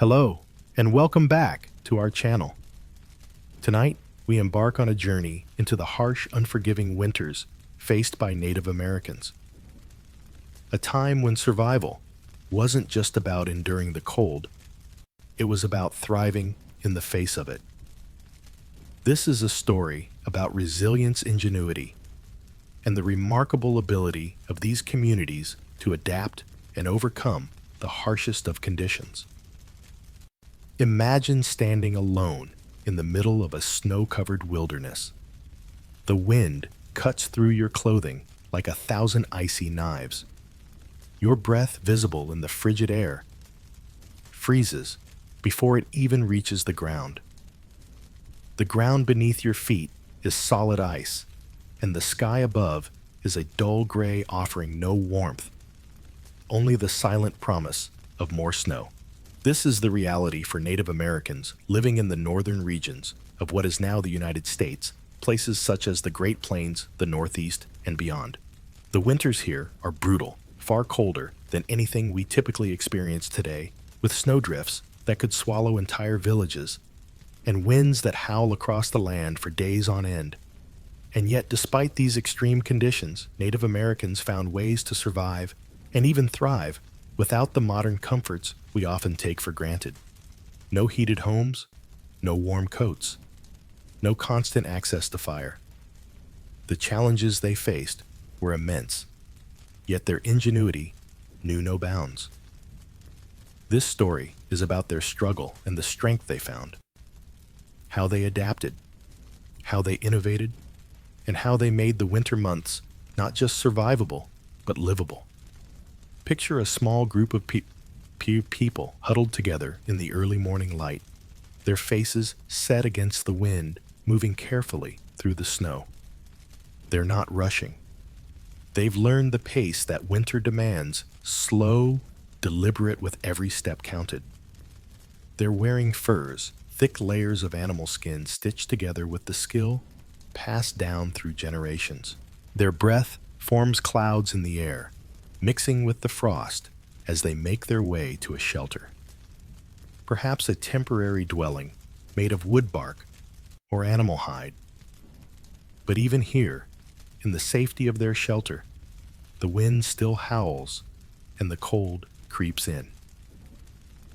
Hello, and welcome back to our channel. Tonight, we embark on a journey into the harsh, unforgiving winters faced by Native Americans. A time when survival wasn't just about enduring the cold, it was about thriving in the face of it. This is a story about resilience, ingenuity, and the remarkable ability of these communities to adapt and overcome the harshest of conditions. Imagine standing alone in the middle of a snow-covered wilderness. The wind cuts through your clothing like 1,000 icy knives. Your breath, visible in the frigid air, freezes before it even reaches the ground. The ground beneath your feet is solid ice, and the sky above is a dull gray offering no warmth, only the silent promise of more snow. This is the reality for Native Americans living in the northern regions of what is now the United States, places such as the Great Plains, the Northeast, and beyond. The winters here are brutal, far colder than anything we typically experience today, with snowdrifts that could swallow entire villages, and winds that howl across the land for days on end. And yet, despite these extreme conditions, Native Americans found ways to survive and even thrive without the modern comforts we often take for granted. No heated homes, no warm coats, no constant access to fire. The challenges they faced were immense, yet their ingenuity knew no bounds. This story is about their struggle and the strength they found, how they adapted, how they innovated, and how they made the winter months not just survivable, but livable. Picture a small group of people huddled together in the early morning light, their faces set against the wind, moving carefully through the snow. They're not rushing. They've learned the pace that winter demands, slow, deliberate, with every step counted. They're wearing furs, thick layers of animal skin stitched together with the skill passed down through generations. Their breath forms clouds in the air, mixing with the frost as they make their way to a shelter. Perhaps a temporary dwelling made of wood bark or animal hide. But even here, in the safety of their shelter, the wind still howls and the cold creeps in.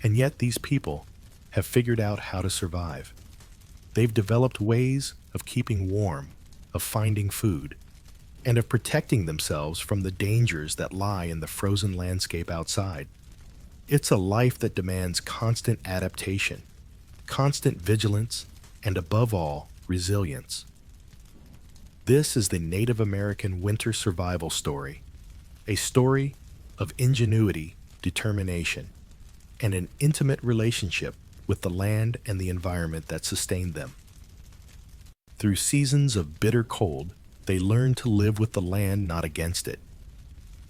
And yet these people have figured out how to survive. They've developed ways of keeping warm, of finding food, and of protecting themselves from the dangers that lie in the frozen landscape outside. It's a life that demands constant adaptation, constant vigilance, and above all, resilience. This is the Native American winter survival story, a story of ingenuity, determination, and an intimate relationship with the land and the environment that sustained them. Through seasons of bitter cold, they learned to live with the land, not against it.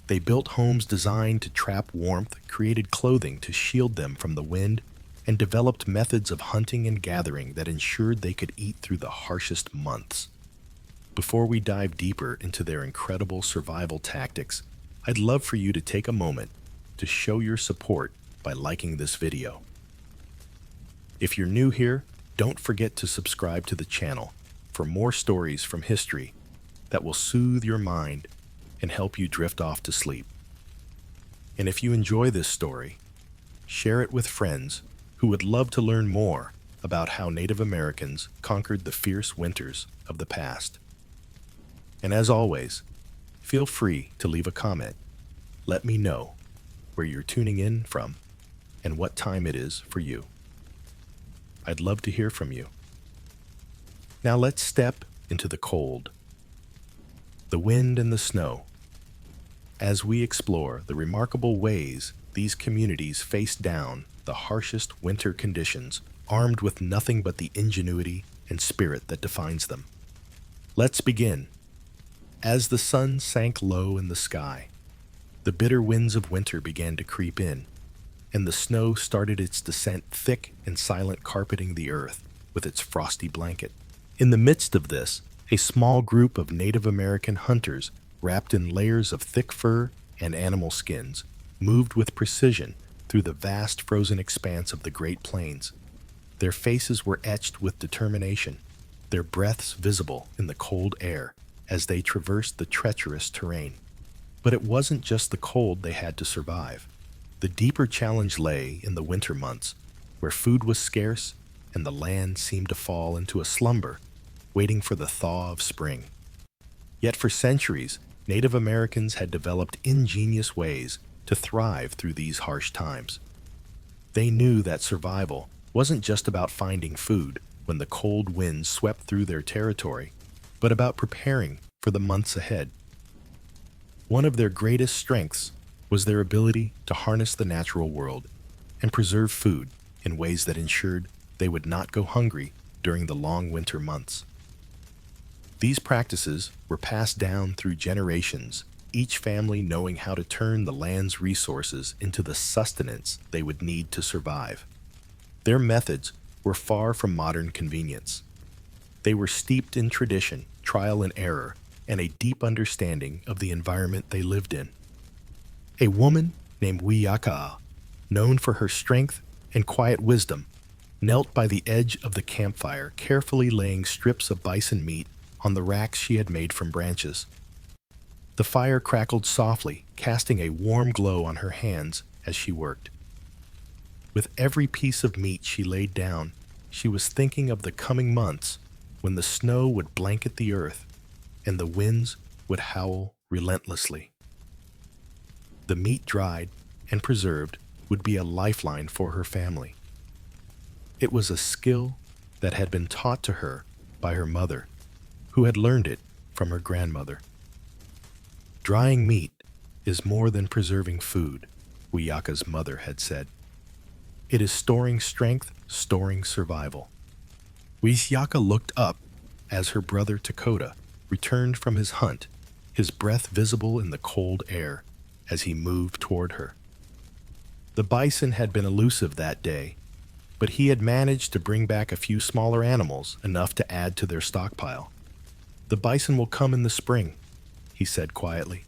They built homes designed to trap warmth, created clothing to shield them from the wind, and developed methods of hunting and gathering that ensured they could eat through the harshest months. Before we dive deeper into their incredible survival tactics, I'd love for you to take a moment to show your support by liking this video. If you're new here, don't forget to subscribe to the channel for more stories from history that will soothe your mind and help you drift off to sleep. And if you enjoy this story, share it with friends who would love to learn more about how Native Americans conquered the fierce winters of the past. And as always, feel free to leave a comment. Let me know where you're tuning in from and what time it is for you. I'd love to hear from you. Now let's step into the cold, the wind and the snow, as we explore the remarkable ways these communities faced down the harshest winter conditions, armed with nothing but the ingenuity and spirit that defines them. Let's begin. As the sun sank low in the sky, the bitter winds of winter began to creep in, and the snow started its descent, thick and silent, carpeting the earth with its frosty blanket. In the midst of this, a small group of Native American hunters, wrapped in layers of thick fur and animal skins, moved with precision through through the vast frozen expanse of the Great Plains. Their faces were etched with determination, their breaths visible in the cold air as they traversed the treacherous terrain. But it wasn't just the cold they had to survive. The deeper challenge lay in the winter months, where food was scarce and the land seemed to fall into a slumber, waiting for the thaw of spring. Yet for centuries, Native Americans had developed ingenious ways to thrive through these harsh times. They knew that survival wasn't just about finding food when the cold winds swept through their territory, but about preparing for the months ahead. One of their greatest strengths was their ability to harness the natural world and preserve food in ways that ensured they would not go hungry during the long winter months. These practices were passed down through generations, each family knowing how to turn the land's resources into the sustenance they would need to survive. Their methods were far from modern convenience. They were steeped in tradition, trial and error, and a deep understanding of the environment they lived in. A woman named Wiyaka, known for her strength and quiet wisdom, knelt by the edge of the campfire, carefully laying strips of bison meat on the racks she had made from branches. The fire crackled softly, casting a warm glow on her hands as she worked. With every piece of meat she laid down, she was thinking of the coming months when the snow would blanket the earth and the winds would howl relentlessly. The meat dried and preserved would be a lifeline for her family. It was a skill that had been taught to her by her mother, who had learned it from her grandmother. Drying meat is more than preserving food, Wiyaka's mother had said. It is storing strength, storing survival. Wiyaka looked up as her brother Dakota returned from his hunt, his breath visible in the cold air as he moved toward her. The bison had been elusive that day, but he had managed to bring back a few smaller animals, enough to add to their stockpile. "The bison will come in the spring," he said quietly,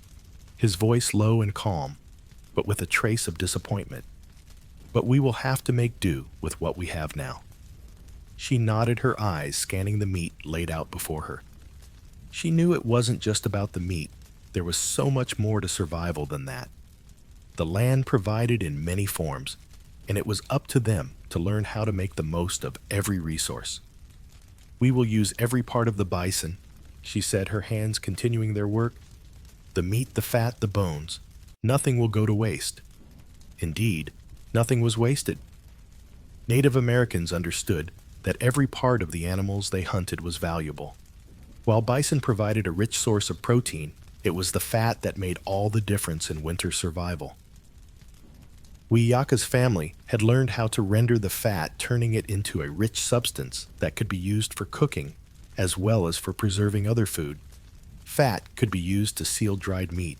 his voice low and calm, but with a trace of disappointment. "But we will have to make do with what we have now." She nodded, her eyes scanning the meat laid out before her. She knew it wasn't just about the meat. There was so much more to survival than that. The land provided in many forms, and it was up to them to learn how to make the most of every resource. "We will use every part of the bison," she said, her hands continuing their work. "The meat, the fat, the bones. Nothing will go to waste." Indeed, nothing was wasted. Native Americans understood that every part of the animals they hunted was valuable. While bison provided a rich source of protein, it was the fat that made all the difference in winter survival. Wiyaka's family had learned how to render the fat, turning it into a rich substance that could be used for cooking as well as for preserving other food. Fat could be used to seal dried meat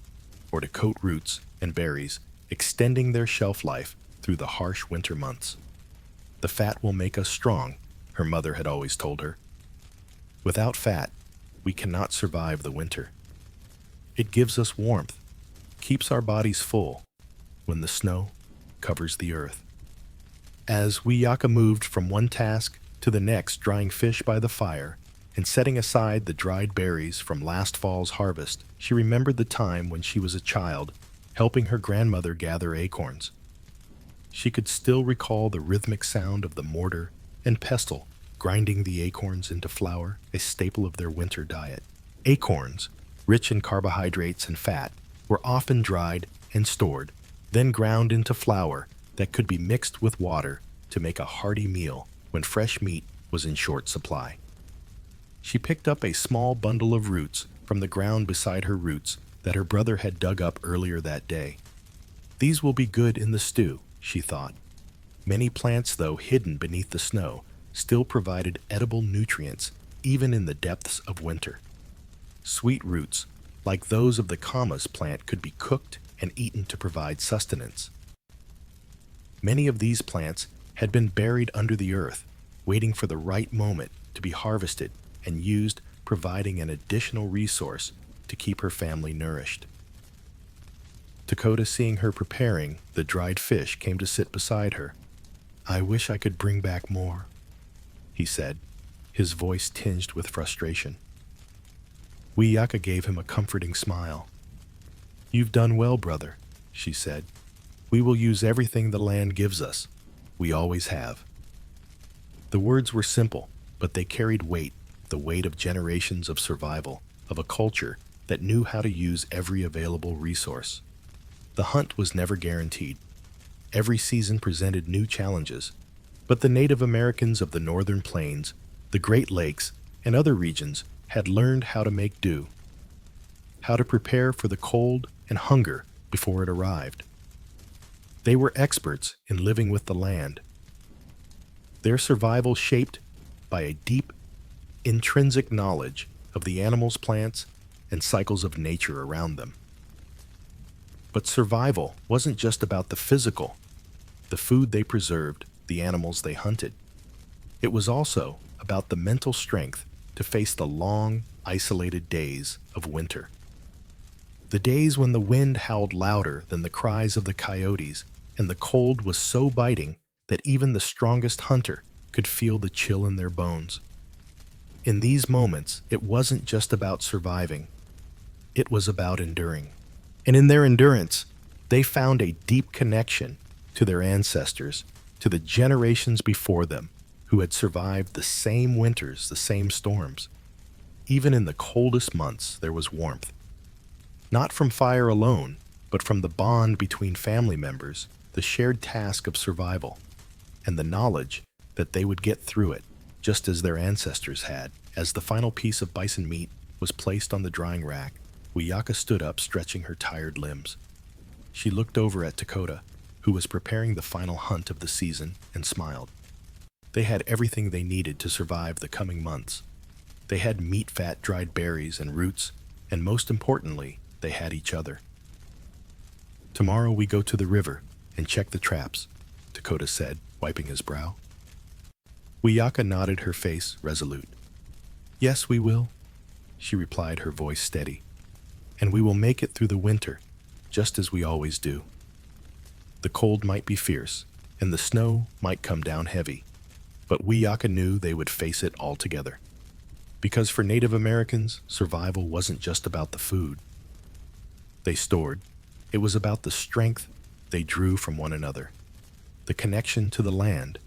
or to coat roots and berries, extending their shelf life through the harsh winter months. "The fat will make us strong," her mother had always told her. "Without fat, we cannot survive the winter. It gives us warmth, keeps our bodies full when the snow covers the earth." As Wiyaka moved from one task to the next, drying fish by the fire and setting aside the dried berries from last fall's harvest, she remembered the time when she was a child, helping her grandmother gather acorns. She could still recall the rhythmic sound of the mortar and pestle grinding the acorns into flour, a staple of their winter diet. Acorns, rich in carbohydrates and fat, were often dried and stored, then ground into flour that could be mixed with water to make a hearty meal when fresh meat was in short supply. She picked up a small bundle of roots from the ground beside her roots that her brother had dug up earlier that day. "These will be good in the stew," she thought. Many plants, though hidden beneath the snow, still provided edible nutrients even in the depths of winter. Sweet roots, like those of the camas plant, could be cooked and eaten to provide sustenance. Many of these plants had been buried under the earth, waiting for the right moment to be harvested and used, providing an additional resource to keep her family nourished. Dakota, seeing her preparing the dried fish, came to sit beside her. "I wish I could bring back more," he said, his voice tinged with frustration. Wiyaka gave him a comforting smile. "You've done well, brother," she said. "We will use everything the land gives us. We always have." The words were simple, but they carried weight, the weight of generations of survival, of a culture that knew how to use every available resource. The hunt was never guaranteed. Every season presented new challenges, but the Native Americans of the northern plains, the Great Lakes, and other regions had learned how to make do, how to prepare for the cold and hunger before it arrived. They were experts in living with the land, their survival shaped by a deep, intrinsic knowledge of the animals, plants, and cycles of nature around them. But survival wasn't just about the physical, the food they preserved, the animals they hunted. It was also about the mental strength to face the long, isolated days of winter. The days when the wind howled louder than the cries of the coyotes and the cold was so biting that even the strongest hunter could feel the chill in their bones. In these moments, it wasn't just about surviving. It was about enduring. And in their endurance, they found a deep connection to their ancestors, to the generations before them who had survived the same winters, the same storms. Even in the coldest months, there was warmth. Not from fire alone, but from the bond between family members, the shared task of survival, and the knowledge that they would get through it, just as their ancestors had. As the final piece of bison meat was placed on the drying rack, Wiyaka stood up, stretching her tired limbs. She looked over at Dakota, who was preparing the final hunt of the season, and smiled. They had everything they needed to survive the coming months. They had meat, fat, dried berries, and roots, and most importantly, they had each other. "Tomorrow we go to the river and check the traps," Dakota said, wiping his brow. Wiyaka nodded, her face resolute. "Yes, we will," she replied, her voice steady. "And we will make it through the winter, just as we always do." The cold might be fierce, and the snow might come down heavy, but Wiyaka knew they would face it all together. Because for Native Americans, survival wasn't just about the food they stored. It was about the strength they drew from one another, the connection to the land,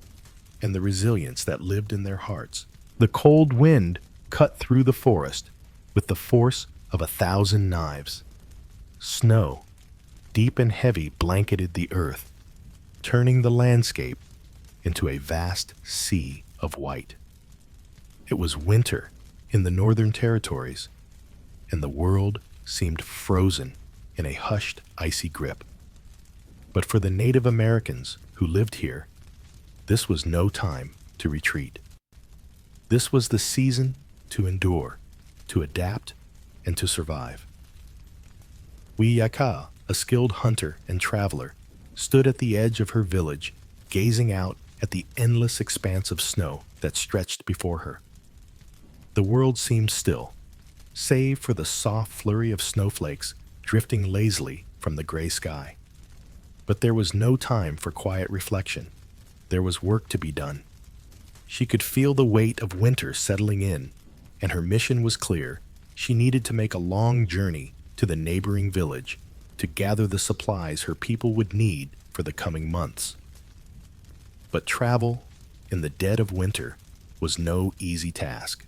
and the resilience that lived in their hearts. The cold wind cut through the forest with the force of 1,000 knives. Snow, deep and heavy, blanketed the earth, turning the landscape into a vast sea of white. It was winter in the northern territories, and the world seemed frozen in a hushed, icy grip. But for the Native Americans who lived here, this was no time to retreat. This was the season to endure, to adapt, and to survive. Wiyaka, a skilled hunter and traveler, stood at the edge of her village, gazing out at the endless expanse of snow that stretched before her. The world seemed still, save for the soft flurry of snowflakes drifting lazily from the gray sky. But there was no time for quiet reflection. There was work to be done. She could feel the weight of winter settling in, and her mission was clear. She needed to make a long journey to the neighboring village to gather the supplies her people would need for the coming months. But travel in the dead of winter was no easy task.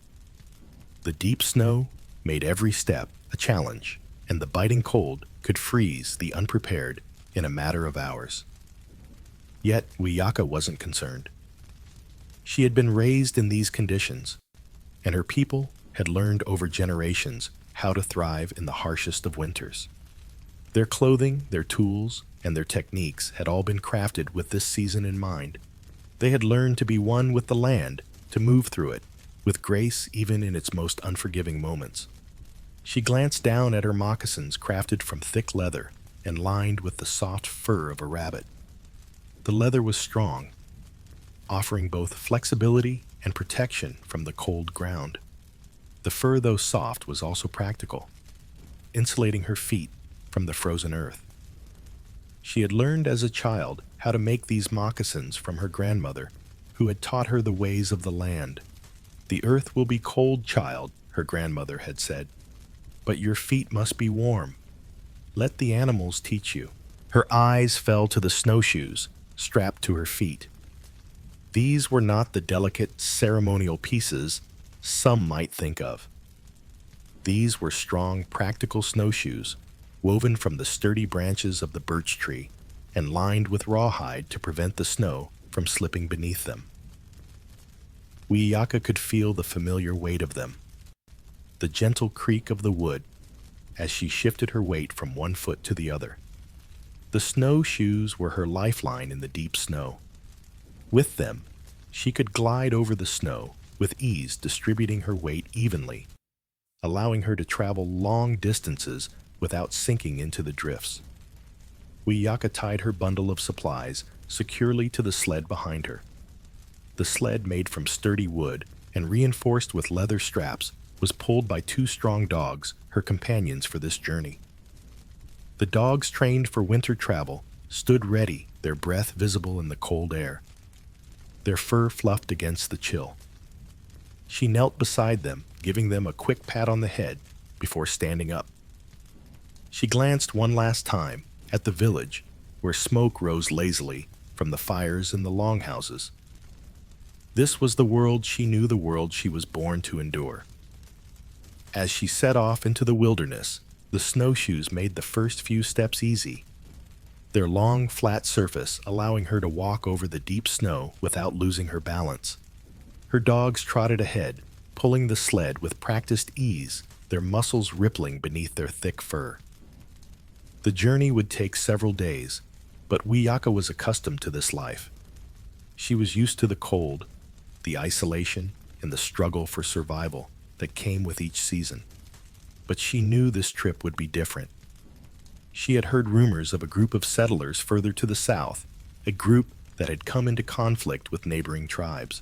The deep snow made every step a challenge, and the biting cold could freeze the unprepared in a matter of hours. Yet Wiyaka wasn't concerned. She had been raised in these conditions, and her people had learned over generations how to thrive in the harshest of winters. Their clothing, their tools, and their techniques had all been crafted with this season in mind. They had learned to be one with the land, to move through it, with grace even in its most unforgiving moments. She glanced down at her moccasins, crafted from thick leather and lined with the soft fur of a rabbit. The leather was strong, offering both flexibility and protection from the cold ground. The fur, though soft, was also practical, insulating her feet from the frozen earth. She had learned as a child how to make these moccasins from her grandmother, who had taught her the ways of the land. "The earth will be cold, child," her grandmother had said, "but your feet must be warm. Let the animals teach you." Her eyes fell to the snowshoes strapped to her feet. These were not the delicate ceremonial pieces some might think of. These were strong, practical snowshoes, woven from the sturdy branches of the birch tree and lined with rawhide to prevent the snow from slipping beneath them. Wiyaka could feel the familiar weight of them, the gentle creak of the wood as she shifted her weight from one foot to the other. The snowshoes were her lifeline in the deep snow. With them, she could glide over the snow with ease, distributing her weight evenly, allowing her to travel long distances without sinking into the drifts. Wiyaka tied her bundle of supplies securely to the sled behind her. The sled, made from sturdy wood and reinforced with leather straps, was pulled by two strong dogs, her companions for this journey. The dogs, trained for winter travel, stood ready, their breath visible in the cold air, their fur fluffed against the chill. She knelt beside them, giving them a quick pat on the head before standing up. She glanced one last time at the village, where smoke rose lazily from the fires in the longhouses. This was the world she knew, the world she was born to endure. As she set off into the wilderness, the snowshoes made the first few steps easy, their long, flat surface allowing her to walk over the deep snow without losing her balance. Her dogs trotted ahead, pulling the sled with practiced ease, their muscles rippling beneath their thick fur. The journey would take several days, but Wiyaka was accustomed to this life. She was used to the cold, the isolation, and the struggle for survival that came with each season. But she knew this trip would be different. She had heard rumors of a group of settlers further to the south, a group that had come into conflict with neighboring tribes.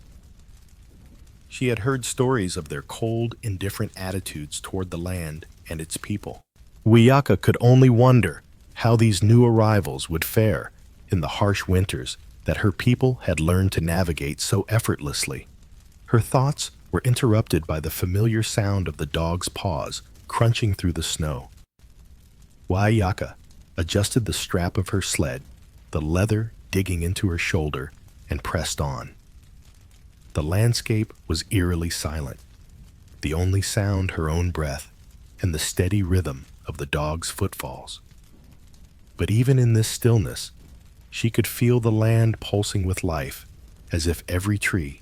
She had heard stories of their cold, indifferent attitudes toward the land and its people. Wiyaka could only wonder how these new arrivals would fare in the harsh winters that her people had learned to navigate so effortlessly. Her thoughts were interrupted by the familiar sound of the dog's paws crunching through the snow. Wiyaka adjusted the strap of her sled, the leather digging into her shoulder, and pressed on. The landscape was eerily silent, the only sound her own breath and the steady rhythm of the dog's footfalls. But even in this stillness, she could feel the land pulsing with life, as if every tree,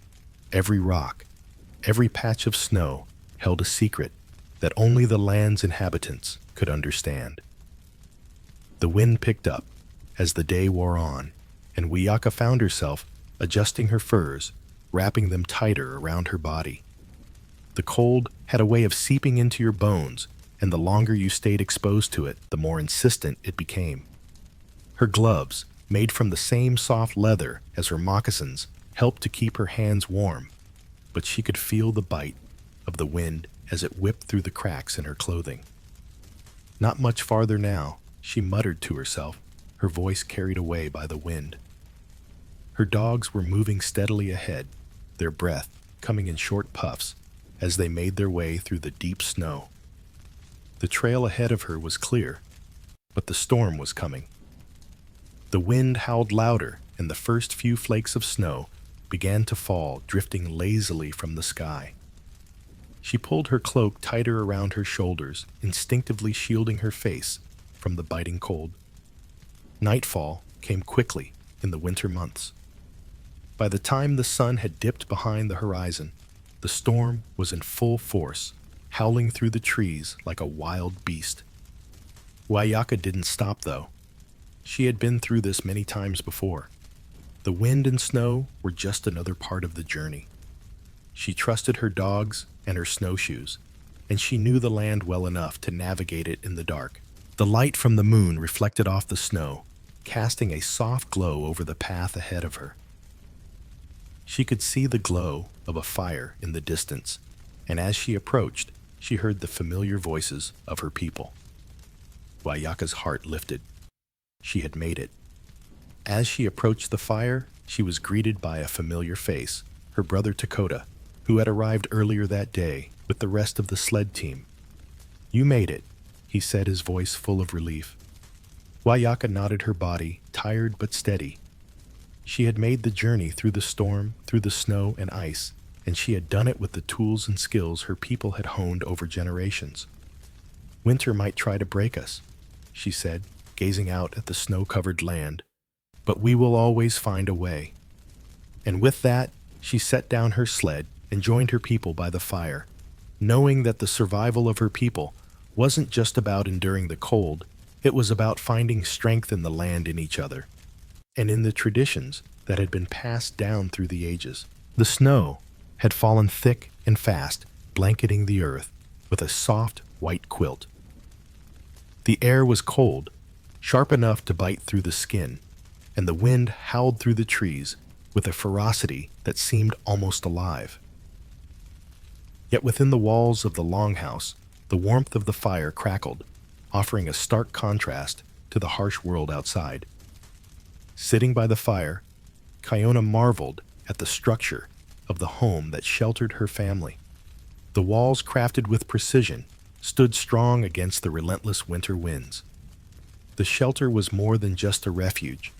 every rock, every patch of snow held a secret that only the land's inhabitants could understand. The wind picked up as the day wore on, and Wiyaka found herself adjusting her furs, wrapping them tighter around her body. The cold had a way of seeping into your bones, and the longer you stayed exposed to it, the more insistent it became. Her gloves, made from the same soft leather as her moccasins, helped to keep her hands warm, but she could feel the bite of the wind as it whipped through the cracks in her clothing. Not much farther now, she muttered to herself, her voice carried away by the wind. Her dogs were moving steadily ahead, their breath coming in short puffs as they made their way through the deep snow. The trail ahead of her was clear, but the storm was coming. The wind howled louder, and the first few flakes of snow began to fall, drifting lazily from the sky. She pulled her cloak tighter around her shoulders, instinctively shielding her face from the biting cold. Nightfall came quickly in the winter months. By the time the sun had dipped behind the horizon, the storm was in full force, howling through the trees like a wild beast. Wiyaka didn't stop, though. She had been through this many times before. The wind and snow were just another part of the journey. She trusted her dogs and her snowshoes, and she knew the land well enough to navigate it in the dark. The light from the moon reflected off the snow, casting a soft glow over the path ahead of her. She could see the glow of a fire in the distance, and as she approached, she heard the familiar voices of her people. Wiyaka's heart lifted. She had made it. As she approached the fire, she was greeted by a familiar face, her brother Dakota, who had arrived earlier that day with the rest of the sled team. "You made it," he said, his voice full of relief. Wayaka nodded her body, tired but steady. She had made the journey through the storm, through the snow and ice, and she had done it with the tools and skills her people had honed over generations. "Winter might try to break us," she said, gazing out at the snow-covered land, "but we will always find a way." And with that, she set down her sled and joined her people by the fire, knowing that the survival of her people wasn't just about enduring the cold, it was about finding strength in the land in each other, and in the traditions that had been passed down through the ages. The snow had fallen thick and fast, blanketing the earth with a soft, white quilt. The air was cold, sharp enough to bite through the skin, and the wind howled through the trees with a ferocity that seemed almost alive. Yet within the walls of the longhouse, the warmth of the fire crackled, offering a stark contrast to the harsh world outside. Sitting by the fire, Kiona marveled at the structure of the home that sheltered her family. The walls, crafted with precision, stood strong against the relentless winter winds. The shelter was more than just a refuge.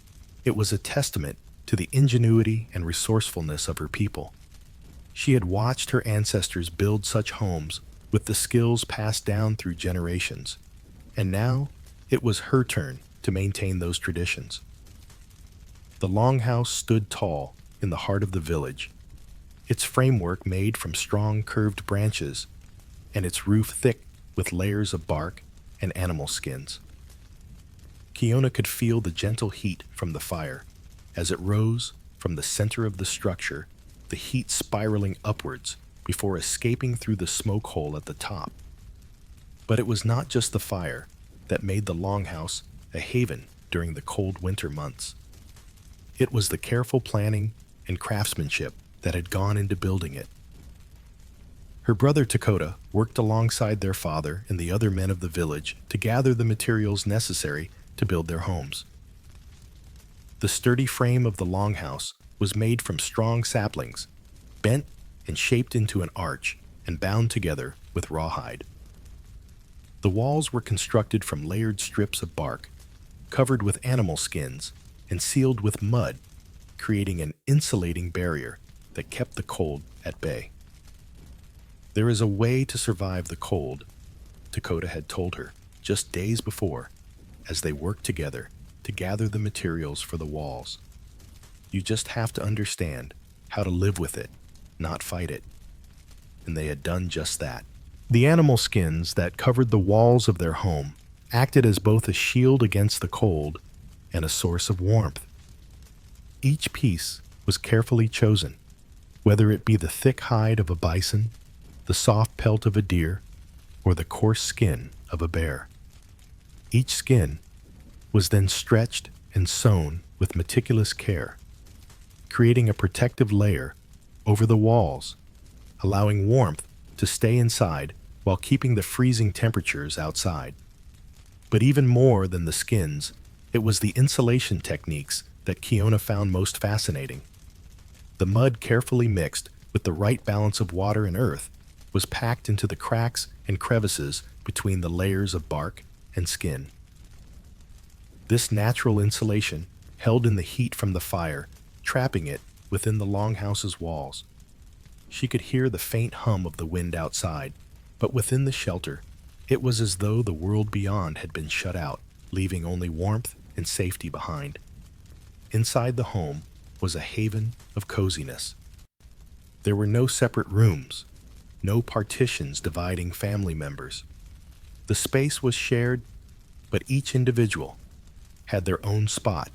It was a testament to the ingenuity and resourcefulness of her people. She had watched her ancestors build such homes with the skills passed down through generations, and now it was her turn to maintain those traditions. The longhouse stood tall in the heart of the village, its framework made from strong curved branches, and its roof thick with layers of bark and animal skins. Kiona could feel the gentle heat from the fire. As it rose from the center of the structure, the heat spiraling upwards before escaping through the smoke hole at the top. But it was not just the fire that made the longhouse a haven during the cold winter months. It was the careful planning and craftsmanship that had gone into building it. Her brother Dakota worked alongside their father and the other men of the village to gather the materials necessary to build their homes. The sturdy frame of the longhouse was made from strong saplings, bent and shaped into an arch and bound together with rawhide. The walls were constructed from layered strips of bark, covered with animal skins, and sealed with mud, creating an insulating barrier that kept the cold at bay. "There is a way to survive the cold," Dakota had told her just days before, as they worked together to gather the materials for the walls. "You just have to understand how to live with it, not fight it." And they had done just that. The animal skins that covered the walls of their home acted as both a shield against the cold and a source of warmth. Each piece was carefully chosen, whether it be the thick hide of a bison, the soft pelt of a deer, or the coarse skin of a bear. Each skin was then stretched and sewn with meticulous care, creating a protective layer over the walls, allowing warmth to stay inside while keeping the freezing temperatures outside. But even more than the skins, it was the insulation techniques that Kiona found most fascinating. The mud, carefully mixed with the right balance of water and earth, was packed into the cracks and crevices between the layers of bark and skin. This natural insulation held in the heat from the fire, trapping it within the longhouse's walls. She could hear the faint hum of the wind outside, but within the shelter, it was as though the world beyond had been shut out, leaving only warmth and safety behind. Inside the home was a haven of coziness. There were no separate rooms, no partitions dividing family members. The space was shared, but each individual had their own spot,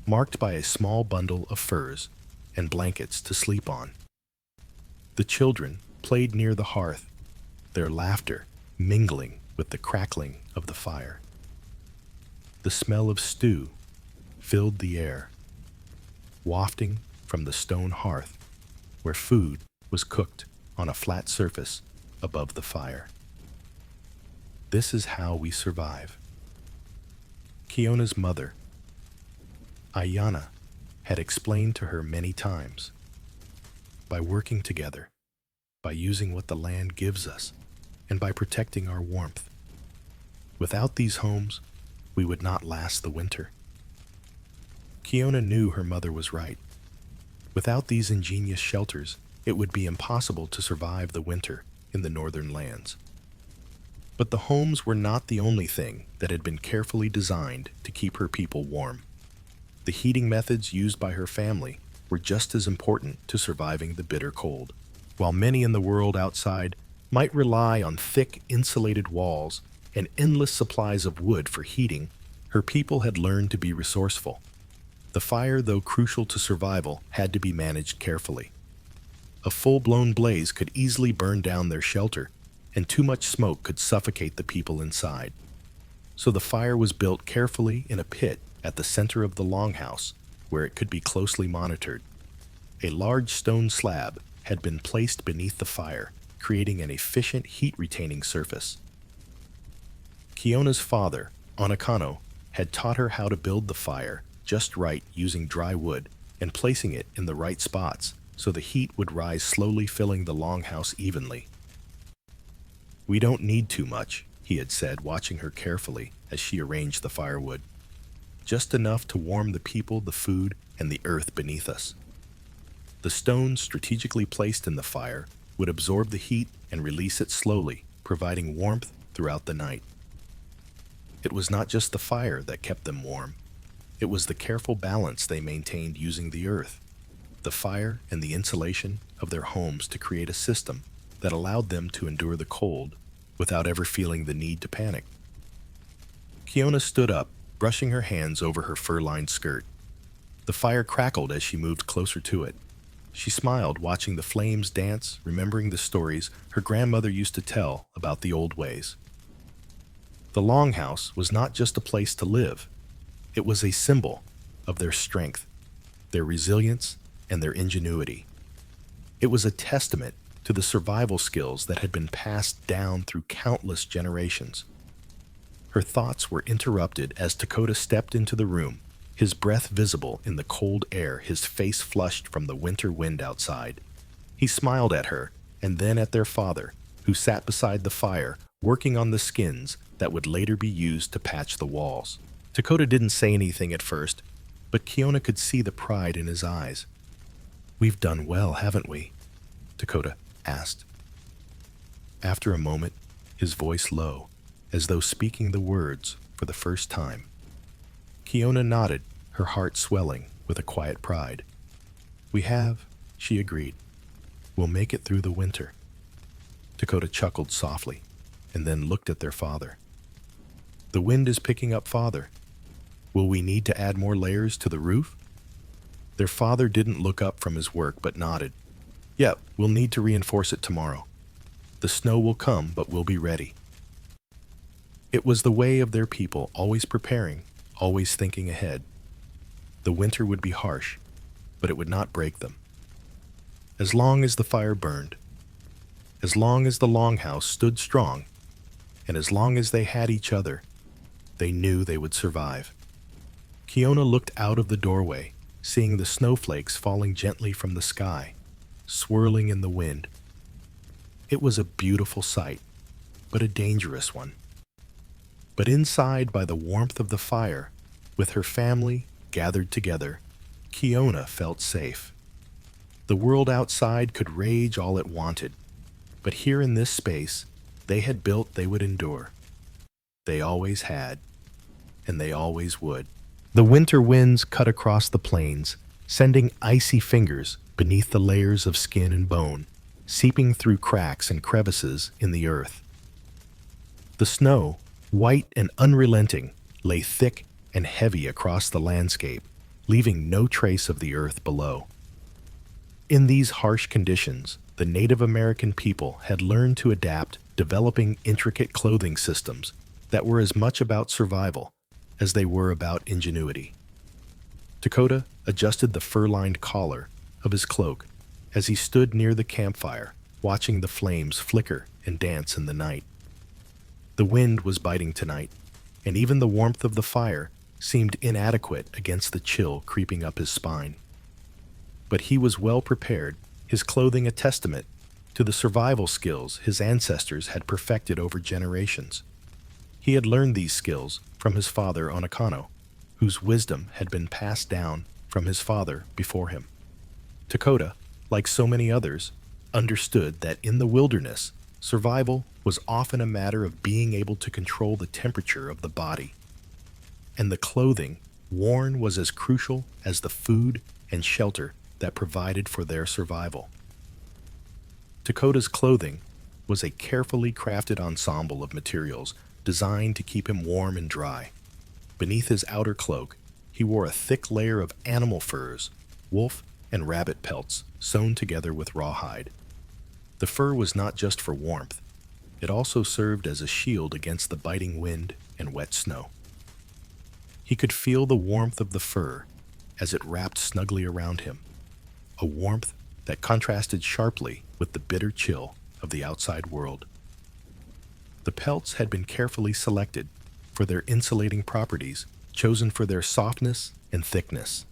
marked by a small bundle of furs and blankets to sleep on. The children played near the hearth, their laughter mingling with the crackling of the fire. The smell of stew filled the air, wafting from the stone hearth where food was cooked on a flat surface above the fire. "This is how we survive," Kiona's mother Ayana had explained to her many times. By working together, by using what the land gives us, and by protecting our warmth. Without these homes, we would not last the winter. Kiona knew her mother was right. Without these ingenious shelters, it would be impossible to survive the winter in the northern lands. But the homes were not the only thing that had been carefully designed to keep her people warm. The heating methods used by her family were just as important to surviving the bitter cold. While many in the world outside might rely on thick, insulated walls and endless supplies of wood for heating, her people had learned to be resourceful. The fire, though crucial to survival, had to be managed carefully. A full-blown blaze could easily burn down their shelter, and too much smoke could suffocate the people inside. So the fire was built carefully in a pit at the center of the longhouse, where it could be closely monitored. A large stone slab had been placed beneath the fire, creating an efficient heat-retaining surface. Kiona's father, Onakano, had taught her how to build the fire just right using dry wood and placing it in the right spots so the heat would rise slowly, filling the longhouse evenly. "We don't need too much," he had said, watching her carefully as she arranged the firewood. "Just enough to warm the people, the food, and the earth beneath us." The stones strategically placed in the fire would absorb the heat and release it slowly, providing warmth throughout the night. It was not just the fire that kept them warm. It was the careful balance they maintained using the earth, the fire, and the insulation of their homes to create a system that allowed them to endure the cold without ever feeling the need to panic. Kiona stood up, brushing her hands over her fur-lined skirt. The fire crackled as she moved closer to it. She smiled, watching the flames dance, remembering the stories her grandmother used to tell about the old ways. The longhouse was not just a place to live. It was a symbol of their strength, their resilience, and their ingenuity. It was a testament to the survival skills that had been passed down through countless generations. Her thoughts were interrupted as Dakota stepped into the room, his breath visible in the cold air, his face flushed from the winter wind outside. He smiled at her, and then at their father, who sat beside the fire, working on the skins that would later be used to patch the walls. Dakota didn't say anything at first, but Kiona could see the pride in his eyes. "We've done well, haven't we?" Dakota asked. After a moment, his voice low, as though speaking the words for the first time. Kiona nodded, her heart swelling with a quiet pride. "We have," she agreed. "We'll make it through the winter." Dakota chuckled softly, and then looked at their father. "The wind is picking up, Father. Will we need to add more layers to the roof?" Their father didn't look up from his work, but nodded. "Yeah, we'll need to reinforce it tomorrow. The snow will come, but we'll be ready." It was the way of their people, always preparing, always thinking ahead. The winter would be harsh, but it would not break them. As long as the fire burned, as long as the longhouse stood strong, and as long as they had each other, they knew they would survive. Kiona looked out of the doorway, seeing the snowflakes falling gently from the sky, swirling in the wind. It was a beautiful sight, but a dangerous one. But inside, by the warmth of the fire, with her family gathered together, Kiona felt safe. The world outside could rage all it wanted, but here in this space, they had built they would endure. They always had, and they always would. The winter winds cut across the plains, sending icy fingers beneath the layers of skin and bone, seeping through cracks and crevices in the earth. The snow, white and unrelenting, lay thick and heavy across the landscape, leaving no trace of the earth below. In these harsh conditions, the Native American people had learned to adapt, developing intricate clothing systems that were as much about survival as they were about ingenuity. Dakota adjusted the fur-lined collar of his cloak as he stood near the campfire, watching the flames flicker and dance in the night. The wind was biting tonight, and even the warmth of the fire seemed inadequate against the chill creeping up his spine. But he was well prepared, his clothing a testament to the survival skills his ancestors had perfected over generations. He had learned these skills from his father Onakano, whose wisdom had been passed down from his father before him. Dakota, like so many others, understood that in the wilderness, survival was often a matter of being able to control the temperature of the body. And the clothing worn was as crucial as the food and shelter that provided for their survival. Dakota's clothing was a carefully crafted ensemble of materials designed to keep him warm and dry. Beneath his outer cloak, he wore a thick layer of animal furs, wolf and rabbit pelts sewn together with rawhide. The fur was not just for warmth, it also served as a shield against the biting wind and wet snow. He could feel the warmth of the fur as it wrapped snugly around him, a warmth that contrasted sharply with the bitter chill of the outside world. The pelts had been carefully selected for their insulating properties, chosen for their softness and thickness.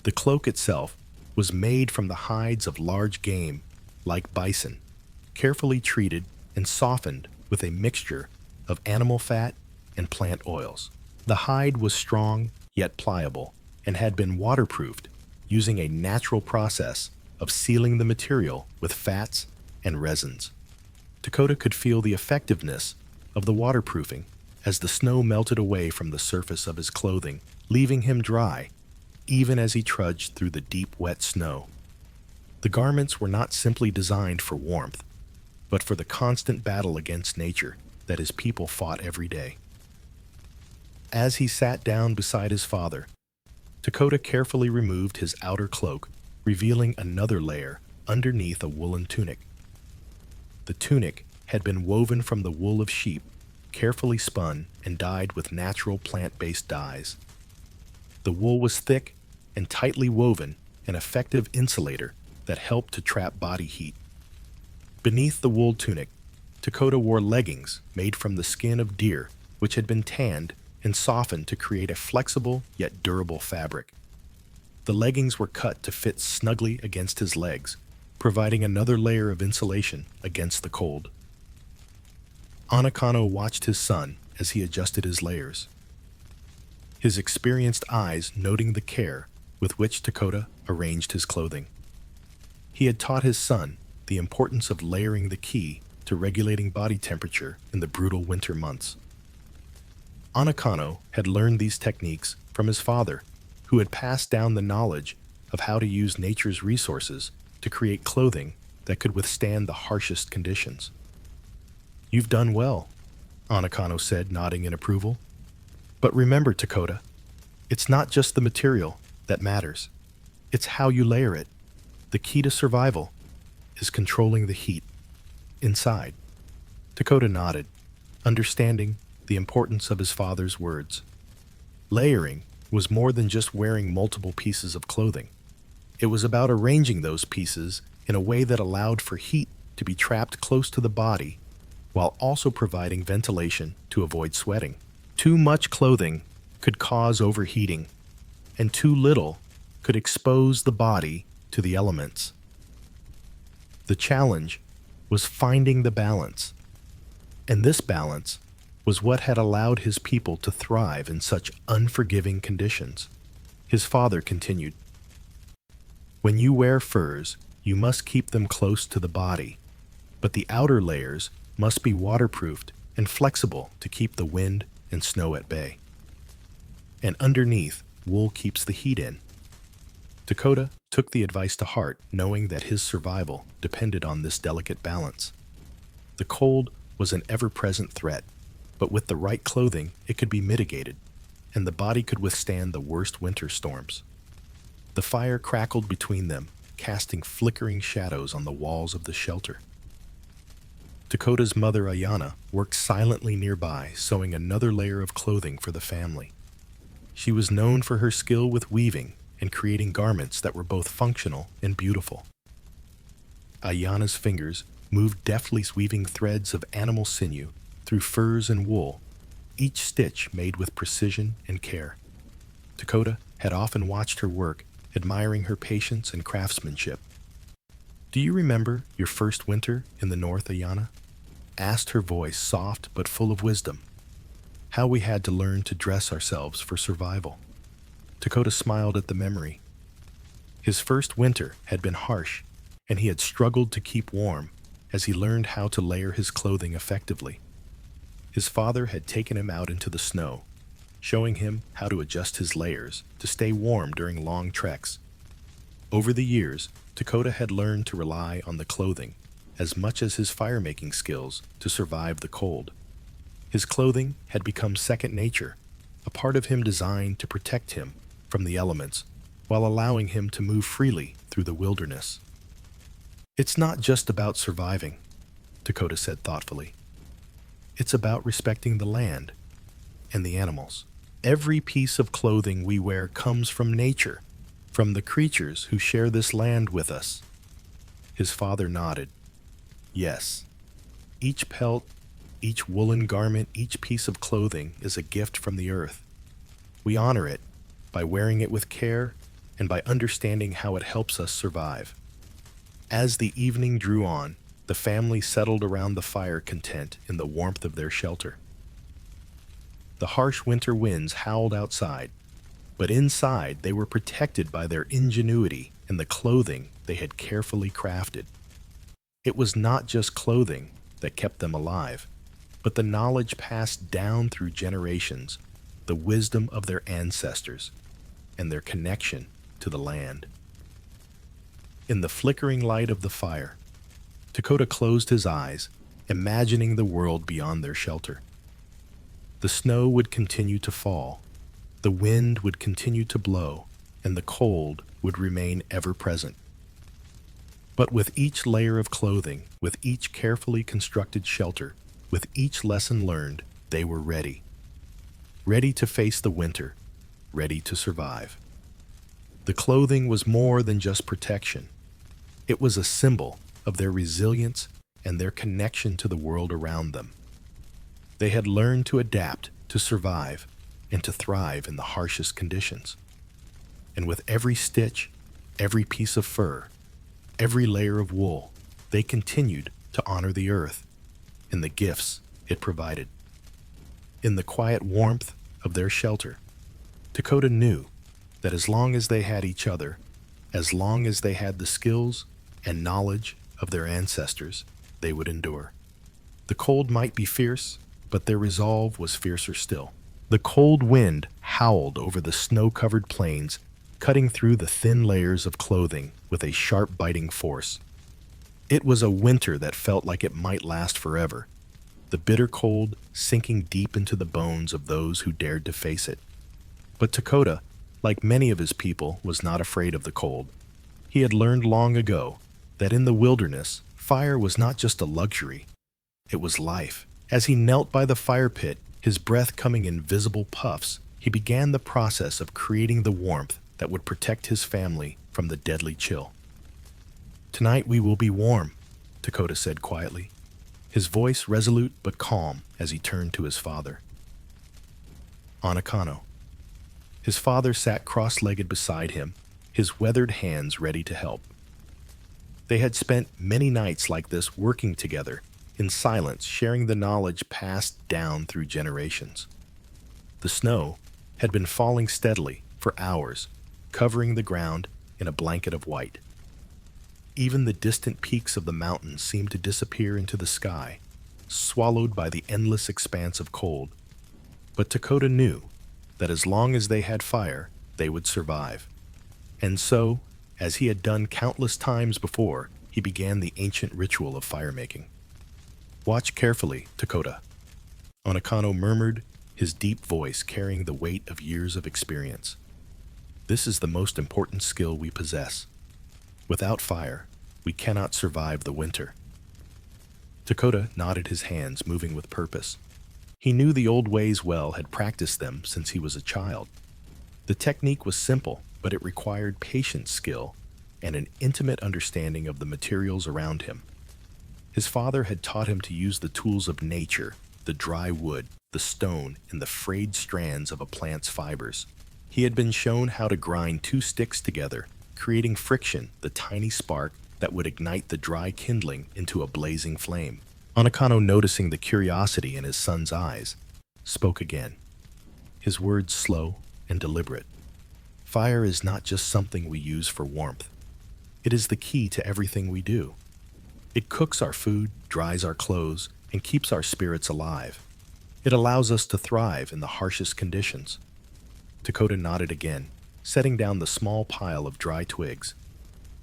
The cloak itself was made from the hides of large game, like bison, carefully treated and softened with a mixture of animal fat and plant oils. The hide was strong yet pliable and had been waterproofed using a natural process of sealing the material with fats and resins. Dakota could feel the effectiveness of the waterproofing as the snow melted away from the surface of his clothing, leaving him dry, even as he trudged through the deep, wet snow. The garments were not simply designed for warmth, but for the constant battle against nature that his people fought every day. As he sat down beside his father, Dakota carefully removed his outer cloak, revealing another layer underneath a woolen tunic. The tunic had been woven from the wool of sheep, carefully spun and dyed with natural plant-based dyes. The wool was thick and tightly woven, an effective insulator that helped to trap body heat. Beneath the wool tunic, Dakota wore leggings made from the skin of deer, which had been tanned and softened to create a flexible yet durable fabric. The leggings were cut to fit snugly against his legs, providing another layer of insulation against the cold. Onakano watched his son as he adjusted his layers, his experienced eyes noting the care with which Dakota arranged his clothing. He had taught his son the importance of layering, the key to regulating body temperature in the brutal winter months. Onakano had learned these techniques from his father, who had passed down the knowledge of how to use nature's resources to create clothing that could withstand the harshest conditions. "You've done well," Onakano said, nodding in approval. "But remember, Dakota, it's not just the material that matters. It's how you layer it. The key to survival is controlling the heat inside." Dakota nodded, understanding the importance of his father's words. Layering was more than just wearing multiple pieces of clothing. It was about arranging those pieces in a way that allowed for heat to be trapped close to the body, while also providing ventilation to avoid sweating. Too much clothing could cause overheating, and too little could expose the body to the elements. The challenge was finding the balance, and this balance was what had allowed his people to thrive in such unforgiving conditions. His father continued, "When you wear furs, you must keep them close to the body, but the outer layers must be waterproofed and flexible to keep the wind and snow at bay. And underneath, wool keeps the heat in." Dakota took the advice to heart, knowing that his survival depended on this delicate balance. The cold was an ever-present threat, but with the right clothing, it could be mitigated, and the body could withstand the worst winter storms. The fire crackled between them, casting flickering shadows on the walls of the shelter. Dakota's mother, Ayana, worked silently nearby, sewing another layer of clothing for the family. She was known for her skill with weaving and creating garments that were both functional and beautiful. Ayana's fingers moved deftly, weaving threads of animal sinew through furs and wool, each stitch made with precision and care. Dakota had often watched her work, admiring her patience and craftsmanship. "Do you remember your first winter in the north, Ayana?" asked her voice, soft but full of wisdom. "How we had to learn to dress ourselves for survival." Dakota smiled at the memory. His first winter had been harsh, and he had struggled to keep warm as he learned how to layer his clothing effectively. His father had taken him out into the snow, showing him how to adjust his layers to stay warm during long treks. Over the years, Dakota had learned to rely on the clothing as much as his fire-making skills to survive the cold. His clothing had become second nature, a part of him designed to protect him from the elements while allowing him to move freely through the wilderness. "It's not just about surviving," Dakota said thoughtfully. "It's about respecting the land and the animals. Every piece of clothing we wear comes from nature, from the creatures who share this land with us." His father nodded. "Yes, each pelt, each woolen garment, each piece of clothing is a gift from the earth. We honor it by wearing it with care and by understanding how it helps us survive." As the evening drew on, the family settled around the fire, content in the warmth of their shelter. The harsh winter winds howled outside, but inside they were protected by their ingenuity and the clothing they had carefully crafted. It was not just clothing that kept them alive, but the knowledge passed down through generations, the wisdom of their ancestors, and their connection to the land. In the flickering light of the fire, Dakota closed his eyes, imagining the world beyond their shelter. The snow would continue to fall, the wind would continue to blow, and the cold would remain ever present. But with each layer of clothing, with each carefully constructed shelter, with each lesson learned, they were ready. Ready to face the winter, ready to survive. The clothing was more than just protection. It was a symbol of their resilience and their connection to the world around them. They had learned to adapt, to survive, and to thrive in the harshest conditions. And with every stitch, every piece of fur, every layer of wool, they continued to honor the earth and the gifts it provided. In the quiet warmth of their shelter, Dakota knew that as long as they had each other, as long as they had the skills and knowledge of their ancestors, they would endure. The cold might be fierce, but their resolve was fiercer still. The cold wind howled over the snow-covered plains, cutting through the thin layers of clothing with a sharp, biting force. It was a winter that felt like it might last forever, the bitter cold sinking deep into the bones of those who dared to face it. But Dakota, like many of his people, was not afraid of the cold. He had learned long ago that in the wilderness, fire was not just a luxury, it was life. As he knelt by the fire pit, his breath coming in visible puffs, he began the process of creating the warmth that would protect his family from the deadly chill. "Tonight we will be warm," Dakota said quietly, his voice resolute but calm as he turned to his father. Anakano. His father sat cross-legged beside him, his weathered hands ready to help. They had spent many nights like this working together, in silence, sharing the knowledge passed down through generations. The snow had been falling steadily for hours, covering the ground in a blanket of white. Even the distant peaks of the mountains seemed to disappear into the sky, swallowed by the endless expanse of cold. But Dakota knew that as long as they had fire, they would survive. And so, as he had done countless times before, he began the ancient ritual of fire-making. "Watch carefully, Dakota," Onakano murmured, his deep voice carrying the weight of years of experience. "This is the most important skill we possess. Without fire, we cannot survive the winter." Dakota nodded his hands, moving with purpose. He knew the old ways well, had practiced them since he was a child. The technique was simple, but it required patience, skill, and an intimate understanding of the materials around him. His father had taught him to use the tools of nature, the dry wood, the stone, and the frayed strands of a plant's fibers. He had been shown how to grind two sticks together, creating friction, the tiny spark that would ignite the dry kindling into a blazing flame. Anakano, noticing the curiosity in his son's eyes, spoke again, his words slow and deliberate. Fire is not just something we use for warmth. It is the key to everything we do. It cooks our food, dries our clothes, and keeps our spirits alive. It allows us to thrive in the harshest conditions. Dakota nodded again, setting down the small pile of dry twigs.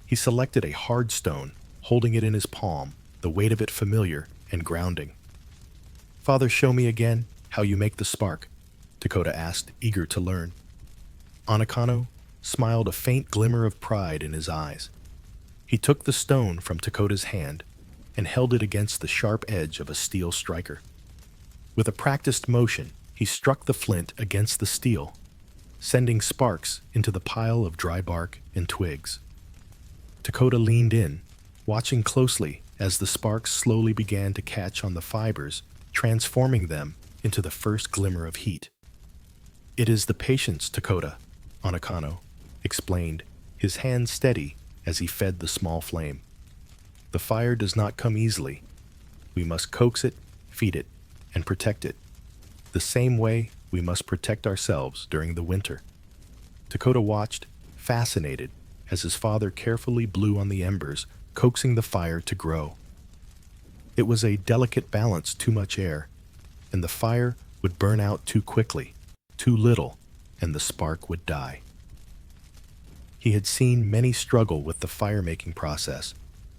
He selected a hard stone, holding it in his palm, the weight of it familiar and grounding. "Father, show me again how you make the spark," Dakota asked, eager to learn. Anakano smiled, a faint glimmer of pride in his eyes. He took the stone from Dakota's hand and held it against the sharp edge of a steel striker. With a practiced motion, he struck the flint against the steel, sending sparks into the pile of dry bark and twigs. Dakota leaned in, watching closely as the sparks slowly began to catch on the fibers, transforming them into the first glimmer of heat. "It is the patience, Dakota," Anakano explained, his hand steady as he fed the small flame. "The fire does not come easily. We must coax it, feed it, and protect it. The same way we must protect ourselves during the winter." Dakota watched, fascinated, as his father carefully blew on the embers, coaxing the fire to grow. It was a delicate balance. Too much air, and the fire would burn out; too quickly, too little, and the spark would die. He had seen many struggle with the fire-making process,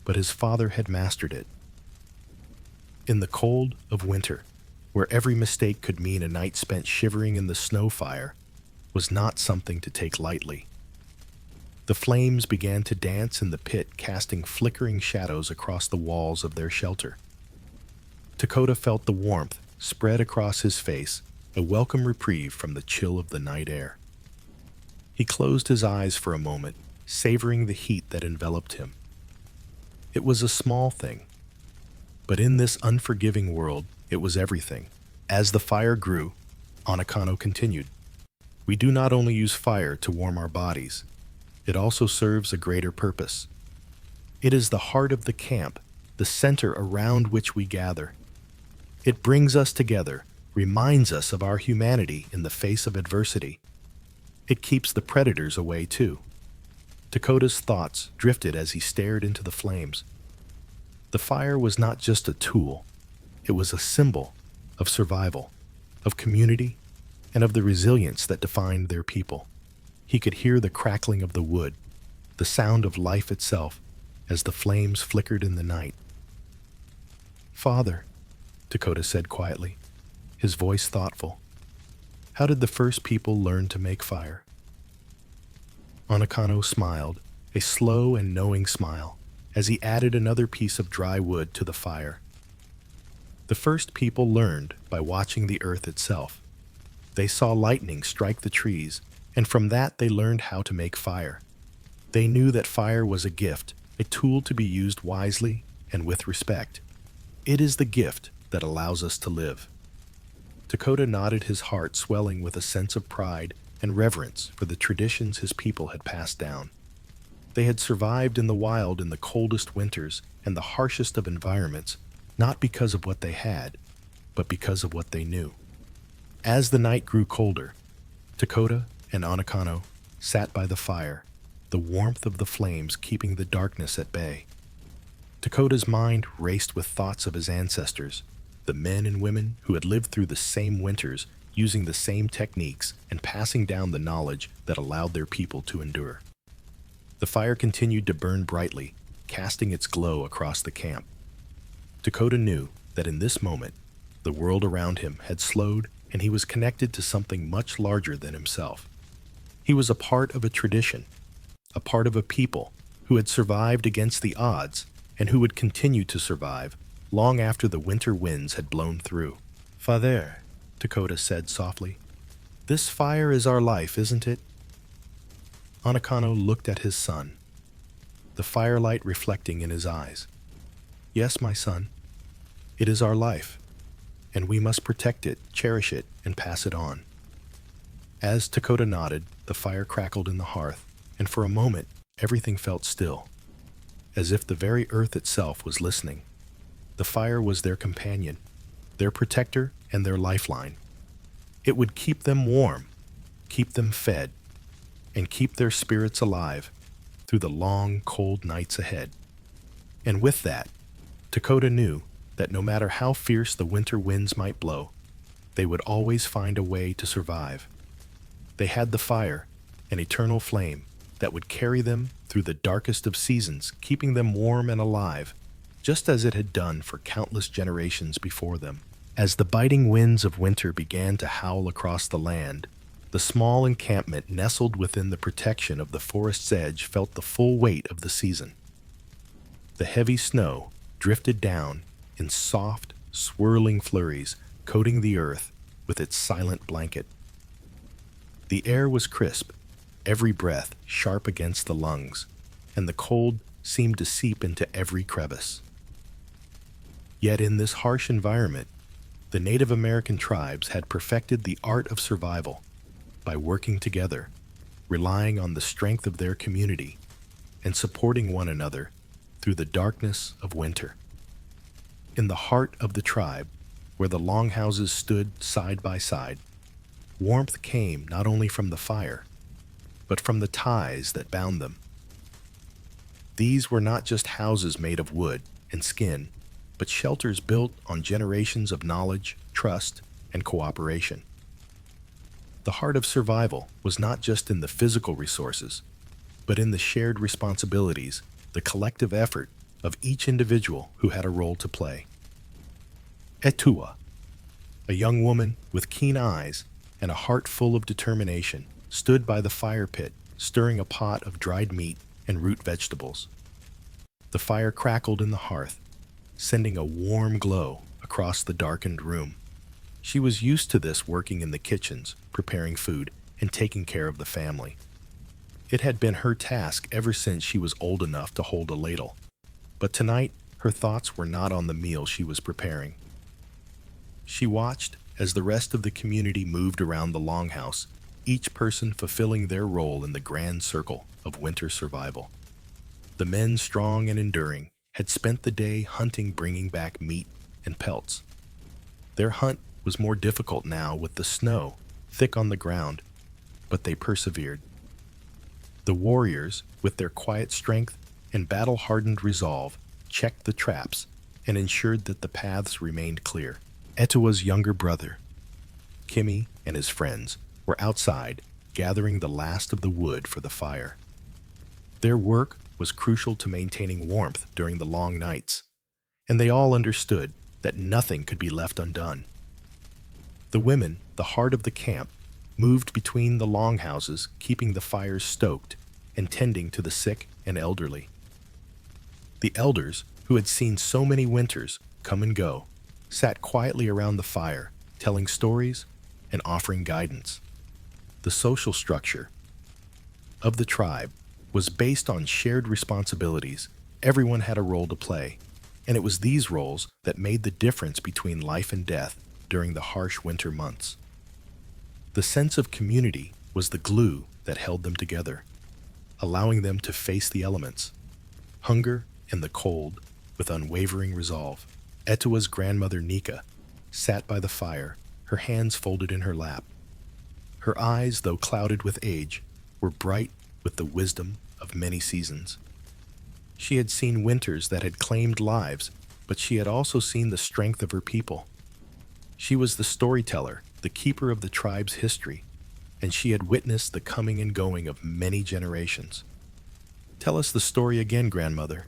but his father had mastered it. In the cold of winter, where every mistake could mean a night spent shivering in the snow, fire was not something to take lightly. The flames began to dance in the pit, casting flickering shadows across the walls of their shelter. Dakota felt the warmth spread across his face, a welcome reprieve from the chill of the night air. He closed his eyes for a moment, savoring the heat that enveloped him. It was a small thing, but in this unforgiving world, it was everything. As the fire grew, Anakano continued, "We do not only use fire to warm our bodies, it also serves a greater purpose. It is the heart of the camp, the center around which we gather. It brings us together, reminds us of our humanity in the face of adversity. It keeps the predators away too." Dakota's thoughts drifted as he stared into the flames. The fire was not just a tool, it was a symbol of survival, of community, and of the resilience that defined their people. He could hear the crackling of the wood, the sound of life itself, as the flames flickered in the night. "Father," Dakota said quietly, his voice thoughtful, "how did the first people learn to make fire?" Anakano smiled, a slow and knowing smile, as he added another piece of dry wood to the fire. "The first people learned by watching the earth itself. They saw lightning strike the trees, and from that they learned how to make fire. They knew that fire was a gift, a tool to be used wisely and with respect. It is the gift that allows us to live." Dakota nodded, his heart swelling with a sense of pride and reverence for the traditions his people had passed down. They had survived in the wild in the coldest winters and the harshest of environments, not because of what they had, but because of what they knew. As the night grew colder, Dakota and Anakano sat by the fire, the warmth of the flames keeping the darkness at bay. Dakota's mind raced with thoughts of his ancestors, the men and women who had lived through the same winters, using the same techniques and passing down the knowledge that allowed their people to endure. The fire continued to burn brightly, casting its glow across the camp. Dakota knew that in this moment, the world around him had slowed and he was connected to something much larger than himself. He was a part of a tradition, a part of a people who had survived against the odds and who would continue to survive long after the winter winds had blown through. "Father," Dakota said softly, "this fire is our life, isn't it?" Anakano looked at his son, the firelight reflecting in his eyes. "Yes, my son, it is our life. and we must protect it, cherish it, and pass it on. As Dakota nodded, the fire crackled in the hearth, and for a moment, everything felt still, as if the very earth itself was listening. The fire was their companion, their protector, and their lifeline. It would keep them warm, keep them fed, and keep their spirits alive through the long, cold nights ahead. And with that, Dakota knew that no matter how fierce the winter winds might blow, they would always find a way to survive. They had the fire, an eternal flame that would carry them through the darkest of seasons, keeping them warm and alive, just as it had done for countless generations before them. As the biting winds of winter began to howl across the land, the small encampment nestled within the protection of the forest's edge felt the full weight of the season. The heavy snow drifted down in soft, swirling flurries, coating the earth with its silent blanket. The air was crisp, every breath sharp against the lungs, and the cold seemed to seep into every crevice. Yet in this harsh environment, the Native American tribes had perfected the art of survival by working together, relying on the strength of their community, and supporting one another through the darkness of winter. In the heart of the tribe, where the longhouses stood side by side, warmth came not only from the fire, but from the ties that bound them. These were not just houses made of wood and skin, but shelters built on generations of knowledge, trust, and cooperation. The heart of survival was not just in the physical resources, but in the shared responsibilities, the collective effort of each individual who had a role to play. Etua, a young woman with keen eyes and a heart full of determination, stood by the fire pit, stirring a pot of dried meat and root vegetables. The fire crackled in the hearth, sending a warm glow across the darkened room. She was used to this, working in the kitchens, preparing food, and taking care of the family. It had been her task ever since she was old enough to hold a ladle. But tonight, her thoughts were not on the meal she was preparing. She watched as the rest of the community moved around the longhouse, each person fulfilling their role in the grand circle of winter survival. The men, strong and enduring, had spent the day hunting, bringing back meat and pelts. Their hunt was more difficult now with the snow thick on the ground, but they persevered. The warriors, with their quiet strength and battle-hardened resolve, checked the traps and ensured that the paths remained clear. Etua's younger brother, Kimi, and his friends were outside, gathering the last of the wood for the fire. Their work was crucial to maintaining warmth during the long nights, and they all understood that nothing could be left undone. The women, the heart of the camp, moved between the longhouses, keeping the fires stoked and tending to the sick and elderly. The elders, who had seen so many winters come and go, sat quietly around the fire, telling stories and offering guidance. The social structure of the tribe was based on shared responsibilities. Everyone had a role to play, and it was these roles that made the difference between life and death during the harsh winter months. The sense of community was the glue that held them together, allowing them to face the elements, hunger and the cold, with unwavering resolve. Etua's grandmother, Nika, sat by the fire, her hands folded in her lap. Her eyes, though clouded with age, were bright with the wisdom of many seasons. She had seen winters that had claimed lives, but she had also seen the strength of her people. She was the storyteller, the keeper of the tribe's history, and she had witnessed the coming and going of many generations. "Tell us the story again, grandmother,"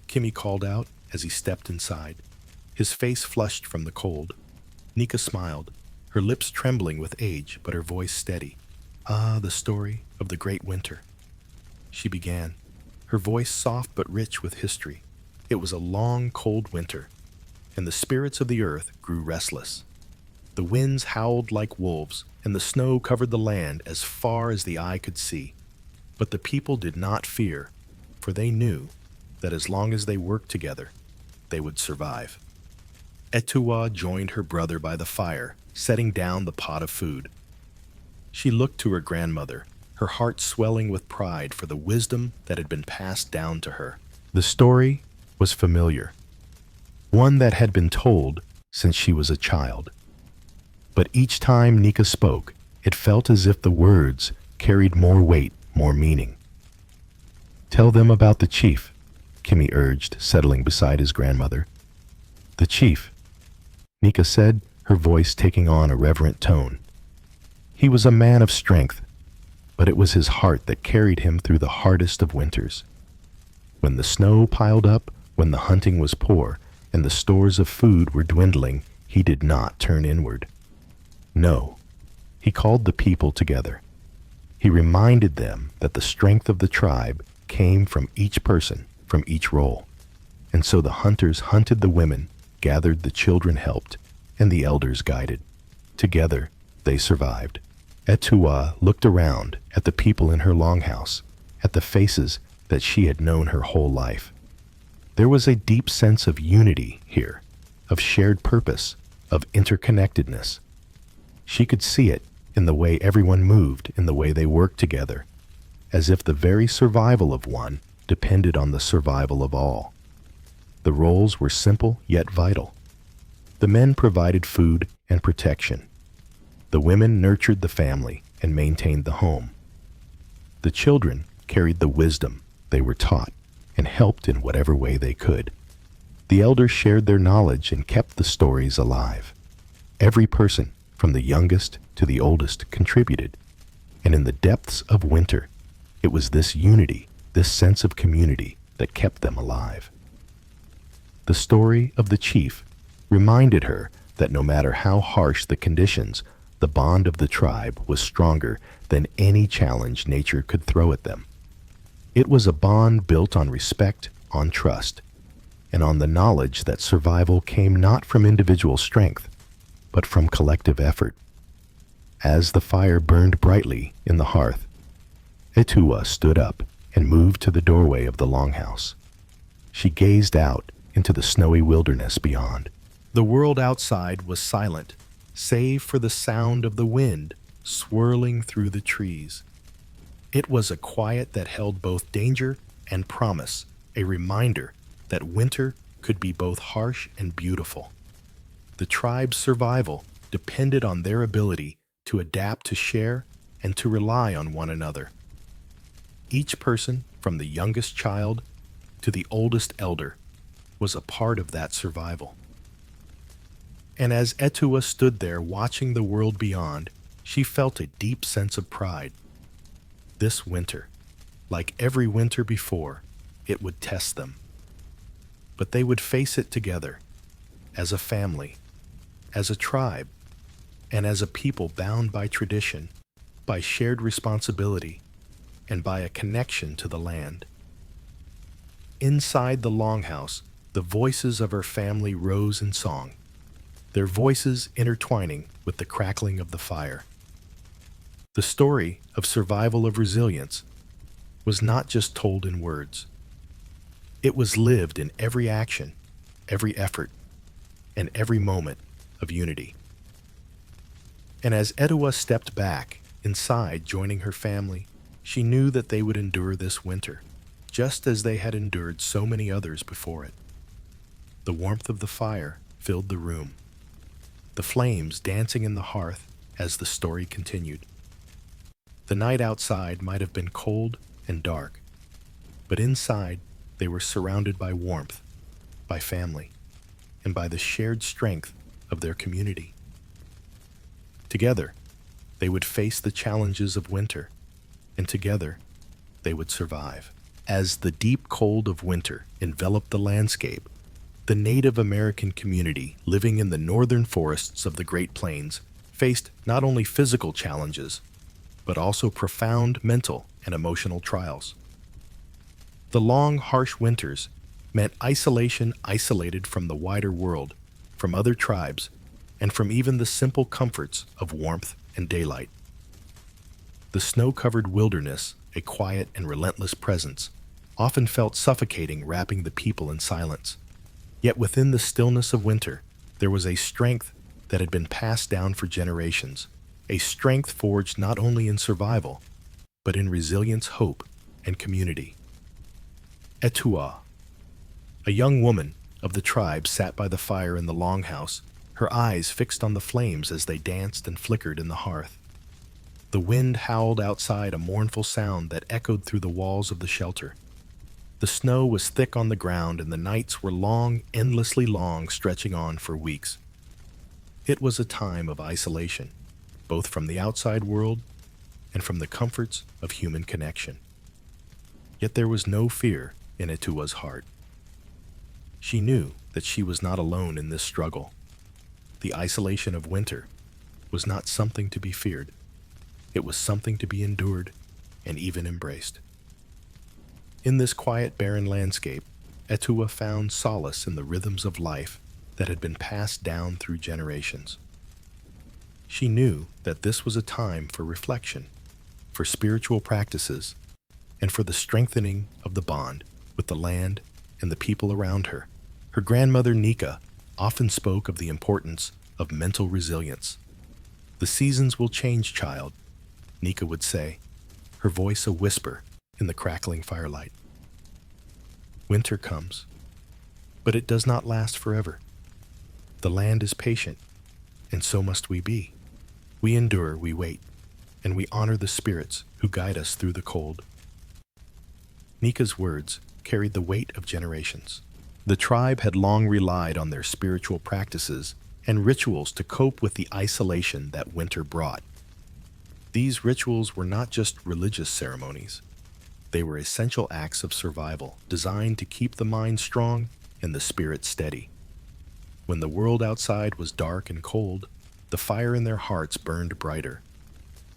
Kimi called out as he stepped inside, his face flushed from the cold. Nika smiled, her lips trembling with age, but her voice steady. "Ah, the story of the great winter," she began, her voice soft but rich with history. It was a long, cold winter, and the spirits of the earth grew restless. The winds howled like wolves, and the snow covered the land as far as the eye could see. But the people did not fear, for they knew that as long as they worked together, they would survive. Etua joined her brother by the fire, setting down the pot of food. She looked to her grandmother, her heart swelling with pride for the wisdom that had been passed down to her. The story was familiar, one that had been told since she was a child. But each time Nika spoke, it felt as if the words carried more weight, more meaning. "Tell them about the chief," Kimmy urged, settling beside his grandmother. "The chief," Nika said, her voice taking on a reverent tone. "He was a man of strength, but it was his heart that carried him through the hardest of winters. When the snow piled up, when the hunting was poor, and the stores of food were dwindling, he did not turn inward. No, he called the people together. He reminded them that the strength of the tribe came from each person, from each role. And so the hunters hunted the women, gathered the children helped, and the elders guided. Together, they survived." Etua looked around at the people in her longhouse, at the faces that she had known her whole life. There was a deep sense of unity here, of shared purpose, of interconnectedness. She could see it in the way everyone moved, in the way they worked together, as if the very survival of one depended on the survival of all. The roles were simple yet vital. The men provided food and protection. The women nurtured the family and maintained the home. The children carried the wisdom they were taught and helped in whatever way they could. The elders shared their knowledge and kept the stories alive. Every person, from the youngest to the oldest, contributed. And in the depths of winter, it was this unity, this sense of community, that kept them alive. The story of the chief reminded her that no matter how harsh the conditions, the bond of the tribe was stronger than any challenge nature could throw at them. It was a bond built on respect, on trust, and on the knowledge that survival came not from individual strength, but from collective effort. As the fire burned brightly in the hearth, Etua stood up and moved to the doorway of the longhouse. She gazed out into the snowy wilderness beyond. The world outside was silent, save for the sound of the wind swirling through the trees. It was a quiet that held both danger and promise, a reminder that winter could be both harsh and beautiful. The tribe's survival depended on their ability to adapt, to share, and to rely on one another. Each person, from the youngest child to the oldest elder, was a part of that survival. And as Etua stood there watching the world beyond, she felt a deep sense of pride. This winter, like every winter before, it would test them. But they would face it together, as a family, as a tribe, and as a people bound by tradition, by shared responsibility, and by a connection to the land. Inside the longhouse, the voices of her family rose in song, their voices intertwining with the crackling of the fire. The story of survival of resilience was not just told in words. It was lived in every action, every effort, and every moment of unity. And as Etua stepped back inside, joining her family, she knew that they would endure this winter, just as they had endured so many others before it. The warmth of the fire filled the room, the flames dancing in the hearth as the story continued. The night outside might have been cold and dark, but inside they were surrounded by warmth, by family, and by the shared strength of their community. Together, they would face the challenges of winter, and together, they would survive. As the deep cold of winter enveloped the landscape, the Native American community living in the northern forests of the Great Plains faced not only physical challenges, but also profound mental and emotional trials. The long, harsh winters meant isolation, isolated from the wider world, from other tribes, and from even the simple comforts of warmth and daylight. The snow-covered wilderness, a quiet and relentless presence, often felt suffocating, wrapping the people in silence. Yet within the stillness of winter, There was a strength that had been passed down for generations, a strength forged not only in survival, but in resilience, hope, and community. Etua, a young woman of the tribe, sat by the fire in the longhouse, her eyes fixed on the flames as they danced and flickered in the hearth. The wind howled outside, a mournful sound that echoed through the walls of the shelter. The snow was thick on the ground, and the nights were long, endlessly long, stretching on for weeks. It was a time of isolation, both from the outside world and from the comforts of human connection. Yet there was no fear in Etua's heart. She knew that she was not alone in this struggle. The isolation of winter was not something to be feared. It was something to be endured and even embraced. In this quiet, barren landscape, Etua found solace in the rhythms of life that had been passed down through generations. She knew that this was a time for reflection, for spiritual practices, and for the strengthening of the bond with the land and the people around her. Her grandmother, Nika, often spoke of the importance of mental resilience. "The seasons will change, child," Nika would say, her voice a whisper in the crackling firelight. "Winter comes, but it does not last forever. The land is patient, and so must we be. We endure, we wait, and we honor the spirits who guide us through the cold." Nika's words carried the weight of generations. The tribe had long relied on their spiritual practices and rituals to cope with the isolation that winter brought. These rituals were not just religious ceremonies. They were essential acts of survival, designed to keep the mind strong and the spirit steady. When the world outside was dark and cold, the fire in their hearts burned brighter.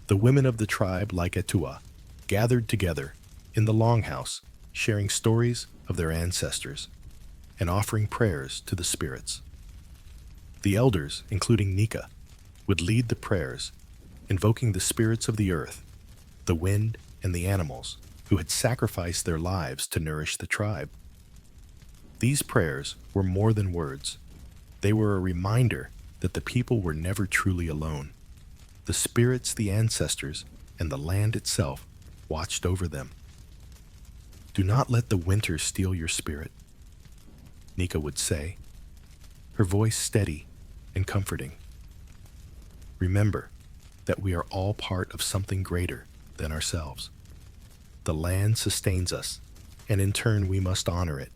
The women of the tribe, like Etua, gathered together in the longhouse, sharing stories of their ancestors and offering prayers to the spirits. The elders, including Nika, would lead the prayers, invoking the spirits of the earth, the wind, and the animals who had sacrificed their lives to nourish the tribe. These prayers were more than words. They were a reminder that the people were never truly alone. The spirits, the ancestors, and the land itself watched over them. "Do not let the winter steal your spirit," Nika would say, her voice steady and comforting. "Remember that we are all part of something greater than ourselves. The land sustains us, and in turn we must honor it."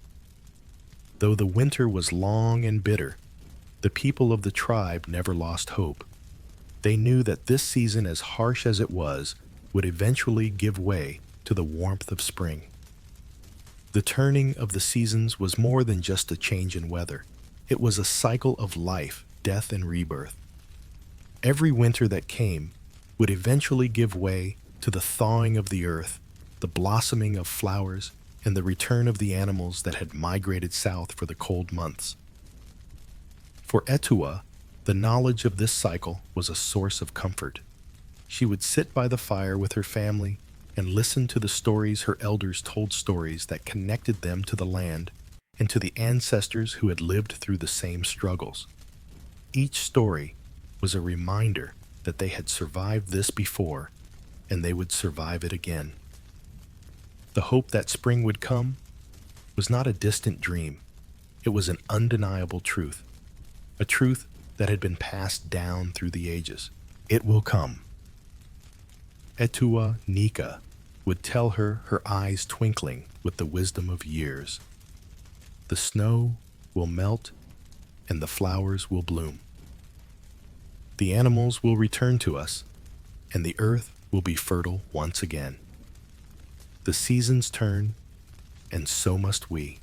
Though the winter was long and bitter, the people of the tribe never lost hope. They knew that this season, as harsh as it was, would eventually give way to the warmth of spring. The turning of the seasons was more than just a change in weather. It was a cycle of life, death, and rebirth. Every winter that came would eventually give way to the thawing of the earth, the blossoming of flowers, and the return of the animals that had migrated south for the cold months. For Etua, the knowledge of this cycle was a source of comfort. She would sit by the fire with her family and listen to the stories her elders told, stories that connected them to the land and to the ancestors who had lived through the same struggles. Each story was a reminder that they had survived this before, and they would survive it again. The hope that spring would come was not a distant dream. It was an undeniable truth, a truth that had been passed down through the ages. It will come. Etua Nika would tell her, her eyes twinkling with the wisdom of years. The snow will melt and the flowers will bloom. The animals will return to us, and the earth will be fertile once again. The seasons turn, and so must we.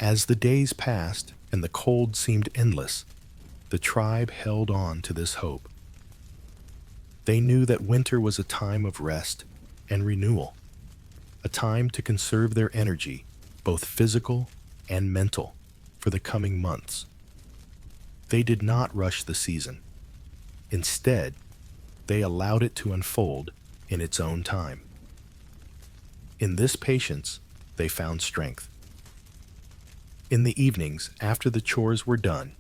As the days passed and the cold seemed endless, the tribe held on to this hope. They knew that winter was a time of rest and renewal, a time to conserve their energy, both physical and mental, for the coming months. They did not rush the season. Instead, they allowed it to unfold in its own time. In this patience, they found strength. In the evenings, after the chores were done,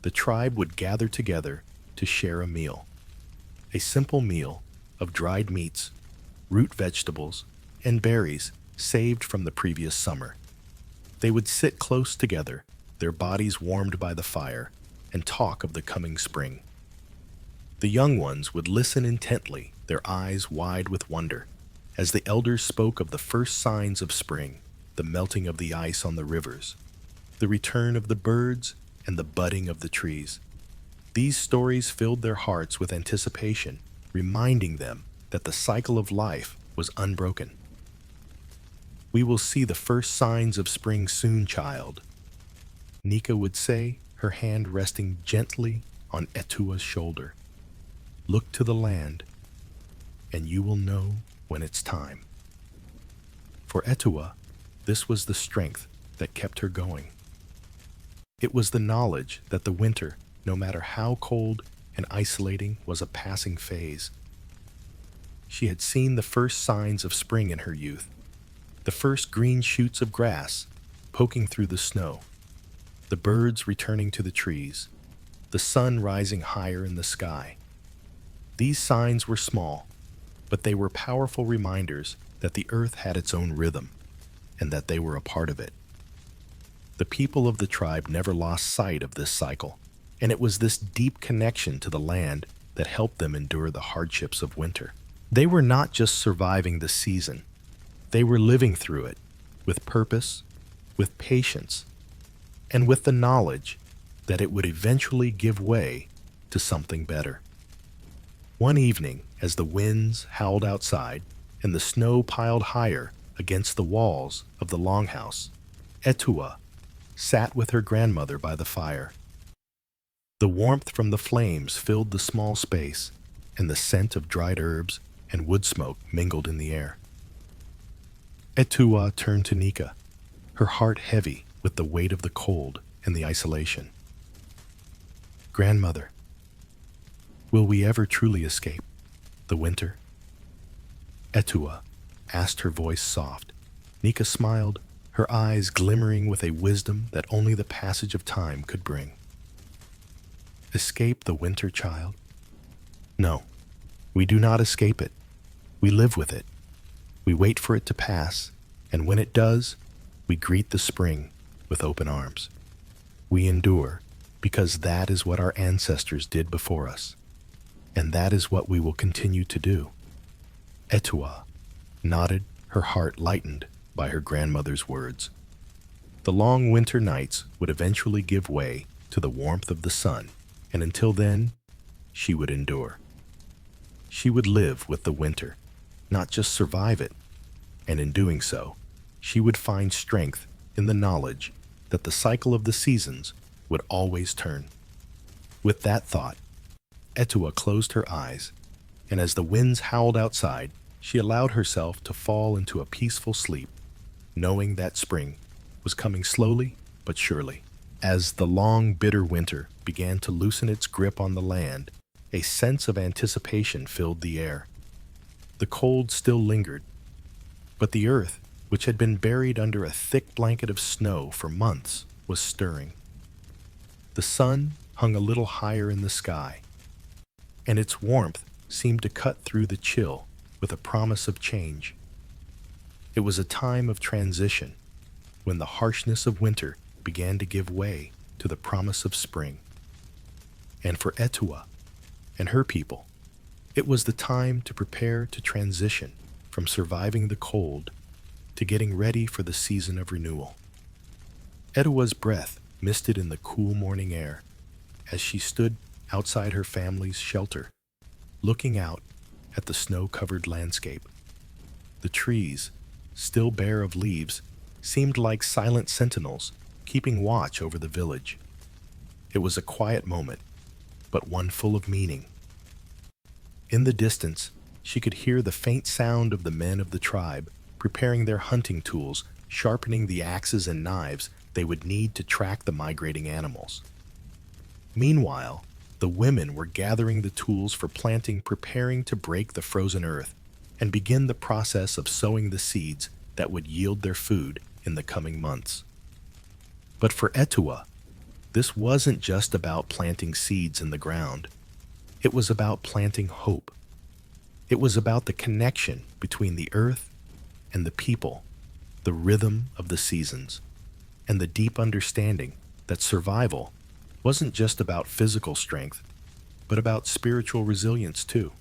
the tribe would gather together to share a meal. A simple meal of dried meats, root vegetables, and berries saved from the previous summer. They would sit close together, their bodies warmed by the fire, and talk of the coming spring. The young ones would listen intently, their eyes wide with wonder, as the elders spoke of the first signs of spring, the melting of the ice on the rivers, the return of the birds, and the budding of the trees. These stories filled their hearts with anticipation, reminding them that the cycle of life was unbroken. "We will see the first signs of spring soon, child," Nika would say, her hand resting gently on Etua's shoulder. "Look to the land, and you will know when it's time." For Etua, this was the strength that kept her going. It was the knowledge that the winter, no matter how cold and isolating, was a passing phase. She had seen the first signs of spring in her youth, the first green shoots of grass poking through the snow, the birds returning to the trees, the sun rising higher in the sky. These signs were small, but they were powerful reminders that the earth had its own rhythm and that they were a part of it. The people of the tribe never lost sight of this cycle, and it was this deep connection to the land that helped them endure the hardships of winter. They were not just surviving the season, they were living through it with purpose, with patience, and with the knowledge that it would eventually give way to something better. One evening, as the winds howled outside and the snow piled higher against the walls of the longhouse, Etua sat with her grandmother by the fire. The warmth from the flames filled the small space, and the scent of dried herbs and wood smoke mingled in the air. Etua turned to Nika, her heart heavy with the weight of the cold and the isolation. "Grandmother, will we ever truly escape the winter?" Etua asked, her voice soft. Nika smiled, her eyes glimmering with a wisdom that only the passage of time could bring. "Escape the winter, child? No, we do not escape it. We live with it. We wait for it to pass, and when it does, we greet the spring with open arms. We endure because that is what our ancestors did before us, and that is what we will continue to do." Etua nodded, her heart lightened by her grandmother's words. The long winter nights would eventually give way to the warmth of the sun, and until then, she would endure. She would live with the winter, not just survive it, and in doing so, she would find strength in the knowledge that the cycle of the seasons would always turn. With that thought, Etua closed her eyes, and as the winds howled outside, she allowed herself to fall into a peaceful sleep, knowing that spring was coming slowly but surely. As the long, bitter winter began to loosen its grip on the land, a sense of anticipation filled the air. The cold still lingered, but the earth, which had been buried under a thick blanket of snow for months, was stirring. The sun hung a little higher in the sky, and its warmth seemed to cut through the chill with a promise of change. It was a time of transition, when the harshness of winter began to give way to the promise of spring. And for Etua and her people, it was the time to prepare to transition from surviving the cold to getting ready for the season of renewal. Etua's breath misted in the cool morning air as she stood outside her family's shelter, looking out at the snow-covered landscape. The trees, still bare of leaves, seemed like silent sentinels keeping watch over the village. It was a quiet moment, but one full of meaning. In the distance, she could hear the faint sound of the men of the tribe preparing their hunting tools, sharpening the axes and knives they would need to track the migrating animals. Meanwhile, the women were gathering the tools for planting, preparing to break the frozen earth and begin the process of sowing the seeds that would yield their food in the coming months. But for Etua, this wasn't just about planting seeds in the ground. It was about planting hope. It was about the connection between the earth and the people, the rhythm of the seasons, and the deep understanding that survival wasn't just about physical strength, but about spiritual resilience too.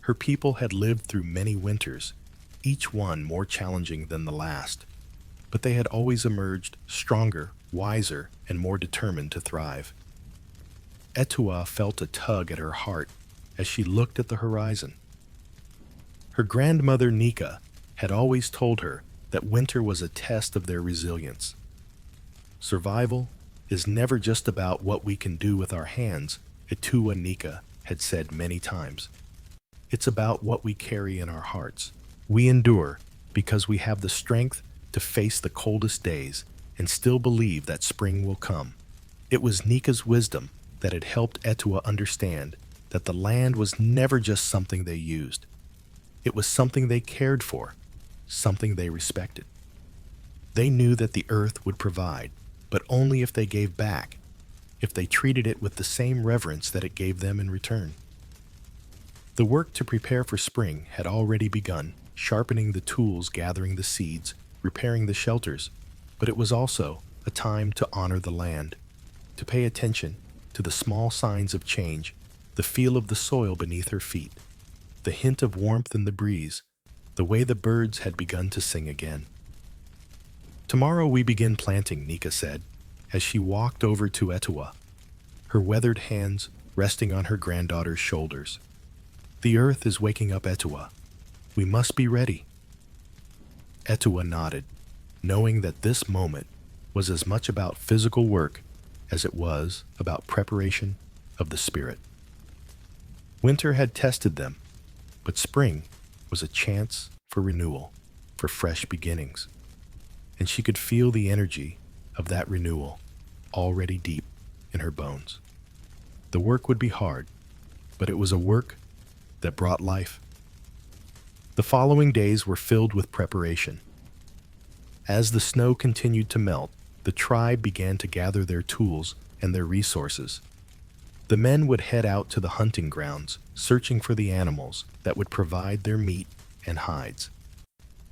Her people had lived through many winters, each one more challenging than the last, but they had always emerged stronger, wiser, and more determined to thrive. Etua felt a tug at her heart as she looked at the horizon. Her grandmother Nika had always told her that winter was a test of their resilience. Survival is never just about what we can do with our hands, Etua Nika had said many times. It's about what we carry in our hearts. We endure because we have the strength to face the coldest days and still believe that spring will come. It was Nika's wisdom that had helped Etua understand that the land was never just something they used. It was something they cared for, something they respected. They knew that the earth would provide, but only if they gave back, if they treated it with the same reverence that it gave them in return. The work to prepare for spring had already begun, sharpening the tools, gathering the seeds, repairing the shelters, but it was also a time to honor the land, to pay attention to the small signs of change, the feel of the soil beneath her feet, the hint of warmth in the breeze, the way the birds had begun to sing again. Tomorrow we begin planting, Nika said, as she walked over to Etua, her weathered hands resting on her granddaughter's shoulders. The earth is waking up, Etua. We must be ready. Etua nodded, knowing that this moment was as much about physical work as it was about preparation of the spirit. Winter had tested them, but spring was a chance for renewal, for fresh beginnings. And she could feel the energy of that renewal already deep in her bones. The work would be hard, but it was a work that brought life. The following days were filled with preparation. As the snow continued to melt, the tribe began to gather their tools and their resources. The men would head out to the hunting grounds, searching for the animals that would provide their meat and hides.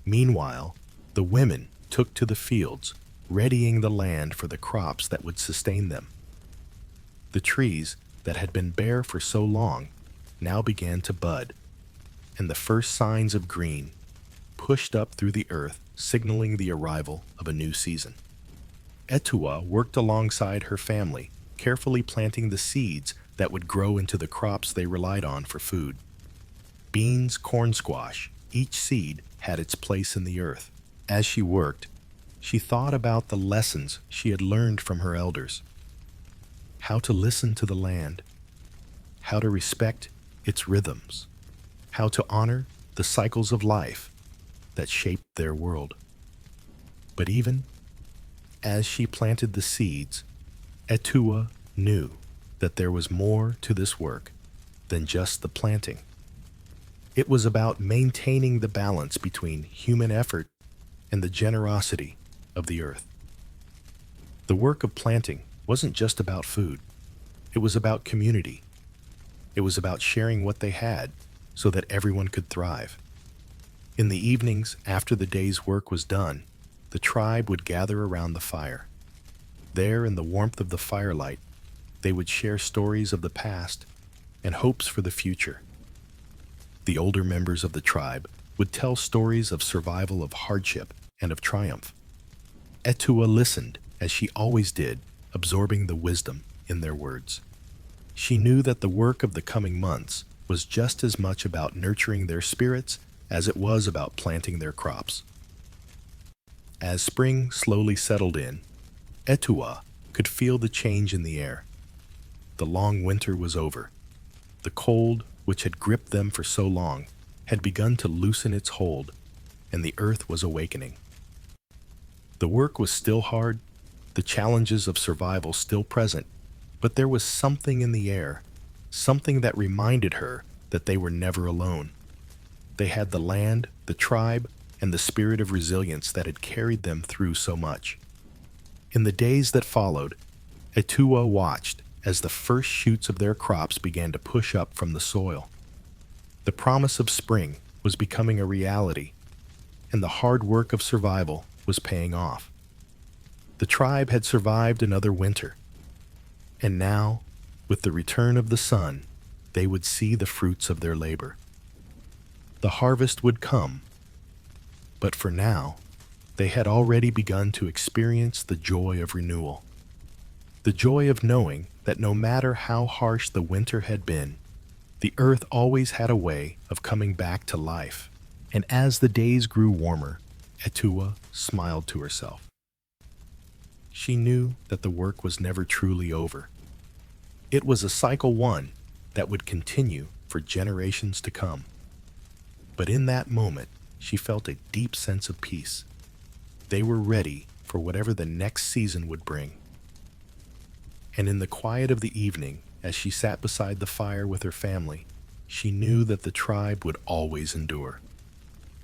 Meanwhile, the women took to the fields, readying the land for the crops that would sustain them. The trees that had been bare for so long now began to bud, and the first signs of green pushed up through the earth, signaling the arrival of a new season. Etua worked alongside her family, carefully planting the seeds that would grow into the crops they relied on for food. Beans, corn squash, each seed had its place in the earth. As she worked, she thought about the lessons she had learned from her elders. How to listen to the land, how to respect its rhythms, how to honor the cycles of life that shaped their world. But even as she planted the seeds, Etua knew that there was more to this work than just the planting. It was about maintaining the balance between human effort and the generosity of the earth. The work of planting wasn't just about food. It was about community. It was about sharing what they had so that everyone could thrive. In the evenings, after the day's work was done, the tribe would gather around the fire. There, in the warmth of the firelight, they would share stories of the past and hopes for the future. The older members of the tribe would tell stories of survival, of hardship, and of triumph. Etua listened, as she always did, absorbing the wisdom in their words. She knew that the work of the coming months was just as much about nurturing their spirits as it was about planting their crops. As spring slowly settled in, Etua could feel the change in the air. The long winter was over. The cold, which had gripped them for so long, had begun to loosen its hold, and the earth was awakening. The work was still hard, the challenges of survival still present, but there was something in the air, something that reminded her that they were never alone. They had the land, the tribe, and the spirit of resilience that had carried them through so much. In the days that followed, Etua watched as the first shoots of their crops began to push up from the soil. The promise of spring was becoming a reality, and the hard work of survival was paying off. The tribe had survived another winter, and now, with the return of the sun, they would see the fruits of their labor. The harvest would come, but for now, they had already begun to experience the joy of renewal. The joy of knowing that no matter how harsh the winter had been, the earth always had a way of coming back to life. And as the days grew warmer, Etua smiled to herself. She knew that the work was never truly over. It was a cycle one that would continue for generations to come. But in that moment, she felt a deep sense of peace. They were ready for whatever the next season would bring. And in the quiet of the evening, as she sat beside the fire with her family, she knew that the tribe would always endure.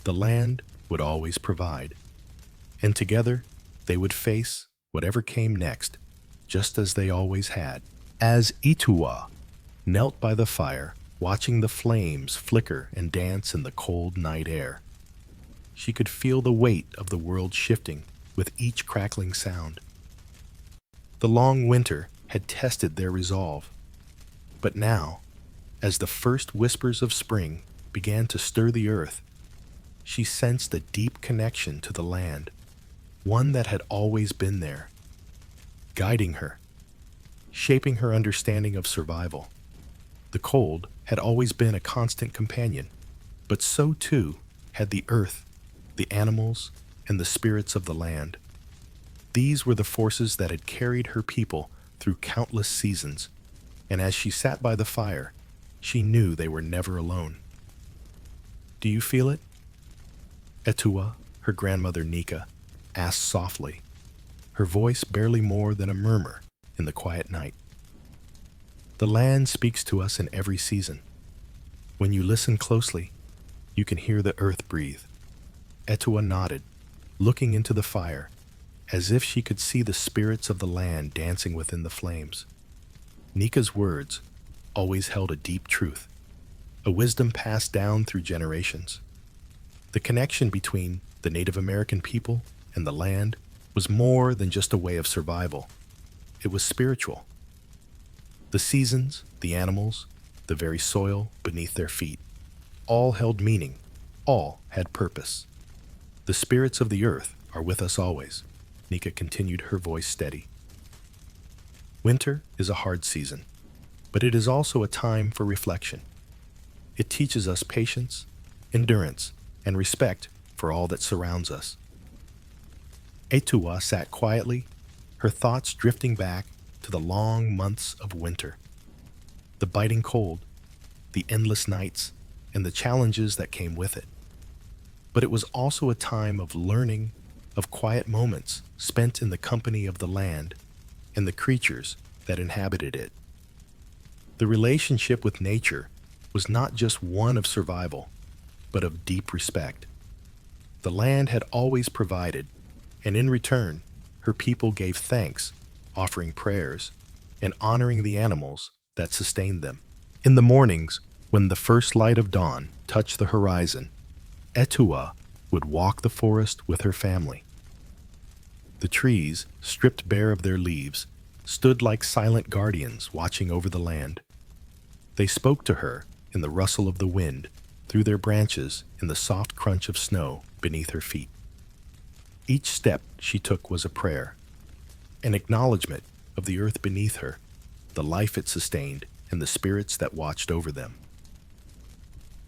The land would always provide. And together, they would face whatever came next, just as they always had. As Etua knelt by the fire, watching the flames flicker and dance in the cold night air, she could feel the weight of the world shifting with each crackling sound. The long winter had tested their resolve, but now, as the first whispers of spring began to stir the earth, she sensed a deep connection to the land, one that had always been there, guiding her, shaping her understanding of survival. The cold had always been a constant companion, but so too had the earth, the animals, and the spirits of the land. These were the forces that had carried her people through countless seasons, and as she sat by the fire, she knew they were never alone. "Do you feel it?" Etua, her grandmother Nika, asked softly, her voice barely more than a murmur in the quiet night. "The land speaks to us in every season. When you listen closely, you can hear the earth breathe." Etua nodded, looking into the fire, as if she could see the spirits of the land dancing within the flames. Nika's words always held a deep truth, a wisdom passed down through generations. The connection between the Native American people and the land was more than just a way of survival. It was spiritual. The seasons, the animals, the very soil beneath their feet, all held meaning, all had purpose. "The spirits of the earth are with us always," Nika continued, her voice steady. "Winter is a hard season, but it is also a time for reflection. It teaches us patience, endurance, and respect for all that surrounds us." Etua sat quietly, her thoughts drifting back to the long months of winter. The biting cold, the endless nights, and the challenges that came with it. But it was also a time of learning, of quiet moments spent in the company of the land and the creatures that inhabited it. The relationship with nature was not just one of survival, but of deep respect. The land had always provided, and in return, her people gave thanks, offering prayers, and honoring the animals that sustained them. In the mornings, when the first light of dawn touched the horizon, Etua would walk the forest with her family. The trees, stripped bare of their leaves, stood like silent guardians watching over the land. They spoke to her in the rustle of the wind, through their branches in the soft crunch of snow beneath her feet. Each step she took was a prayer, an acknowledgement of the earth beneath her, the life it sustained, and the spirits that watched over them.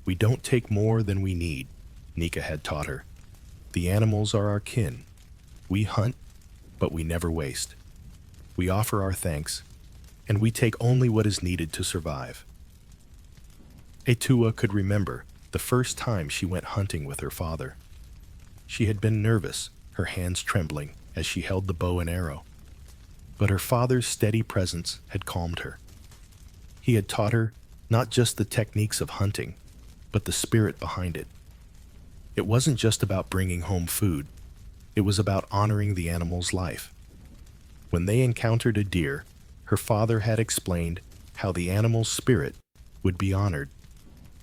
"We don't take more than we need," Nika had taught her. "The animals are our kin. We hunt, but we never waste. We offer our thanks, and we take only what is needed to survive." Etua could remember the first time she went hunting with her father. She had been nervous, her hands trembling as she held the bow and arrow. But her father's steady presence had calmed her. He had taught her not just the techniques of hunting, but the spirit behind it. It wasn't just about bringing home food. It was about honoring the animal's life. When they encountered a deer, her father had explained how the animal's spirit would be honored,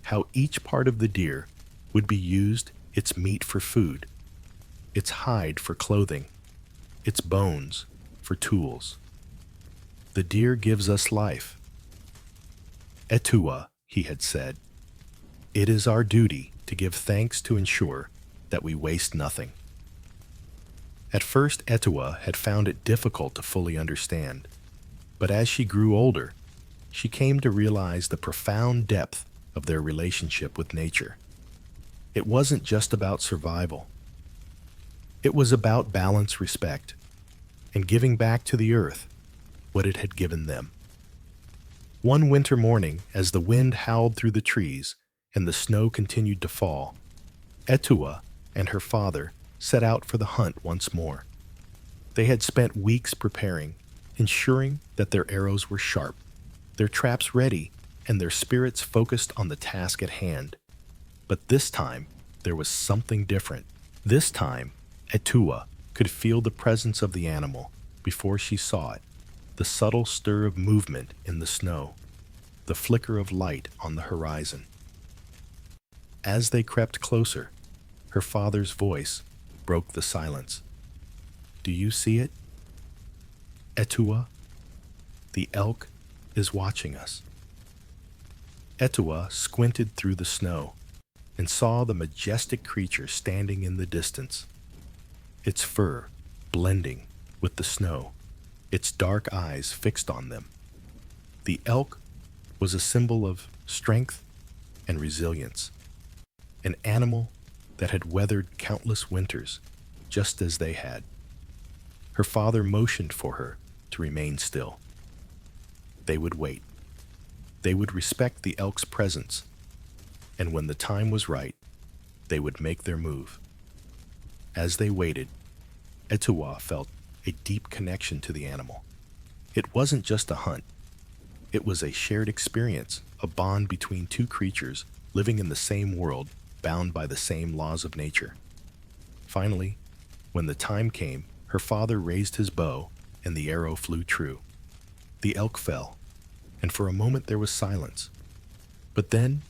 how each part of the deer would be used, its meat for food, its hide for clothing, its bones for tools. The deer gives us life. Etua, he had said, it is our duty to give thanks to ensure that we waste nothing. At first, Etua had found it difficult to fully understand, but as she grew older, she came to realize the profound depth of their relationship with nature. It wasn't just about survival. It was about balance, respect, and giving back to the earth what it had given them. One winter morning, as the wind howled through the trees and the snow continued to fall, Etua and her father set out for the hunt once more. They had spent weeks preparing, ensuring that their arrows were sharp, their traps ready, and their spirits focused on the task at hand. But this time, there was something different. This time, Etua could feel the presence of the animal before she saw it, the subtle stir of movement in the snow, the flicker of light on the horizon. As they crept closer, her father's voice broke the silence. Do you see it? Etua, the elk is watching us. Etua squinted through the snow and saw the majestic creature standing in the distance, its fur blending with the snow, its dark eyes fixed on them. The elk was a symbol of strength and resilience, an animal that had weathered countless winters just as they had. Her father motioned for her to remain still. They would wait. They would respect the elk's presence, and when the time was right, they would make their move. As they waited, Etua felt a deep connection to the animal. It wasn't just a hunt. It was a shared experience, a bond between two creatures living in the same world, bound by the same laws of nature. Finally, when the time came, her father raised his bow and the arrow flew true. The elk fell, and for a moment there was silence. But then,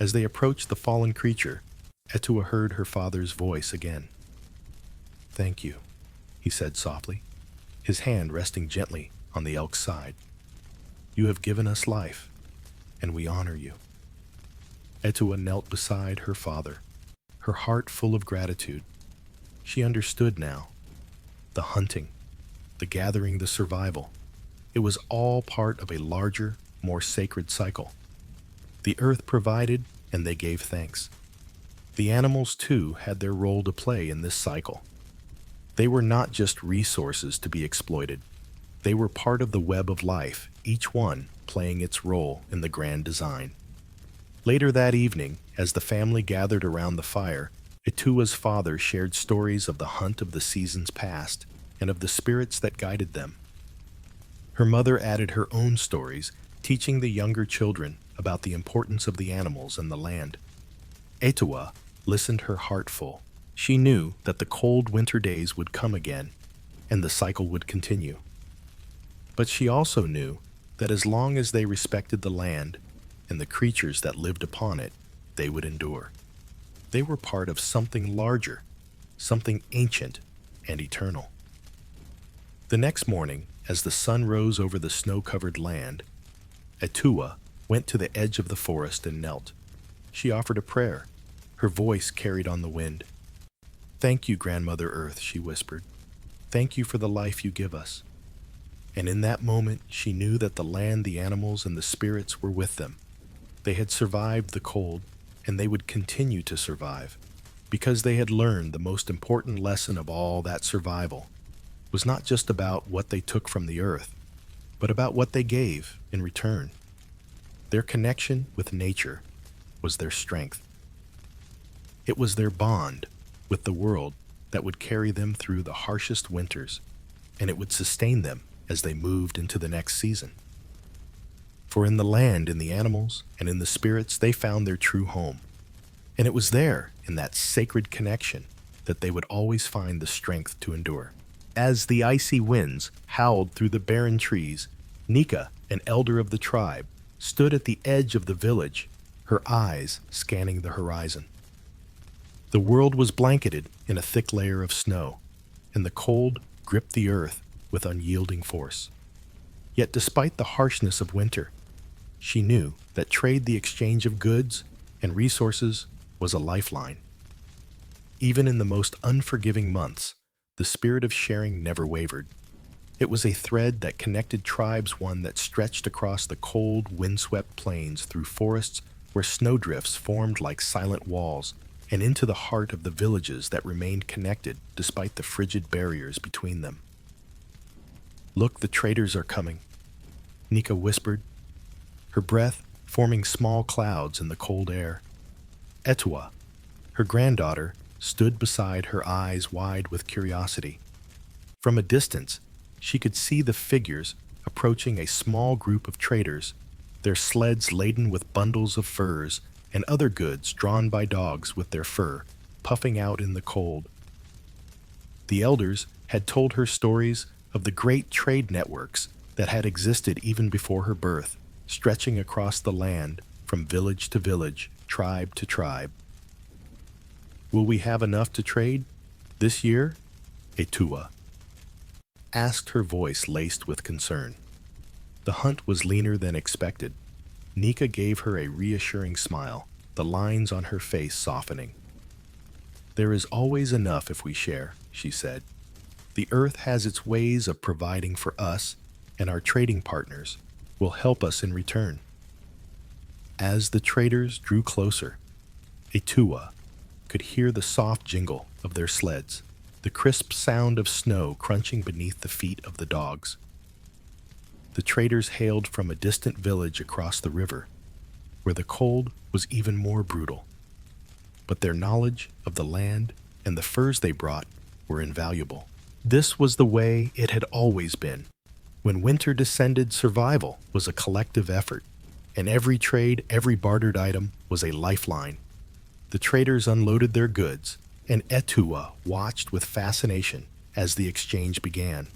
as they approached the fallen creature, Etua heard her father's voice again. Thank you, he said softly, his hand resting gently on the elk's side. You have given us life, and we honor you. Etua knelt beside her father, her heart full of gratitude. She understood now. The hunting, the gathering, the survival, it was all part of a larger, more sacred cycle. The earth provided, and they gave thanks. The animals, too, had their role to play in this cycle. They were not just resources to be exploited. They were part of the web of life, each one playing its role in the grand design. Later that evening, as the family gathered around the fire, Etua's father shared stories of the hunt of the seasons past and of the spirits that guided them. Her mother added her own stories, teaching the younger children about the importance of the animals and the land. Etua listened, her heart full. She knew that the cold winter days would come again, and the cycle would continue. But she also knew that as long as they respected the land and the creatures that lived upon it, they would endure. They were part of something larger, something ancient and eternal. The next morning, as the sun rose over the snow-covered land, Etua went to the edge of the forest and knelt. She offered a prayer, her voice carried on the wind. Thank you, Grandmother Earth, she whispered. Thank you for the life you give us. And in that moment, she knew that the land, the animals, and the spirits were with them. They had survived the cold, and they would continue to survive, because they had learned the most important lesson of all. That survival was not just about what they took from the earth, but about what they gave in return. Their connection with nature was their strength. It was their bond with the world that would carry them through the harshest winters, and it would sustain them as they moved into the next season. For in the land, in the animals, and in the spirits, they found their true home. And it was there, in that sacred connection, that they would always find the strength to endure. As the icy winds howled through the barren trees, Nika, an elder of the tribe, stood at the edge of the village, her eyes scanning the horizon. The world was blanketed in a thick layer of snow, and the cold gripped the earth with unyielding force. Yet despite the harshness of winter, she knew that trade, the exchange of goods and resources, was a lifeline. Even in the most unforgiving months, the spirit of sharing never wavered. It was a thread that connected tribes, one that stretched across the cold, windswept plains, through forests where snowdrifts formed like silent walls, and into the heart of the villages that remained connected despite the frigid barriers between them. "Look, the traders are coming," Nika whispered, her breath forming small clouds in the cold air. Etua, her granddaughter, stood beside her, eyes wide with curiosity. From a distance, she could see the figures approaching, a small group of traders, their sleds laden with bundles of furs and other goods drawn by dogs with their fur puffing out in the cold. The elders had told her stories of the great trade networks that had existed even before her birth, stretching across the land from village to village, tribe to tribe. "Will we have enough to trade this year?" Etua asked, her voice laced with concern. The hunt was leaner than expected. Nika gave her a reassuring smile, the lines on her face softening. "There is always enough if we share," she said. "The earth has its ways of providing for us, and our trading partners will help us in return." As the traders drew closer, Etua could hear the soft jingle of their sleds, the crisp sound of snow crunching beneath the feet of the dogs. The traders hailed from a distant village across the river, where the cold was even more brutal. But their knowledge of the land and the furs they brought were invaluable. This was the way it had always been. When winter descended, survival was a collective effort, and every trade, every bartered item was a lifeline. The traders unloaded their goods, and Etua watched with fascination as the exchange began.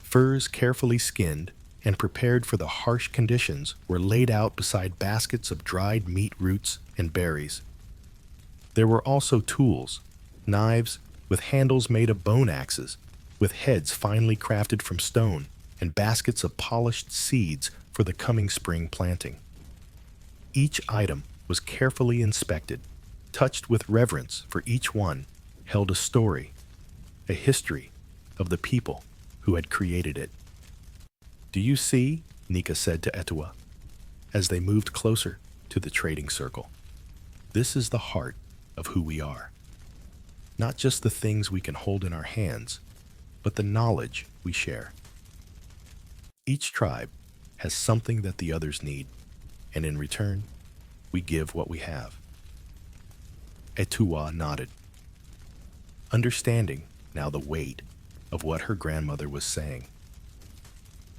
Furs carefully skinned and prepared for the harsh conditions were laid out beside baskets of dried meat, roots, and berries. There were also tools, knives with handles made of bone axes, with heads finely crafted from stone, and baskets of polished seeds for the coming spring planting. Each item was carefully inspected, touched with reverence, for each one held a story, a history of the people who had created it. "Do you see?" Nika said to Etua, as they moved closer to the trading circle. "This is the heart of who we are. Not just the things we can hold in our hands, but the knowledge we share. Each tribe has something that the others need, and in return, we give what we have." Etua nodded, understanding now the weight of what her grandmother was saying.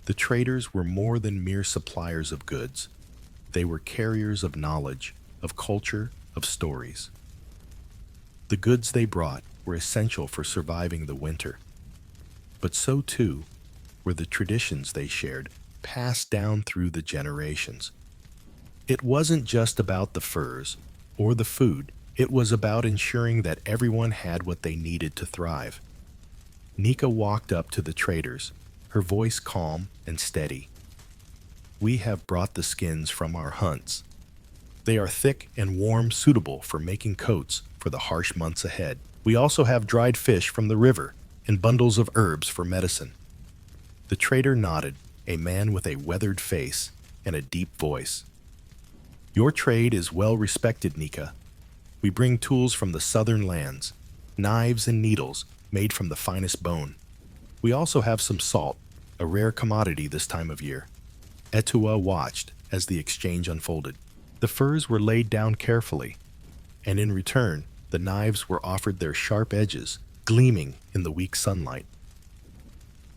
The traders were more than mere suppliers of goods. They were carriers of knowledge, of culture, of stories. The goods they brought were essential for surviving the winter, but so too were the traditions they shared, passed down through the generations. It wasn't just about the furs or the food. It was about ensuring that everyone had what they needed to thrive. Nika walked up to the traders, her voice calm and steady. "We have brought the skins from our hunts. They are thick and warm, suitable for making coats for the harsh months ahead. We also have dried fish from the river and bundles of herbs for medicine." The trader nodded, a man with a weathered face and a deep voice. "Your trade is well respected, Nika. We bring tools from the southern lands, knives and needles made from the finest bone. We also have some salt, a rare commodity this time of year." Etua watched as the exchange unfolded. The furs were laid down carefully, and in return, the knives were offered, their sharp edges gleaming in the weak sunlight.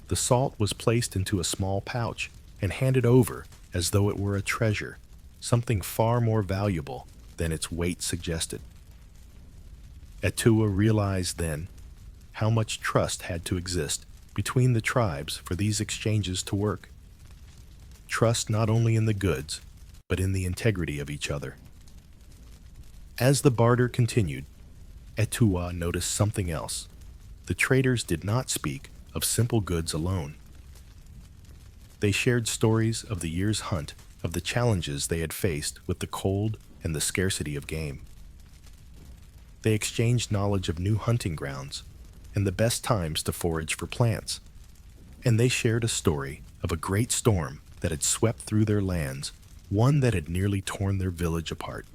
The salt was placed into a small pouch and handed over as though it were a treasure, something far more valuable than its weight suggested. Etua realized then how much trust had to exist between the tribes for these exchanges to work. Trust not only in the goods, but in the integrity of each other. As the barter continued, Etua noticed something else. The traders did not speak of simple goods alone. They shared stories of the year's hunt, of the challenges they had faced with the cold and the scarcity of game. They exchanged knowledge of new hunting grounds and the best times to forage for plants. And they shared a story of a great storm that had swept through their lands, one that had nearly torn their village apart.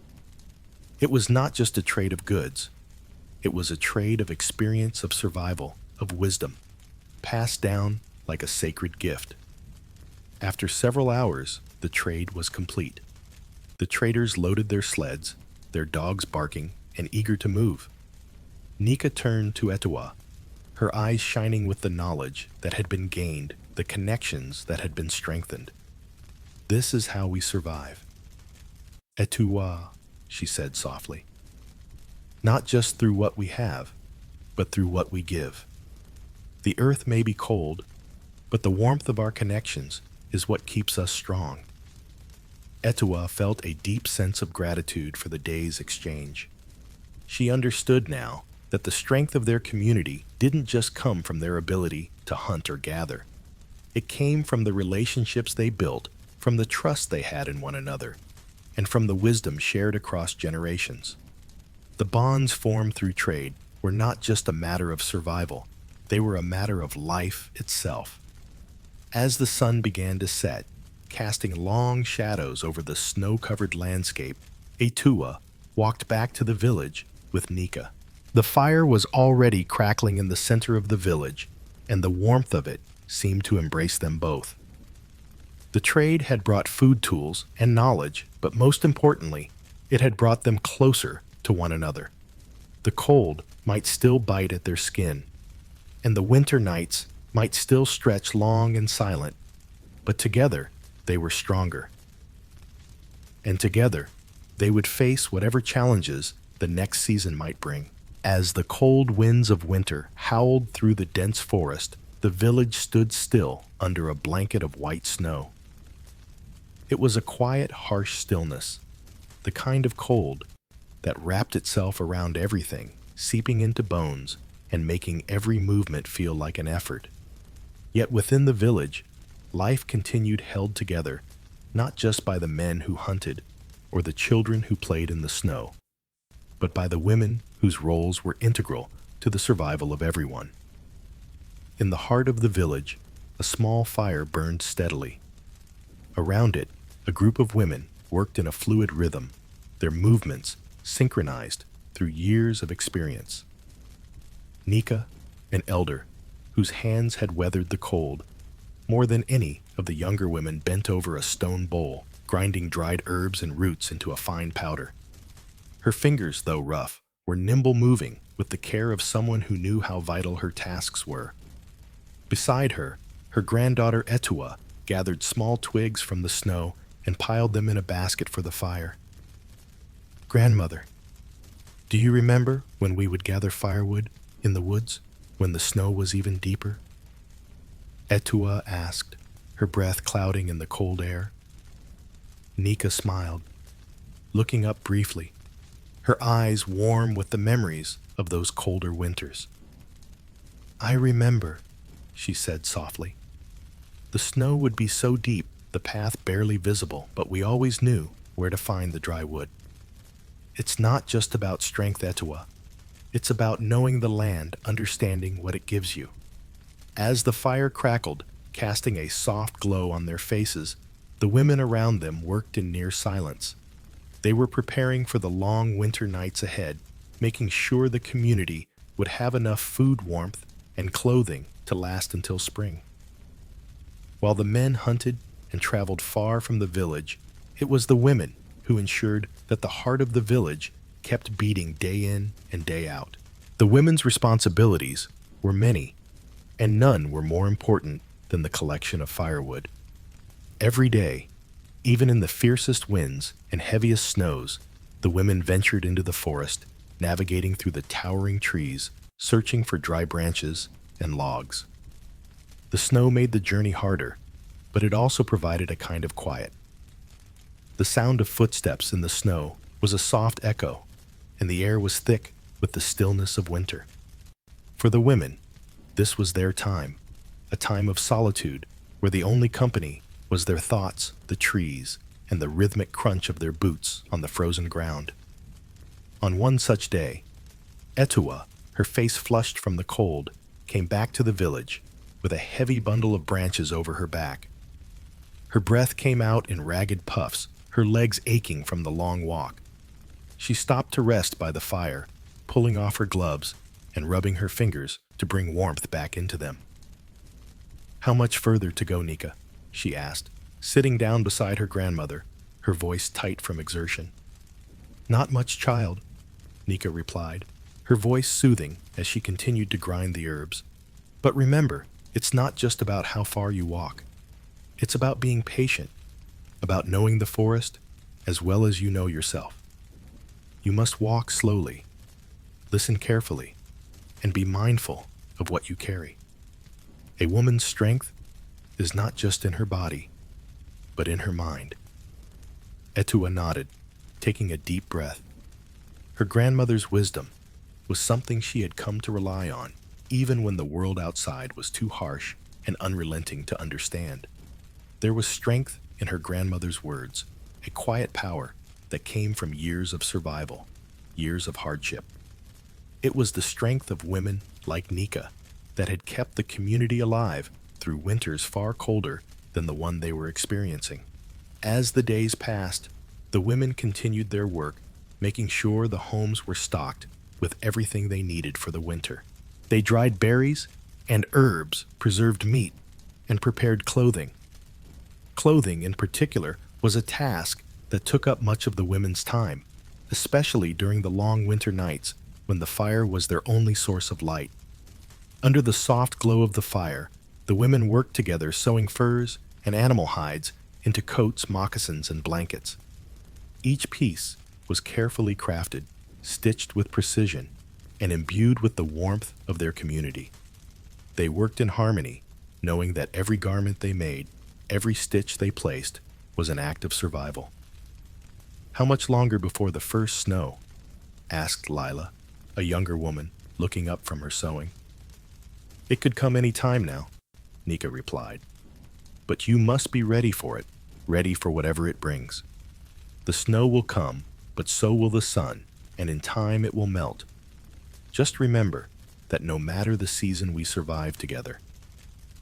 It was not just a trade of goods. It was a trade of experience, of survival, of wisdom, passed down like a sacred gift. After several hours, the trade was complete. The traders loaded their sleds, their dogs barking and eager to move. Nika turned to Etua, her eyes shining with the knowledge that had been gained, the connections that had been strengthened. This is how we survive. Etua, she said softly. Not just through what we have, but through what we give. The earth may be cold, but the warmth of our connections is what keeps us strong. Etua felt a deep sense of gratitude for the day's exchange. She understood now that the strength of their community didn't just come from their ability to hunt or gather. It came from the relationships they built, from the trust they had in one another, and from the wisdom shared across generations. The bonds formed through trade were not just a matter of survival, they were a matter of life itself. As the sun began to set, casting long shadows over the snow-covered landscape, Etua walked back to the village with Nika. The fire was already crackling in the center of the village, and the warmth of it seemed to embrace them both. The trade had brought food tools and knowledge, but most importantly, it had brought them closer to one another. The cold might still bite at their skin, and the winter nights might still stretch long and silent, but together they were stronger. And together, they would face whatever challenges the next season might bring. As the cold winds of winter howled through the dense forest, the village stood still under a blanket of white snow. It was a quiet, harsh stillness, the kind of cold that wrapped itself around everything, seeping into bones and making every movement feel like an effort. Yet within the village, life continued, held together, not just by the men who hunted or the children who played in the snow, but by the women whose roles were integral to the survival of everyone. In the heart of the village, a small fire burned steadily. Around it, a group of women worked in a fluid rhythm, their movements synchronized through years of experience. Nika, an elder, whose hands had weathered the cold, more than any of the younger women bent over a stone bowl, grinding dried herbs and roots into a fine powder. Her fingers, though rough, were nimble, moving with the care of someone who knew how vital her tasks were. Beside her, her granddaughter Etua gathered small twigs from the snow and piled them in a basket for the fire. "Grandmother, do you remember when we would gather firewood in the woods, when the snow was even deeper?" Etua asked, her breath clouding in the cold air. Nika smiled, looking up briefly, her eyes warm with the memories of those colder winters. "I remember," she said softly. "The snow would be so deep, the path barely visible, but we always knew where to find the dry wood. It's not just about strength, Etua. It's about knowing the land, understanding what it gives you." As the fire crackled, casting a soft glow on their faces, the women around them worked in near silence. They were preparing for the long winter nights ahead, making sure the community would have enough food, warmth, and clothing to last until spring. While the men hunted and traveled far from the village, it was the women who ensured that the heart of the village kept beating day in and day out. The women's responsibilities were many, and none were more important than the collection of firewood. Every day, even in the fiercest winds and heaviest snows, the women ventured into the forest, navigating through the towering trees, searching for dry branches and logs. The snow made the journey harder, but it also provided a kind of quiet. The sound of footsteps in the snow was a soft echo, and the air was thick with the stillness of winter. For the women, this was their time, a time of solitude where the only company was their thoughts, the trees, and the rhythmic crunch of their boots on the frozen ground. On one such day, Etua, her face flushed from the cold, came back to the village with a heavy bundle of branches over her back. Her breath came out in ragged puffs, her legs aching from the long walk. She stopped to rest by the fire, pulling off her gloves and rubbing her fingers to bring warmth back into them. "How much further to go, Nika?" she asked, sitting down beside her grandmother, her voice tight from exertion. "Not much, child," Nika replied, her voice soothing as she continued to grind the herbs. "But remember, it's not just about how far you walk. It's about being patient, about knowing the forest as well as you know yourself. You must walk slowly, listen carefully, and be mindful of what you carry. A woman's strength is not just in her body, but in her mind." Etua nodded, taking a deep breath. Her grandmother's wisdom was something she had come to rely on, even when the world outside was too harsh and unrelenting to understand. There was strength in her grandmother's words, a quiet power that came from years of survival, years of hardship. It was the strength of women like Nika that had kept the community alive through winters far colder than the one they were experiencing. As the days passed, the women continued their work, making sure the homes were stocked with everything they needed for the winter. They dried berries and herbs, preserved meat, and prepared clothing. Clothing, in particular, was a task that took up much of the women's time, especially during the long winter nights when the fire was their only source of light. Under the soft glow of the fire, the women worked together sewing furs and animal hides into coats, moccasins, and blankets. Each piece was carefully crafted, stitched with precision, and imbued with the warmth of their community. They worked in harmony, knowing that every garment they made, every stitch they placed, was an act of survival. "How much longer before the first snow?" asked Lila, a younger woman, looking up from her sewing. "It could come any time now," Nika replied. "But you must be ready for it, ready for whatever it brings. The snow will come, but so will the sun, and in time it will melt. Just remember that no matter the season we survive together,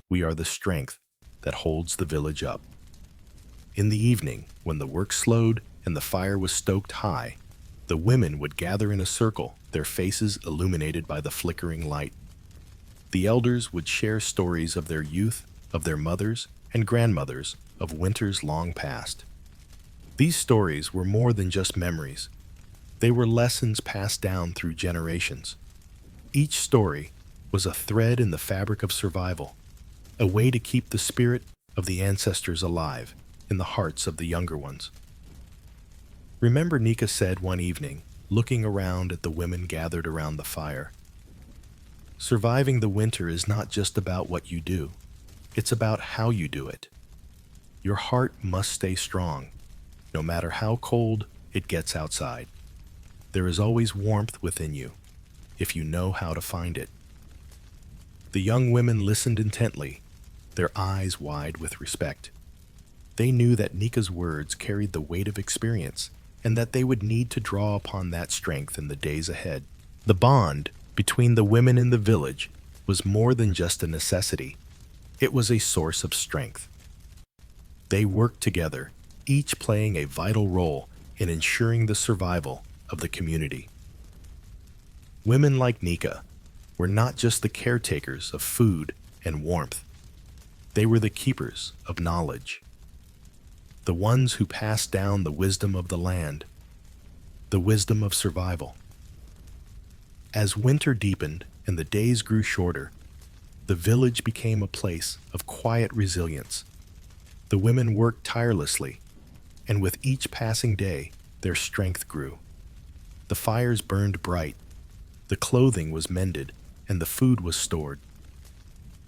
we are the strength that holds the village up." In the evening, when the work slowed and the fire was stoked high, the women would gather in a circle, their faces illuminated by the flickering light. The elders would share stories of their youth, of their mothers and grandmothers, of winters long past. These stories were more than just memories. They were lessons passed down through generations. Each story was a thread in the fabric of survival, a way to keep the spirit of the ancestors alive in the hearts of the younger ones. "Remember," Nika said one evening, looking around at the women gathered around the fire. "Surviving the winter is not just about what you do. It's about how you do it. Your heart must stay strong, no matter how cold it gets outside. There is always warmth within you, if you know how to find it." The young women listened intently, their eyes wide with respect. They knew that Nika's words carried the weight of experience, and that they would need to draw upon that strength in the days ahead. The bond between the women in the village was more than just a necessity. It was a source of strength. They worked together, each playing a vital role in ensuring the survival of the community. Women like Nika were not just the caretakers of food and warmth. They were the keepers of knowledge, the ones who passed down the wisdom of the land, the wisdom of survival. As winter deepened and the days grew shorter, the village became a place of quiet resilience. The women worked tirelessly, and with each passing day, their strength grew. The fires burned bright, the clothing was mended, and the food was stored.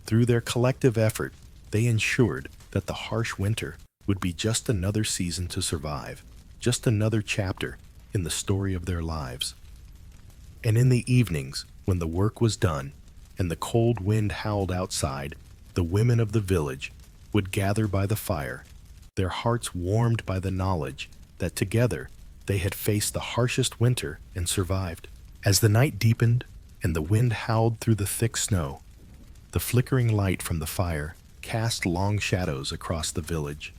Through their collective effort, they ensured that the harsh winter would be just another season to survive, just another chapter in the story of their lives. And in the evenings, when the work was done and the cold wind howled outside, the women of the village would gather by the fire, their hearts warmed by the knowledge that together they had faced the harshest winter and survived. As the night deepened and the wind howled through the thick snow, the flickering light from the fire cast long shadows across the village.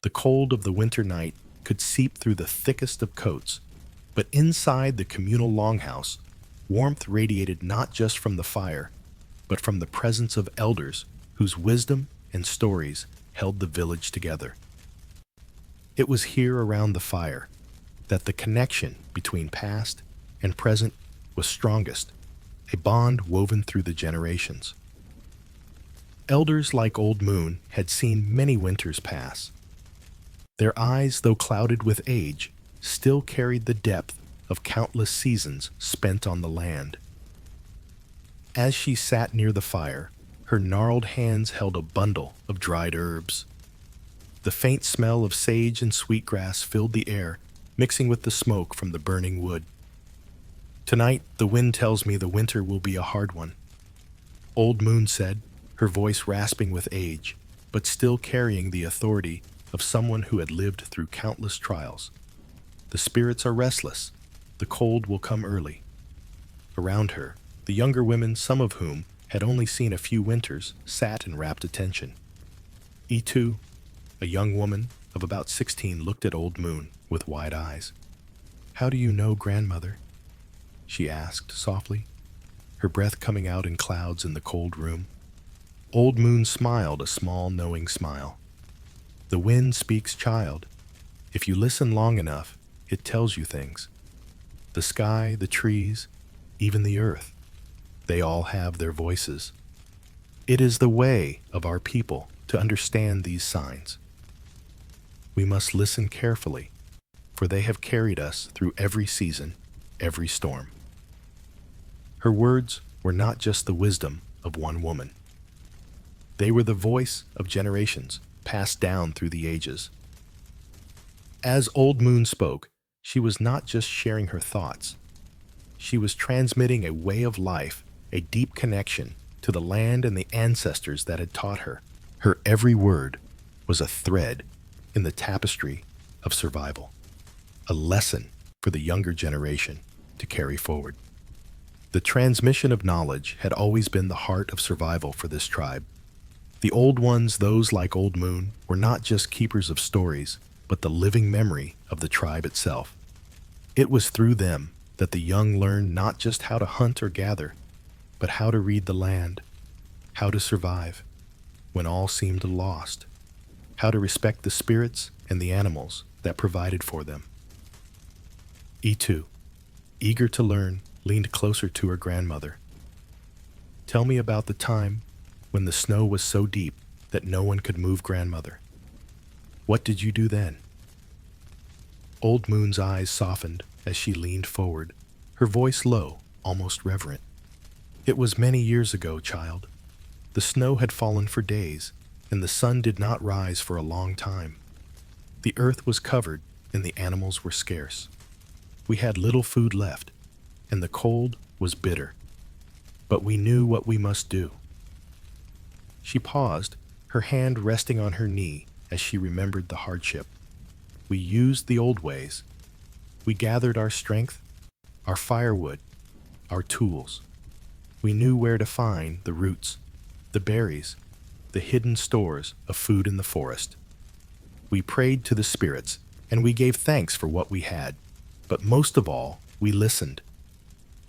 The cold of the winter night could seep through the thickest of coats, but inside the communal longhouse, warmth radiated not just from the fire, but from the presence of elders whose wisdom and stories held the village together. It was here around the fire that the connection between past and present was strongest, a bond woven through the generations. Elders like Old Moon had seen many winters pass. Their eyes, though clouded with age, still carried the depth of countless seasons spent on the land. As she sat near the fire, her gnarled hands held a bundle of dried herbs. The faint smell of sage and sweetgrass filled the air, mixing with the smoke from the burning wood. "Tonight, the wind tells me the winter will be a hard one," Old Moon said, her voice rasping with age, but still carrying the authority of someone who had lived through countless trials. "The spirits are restless. The cold will come early." Around her, the younger women, some of whom had only seen a few winters, sat in rapt attention. Itu, a young woman of about 16, looked at Old Moon with wide eyes. "How do you know, grandmother?" she asked softly, her breath coming out in clouds in the cold room. Old Moon smiled a small, knowing smile. "The wind speaks, child. If you listen long enough, it tells you things. The sky, the trees, even the earth, they all have their voices. It is the way of our people to understand these signs. We must listen carefully, for they have carried us through every season, every storm." Her words were not just the wisdom of one woman. They were the voice of generations, passed down through the ages. As Old Moon spoke, she was not just sharing her thoughts. She was transmitting a way of life, a deep connection to the land and the ancestors that had taught her. Her every word was a thread in the tapestry of survival, a lesson for the younger generation to carry forward. The transmission of knowledge had always been the heart of survival for this tribe. The old ones, those like Old Moon, were not just keepers of stories, but the living memory of the tribe itself. It was through them that the young learned not just how to hunt or gather, but how to read the land, how to survive when all seemed lost, how to respect the spirits and the animals that provided for them. Itu, eager to learn, leaned closer to her grandmother. "Tell me about the time when the snow was so deep that no one could move, grandmother. What did you do then?" Old Moon's eyes softened as she leaned forward, her voice low, almost reverent. "It was many years ago, child. The snow had fallen for days, and the sun did not rise for a long time. The earth was covered, and the animals were scarce. We had little food left, and the cold was bitter. But we knew what we must do." She paused, her hand resting on her knee as she remembered the hardship. "We used the old ways. We gathered our strength, our firewood, our tools. We knew where to find the roots, the berries, the hidden stores of food in the forest. We prayed to the spirits, and we gave thanks for what we had. But most of all, we listened.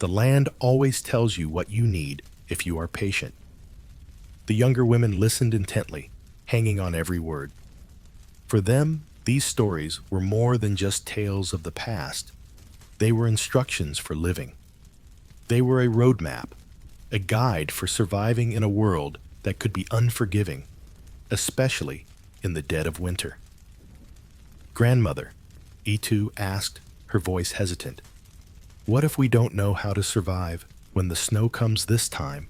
The land always tells you what you need if you are patient." The younger women listened intently, hanging on every word. For them, these stories were more than just tales of the past. They were instructions for living. They were a roadmap, a guide for surviving in a world that could be unforgiving, especially in the dead of winter. "Grandmother," Itu asked, her voice hesitant, "what if we don't know how to survive when the snow comes this time?"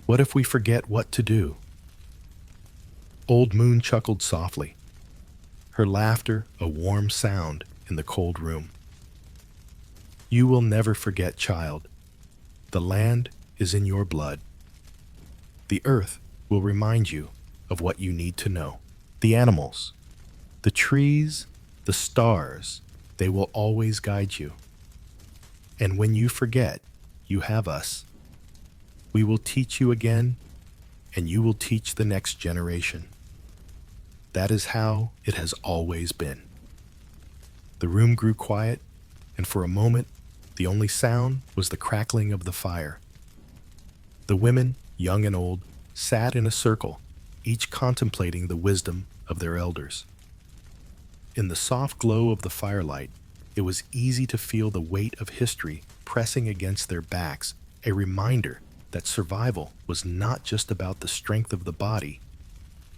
What if we forget what to do? Old Moon chuckled softly, her laughter a warm sound in the cold room. You will never forget, child. The land is in your blood. The earth will remind you of what you need to know. The animals, the trees, the stars, they will always guide you. And when you forget, you have us. We will teach you again, and you will teach the next generation. That is how it has always been. The room grew quiet, and for a moment, the only sound was the crackling of the fire. The women, young and old, sat in a circle, each contemplating the wisdom of their elders. In the soft glow of the firelight, it was easy to feel the weight of history pressing against their backs, a reminder that survival was not just about the strength of the body,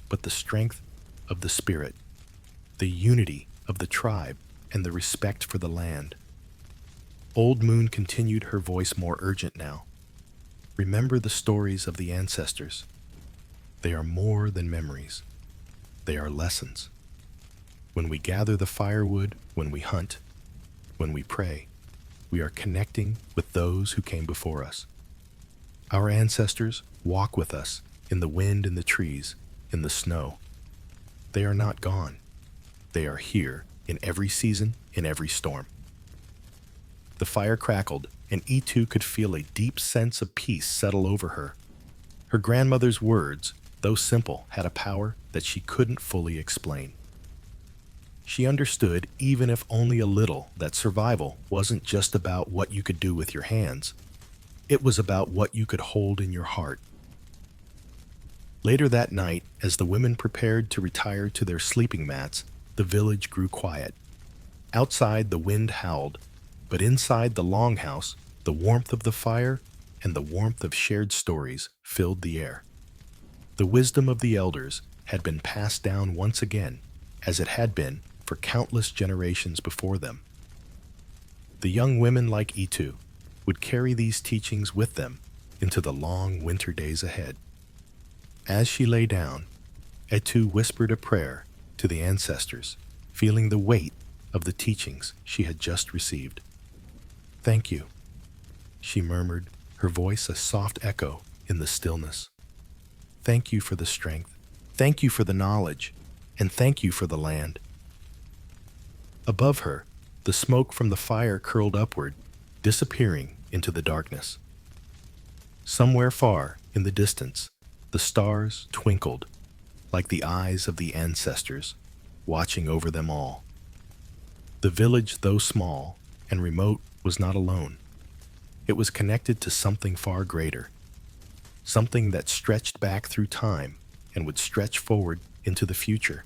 but the strength of the spirit, the unity of the tribe, and the respect for the land. Old Moon continued, her voice more urgent now. Remember the stories of the ancestors. They are more than memories. They are lessons. When we gather the firewood, when we hunt, when we pray, we are connecting with those who came before us. Our ancestors walk with us in the wind, in the trees, in the snow. They are not gone. They are here in every season, in every storm. The fire crackled, and E2 could feel a deep sense of peace settle over her. Her grandmother's words, though simple, had a power that she couldn't fully explain. She understood, even if only a little, that survival wasn't just about what you could do with your hands. It was about what you could hold in your heart. Later that night, as the women prepared to retire to their sleeping mats, the village grew quiet. Outside, the wind howled, but inside the longhouse, the warmth of the fire and the warmth of shared stories filled the air. The wisdom of the elders had been passed down once again, as it had been for countless generations before them. The young women like E2 would carry these teachings with them into the long winter days ahead. As she lay down, Etu whispered a prayer to the ancestors, feeling the weight of the teachings she had just received. "Thank you," she murmured, her voice a soft echo in the stillness. "Thank you for the strength. Thank you for the knowledge. And thank you for the land." Above her, the smoke from the fire curled upward, disappearing into the darkness. Somewhere far in the distance, the stars twinkled, like the eyes of the ancestors, watching over them all. The village, though small and remote, was not alone. It was connected to something far greater, something that stretched back through time and would stretch forward into the future.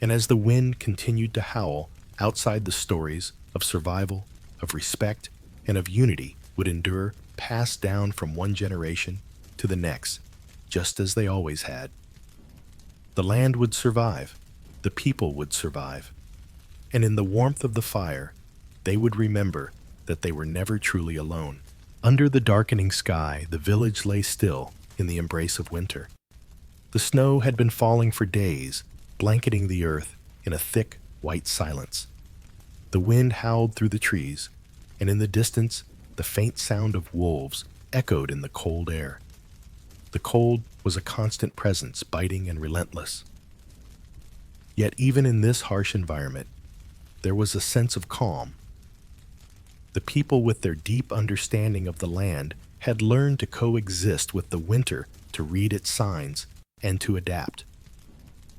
And as the wind continued to howl, outside, the stories of survival, of respect, and of unity would endure, passed down from one generation to the next, just as they always had. The land would survive, the people would survive, and in the warmth of the fire, they would remember that they were never truly alone. Under the darkening sky, the village lay still in the embrace of winter. The snow had been falling for days, blanketing the earth in a thick, white silence. The wind howled through the trees, and in the distance, the faint sound of wolves echoed in the cold air. The cold was a constant presence, biting and relentless. Yet even in this harsh environment, there was a sense of calm. The people, with their deep understanding of the land, had learned to coexist with the winter, to read its signs, and to adapt.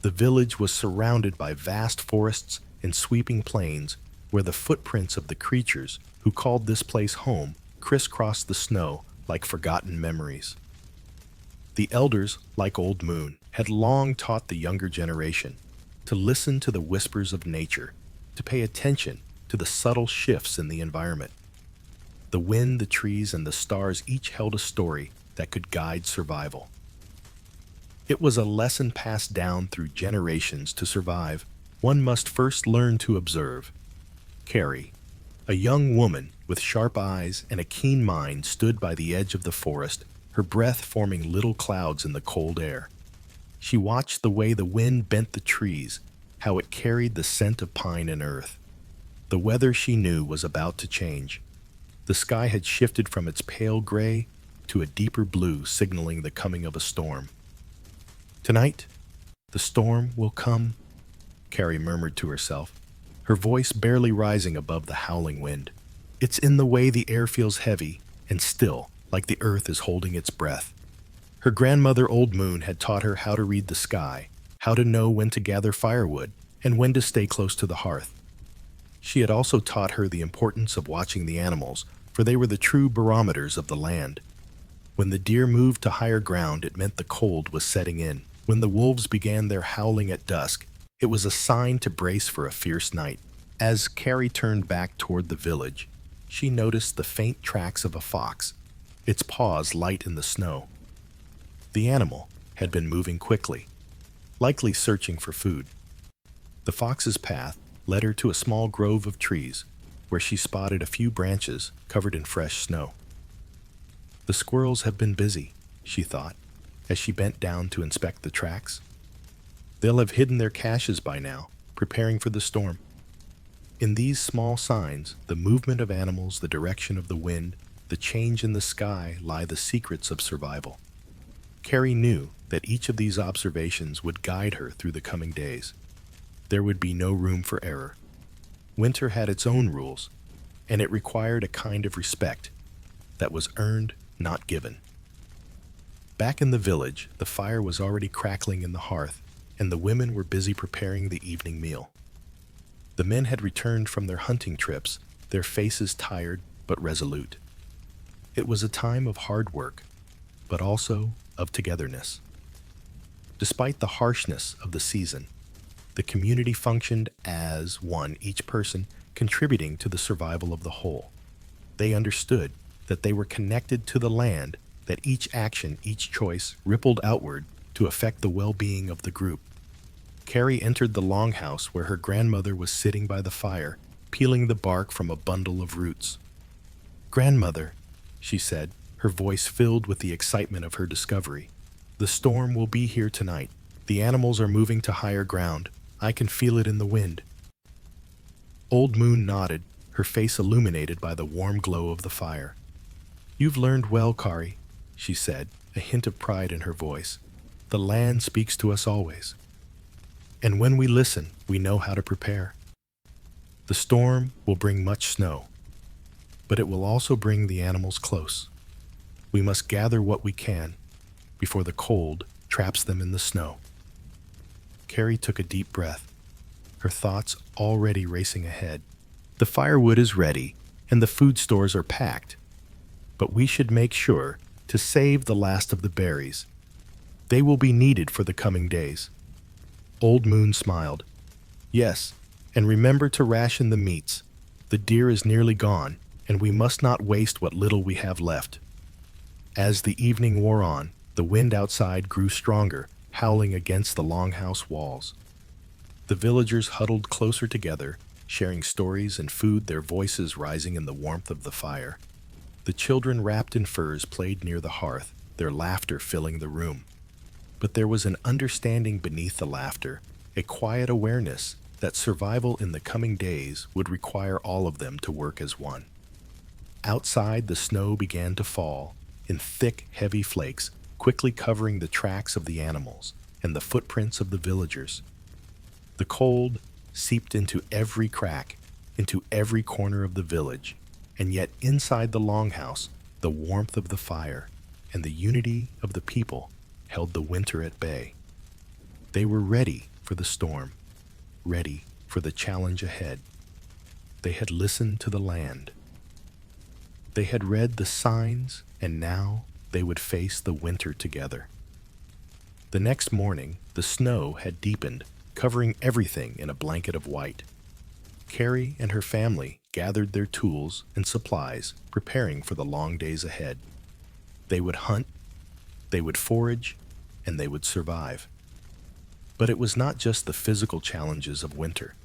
The village was surrounded by vast forests and sweeping plains, where the footprints of the creatures who called this place home crisscrossed the snow like forgotten memories. The elders, like Old Moon, had long taught the younger generation to listen to the whispers of nature, to pay attention to the subtle shifts in the environment. The wind, the trees, and the stars each held a story that could guide survival. It was a lesson passed down through generations. To survive, one must first learn to observe. Carrie, a young woman with sharp eyes and a keen mind, stood by the edge of the forest, her breath forming little clouds in the cold air. She watched the way the wind bent the trees, how it carried the scent of pine and earth. The weather, she knew, was about to change. The sky had shifted from its pale gray to a deeper blue, signaling the coming of a storm. "Tonight, the storm will come," Carrie murmured to herself, her voice barely rising above the howling wind. "It's in the way the air feels heavy and still, like the earth is holding its breath." Her grandmother, Old Moon, had taught her how to read the sky, how to know when to gather firewood, and when to stay close to the hearth. She had also taught her the importance of watching the animals, for they were the true barometers of the land. When the deer moved to higher ground, it meant the cold was setting in. When the wolves began their howling at dusk, it was a sign to brace for a fierce night. As Carrie turned back toward the village, she noticed the faint tracks of a fox, its paws light in the snow. The animal had been moving quickly, likely searching for food. The fox's path led her to a small grove of trees, where she spotted a few branches covered in fresh snow. "The squirrels have been busy," she thought, as she bent down to inspect the tracks. "They'll have hidden their caches by now, preparing for the storm." In these small signs, the movement of animals, the direction of the wind, the change in the sky, lie the secrets of survival. Carrie knew that each of these observations would guide her through the coming days. There would be no room for error. Winter had its own rules, and it required a kind of respect that was earned, not given. Back in the village, the fire was already crackling in the hearth, and the women were busy preparing the evening meal. The men had returned from their hunting trips, their faces tired but resolute. It was a time of hard work, but also of togetherness. Despite the harshness of the season, the community functioned as one, each person contributing to the survival of the whole. They understood that they were connected to the land, that each action, each choice rippled outward to affect the well-being of the group. Carrie entered the longhouse where her grandmother was sitting by the fire, peeling the bark from a bundle of roots. "Grandmother," she said, her voice filled with the excitement of her discovery, "the storm will be here tonight. The animals are moving to higher ground. I can feel it in the wind." Old Moon nodded, her face illuminated by the warm glow of the fire. "You've learned well, Kari," she said, a hint of pride in her voice. "The land speaks to us always. And when we listen, we know how to prepare. The storm will bring much snow, but it will also bring the animals close. We must gather what we can before the cold traps them in the snow." Carrie took a deep breath, her thoughts already racing ahead. "The firewood is ready, and the food stores are packed, but we should make sure to save the last of the berries. They will be needed for the coming days." Old Moon smiled. "Yes, and remember to ration the meats. The deer is nearly gone, and we must not waste what little we have left." As the evening wore on, the wind outside grew stronger, howling against the longhouse walls. The villagers huddled closer together, sharing stories and food, their voices rising in the warmth of the fire. The children wrapped in furs played near the hearth, their laughter filling the room. But there was an understanding beneath the laughter, a quiet awareness that survival in the coming days would require all of them to work as one. Outside, the snow began to fall in thick, heavy flakes, quickly covering the tracks of the animals and the footprints of the villagers. The cold seeped into every crack, into every corner of the village, and yet inside the longhouse, the warmth of the fire and the unity of the people held the winter at bay. They were ready for the storm, ready for the challenge ahead. They had listened to the land. They had read the signs, and now they would face the winter together. The next morning, the snow had deepened, covering everything in a blanket of white. Carrie and her family gathered their tools and supplies, preparing for the long days ahead. They would hunt, they would forage, and they would survive. But it was not just the physical challenges of winter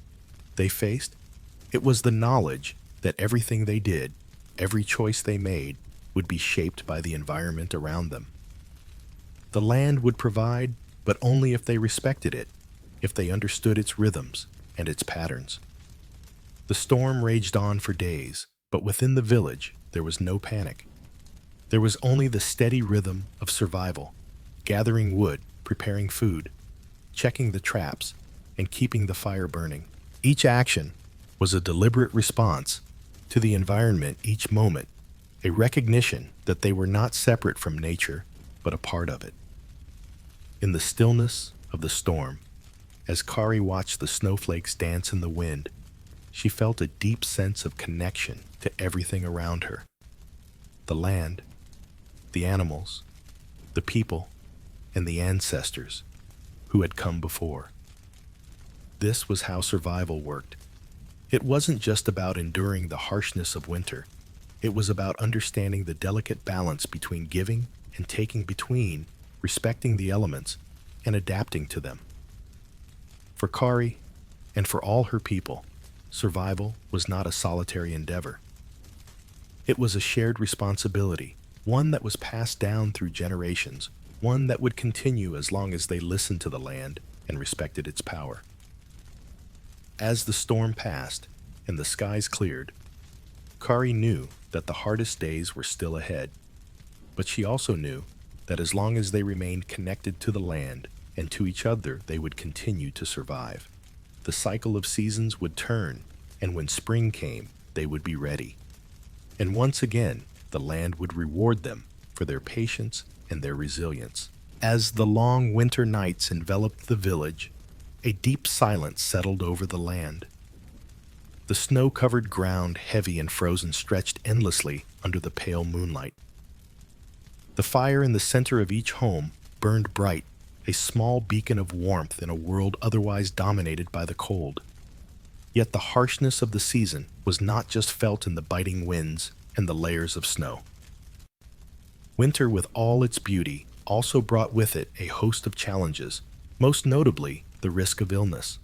they faced. It was the knowledge that everything they did, every choice they made, would be shaped by the environment around them. The land would provide, but only if they respected it, if they understood its rhythms and its patterns. The storm raged on for days, but within the village there was no panic. There was only the steady rhythm of survival, gathering wood, preparing food, checking the traps, and keeping the fire burning. Each action was a deliberate response to the environment each moment, a recognition that they were not separate from nature, but a part of it. In the stillness of the storm, as Kari watched the snowflakes dance in the wind, she felt a deep sense of connection to everything around her. The land, the animals, the people, and the ancestors who had come before. This was how survival worked. It wasn't just about enduring the harshness of winter. It was about understanding the delicate balance between giving and taking, between respecting the elements and adapting to them. For Kari, and for all her people, survival was not a solitary endeavor. It was a shared responsibility, one that was passed down through generations, one that would continue as long as they listened to the land and respected its power. As the storm passed and the skies cleared, Kari knew that the hardest days were still ahead, but she also knew that as long as they remained connected to the land and to each other, they would continue to survive. The cycle of seasons would turn, and when spring came, they would be ready. And once again, the land would reward them for their patience and their resilience. As the long winter nights enveloped the village, a deep silence settled over the land. The snow-covered ground, heavy and frozen, stretched endlessly under the pale moonlight. The fire in the center of each home burned bright, a small beacon of warmth in a world otherwise dominated by the cold. Yet the harshness of the season was not just felt in the biting winds and the layers of snow. Winter, with all its beauty, also brought with it a host of challenges, most notably the risk of illness.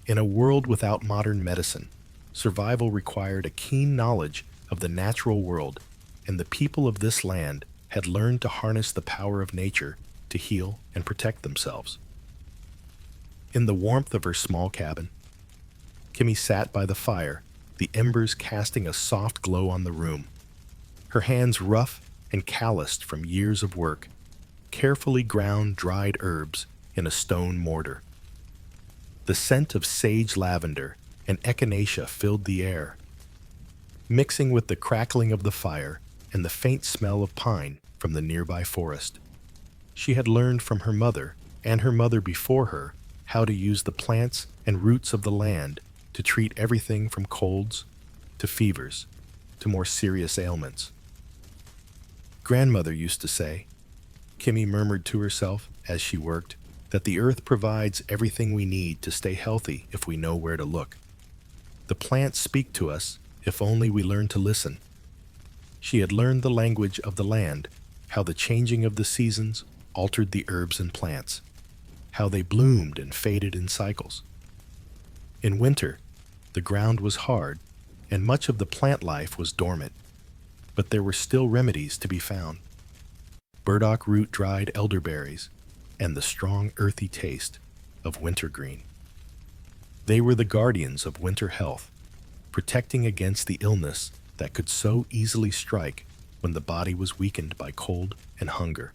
In a world without modern medicine, survival required a keen knowledge of the natural world, and the people of this land had learned to harness the power of nature to heal and protect themselves. In the warmth of her small cabin, Kimmy sat by the fire, the embers casting a soft glow on the room. Her hands rough and calloused from years of work, carefully ground dried herbs in a stone mortar. The scent of sage lavender and echinacea filled the air, mixing with the crackling of the fire and the faint smell of pine from the nearby forest. She had learned from her mother and her mother before her how to use the plants and roots of the land to treat everything from colds to fevers to more serious ailments. Grandmother used to say, Kimmy murmured to herself as she worked, that the earth provides everything we need to stay healthy if we know where to look. The plants speak to us if only we learn to listen. She had learned the language of the land, how the changing of the seasons altered the herbs and plants, how they bloomed and faded in cycles. In winter, the ground was hard, and much of the plant life was dormant, but there were still remedies to be found. Burdock root dried elderberries, and the strong earthy taste of wintergreen. They were the guardians of winter health, protecting against the illness that could so easily strike when the body was weakened by cold and hunger.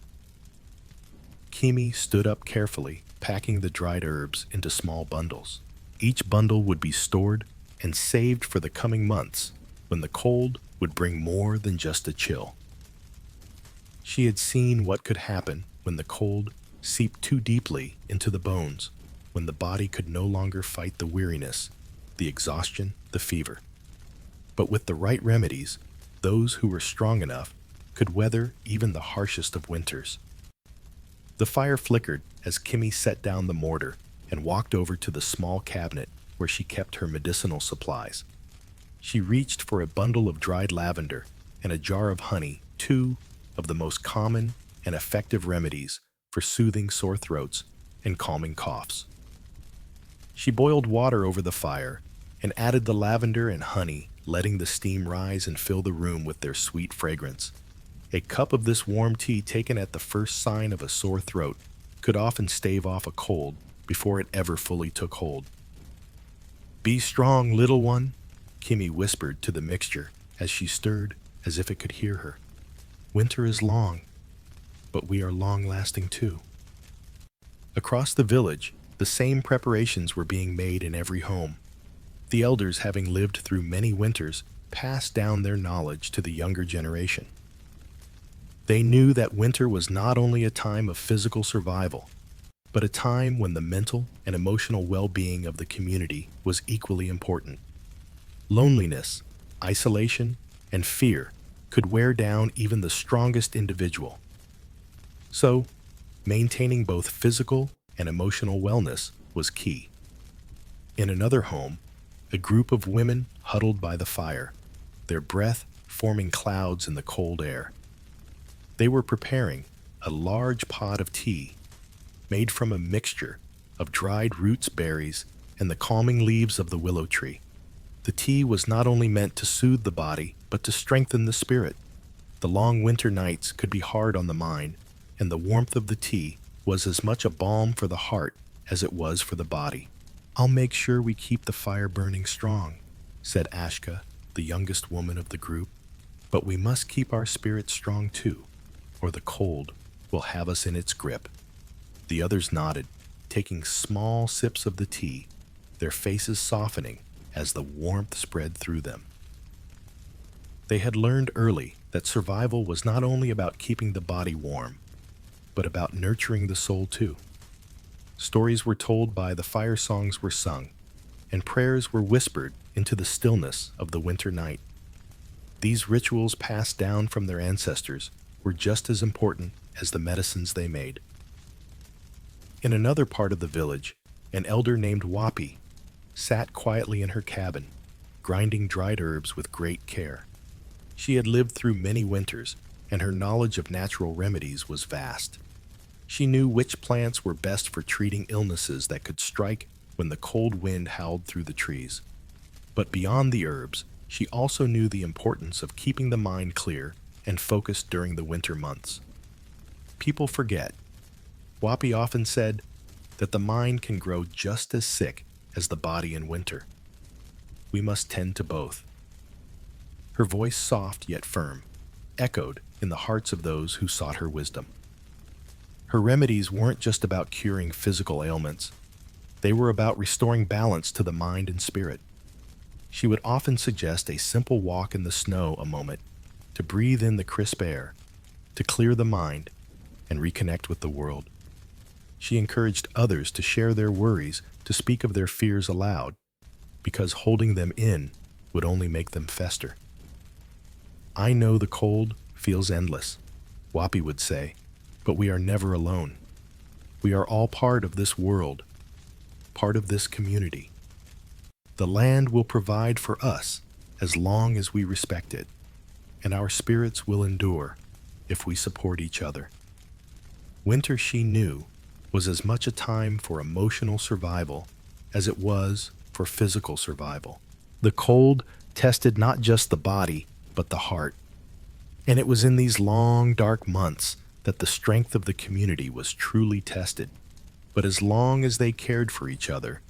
Kimi stood up carefully, packing the dried herbs into small bundles. Each bundle would be stored and saved for the coming months when the cold would bring more than just a chill. She had seen what could happen when the cold seeped too deeply into the bones, when the body could no longer fight the weariness, the exhaustion, the fever. But with the right remedies, those who were strong enough could weather even the harshest of winters. The fire flickered as Kimmy set down the mortar and walked over to the small cabinet where she kept her medicinal supplies. She reached for a bundle of dried lavender and a jar of honey, two of the most common and effective remedies for soothing sore throats and calming coughs. She boiled water over the fire and added the lavender and honey letting the steam rise and fill the room with their sweet fragrance. A cup of this warm tea taken at the first sign of a sore throat could often stave off a cold before it ever fully took hold. "Be strong, little one," Kimmy whispered to the mixture as she stirred as if it could hear her. "Winter is long, but we are long-lasting too." Across the village, the same preparations were being made in every home. The elders, having lived through many winters, passed down their knowledge to the younger generation. They knew that winter was not only a time of physical survival, but a time when the mental and emotional well-being of the community was equally important. Loneliness, isolation, and fear could wear down even the strongest individual. So, maintaining both physical and emotional wellness was key. In another home, a group of women huddled by the fire, their breath forming clouds in the cold air. They were preparing a large pot of tea made from a mixture of dried roots, berries, and the calming leaves of the willow tree. The tea was not only meant to soothe the body, but to strengthen the spirit. The long winter nights could be hard on the mind, and the warmth of the tea was as much a balm for the heart as it was for the body. "I'll make sure we keep the fire burning strong," said Ashka, the youngest woman of the group. "But we must keep our spirits strong too, or the cold will have us in its grip." The others nodded, taking small sips of the tea, their faces softening as the warmth spread through them. They had learned early that survival was not only about keeping the body warm, but about nurturing the soul too. Stories were told by the fire, songs were sung, and prayers were whispered into the stillness of the winter night. These rituals passed down from their ancestors were just as important as the medicines they made. In another part of the village, an elder named Wapi sat quietly in her cabin, grinding dried herbs with great care. She had lived through many winters, and her knowledge of natural remedies was vast. She knew which plants were best for treating illnesses that could strike when the cold wind howled through the trees. But beyond the herbs, she also knew the importance of keeping the mind clear and focused during the winter months. People forget. Wapi often said that the mind can grow just as sick as the body in winter. We must tend to both. Her voice, soft yet firm, echoed in the hearts of those who sought her wisdom. Her remedies weren't just about curing physical ailments. They were about restoring balance to the mind and spirit. She would often suggest a simple walk in the snow a moment, to breathe in the crisp air, to clear the mind, and reconnect with the world. She encouraged others to share their worries, to speak of their fears aloud, because holding them in would only make them fester. "I know the cold feels endless," Wapi would say, "but we are never alone. We are all part of this world, part of this community. The land will provide for us as long as we respect it, and our spirits will endure if we support each other." Winter, she knew, was as much a time for emotional survival as it was for physical survival. The cold tested not just the body, but the heart. And it was in these long, dark months that the strength of the community was truly tested. But as long as they cared for each other,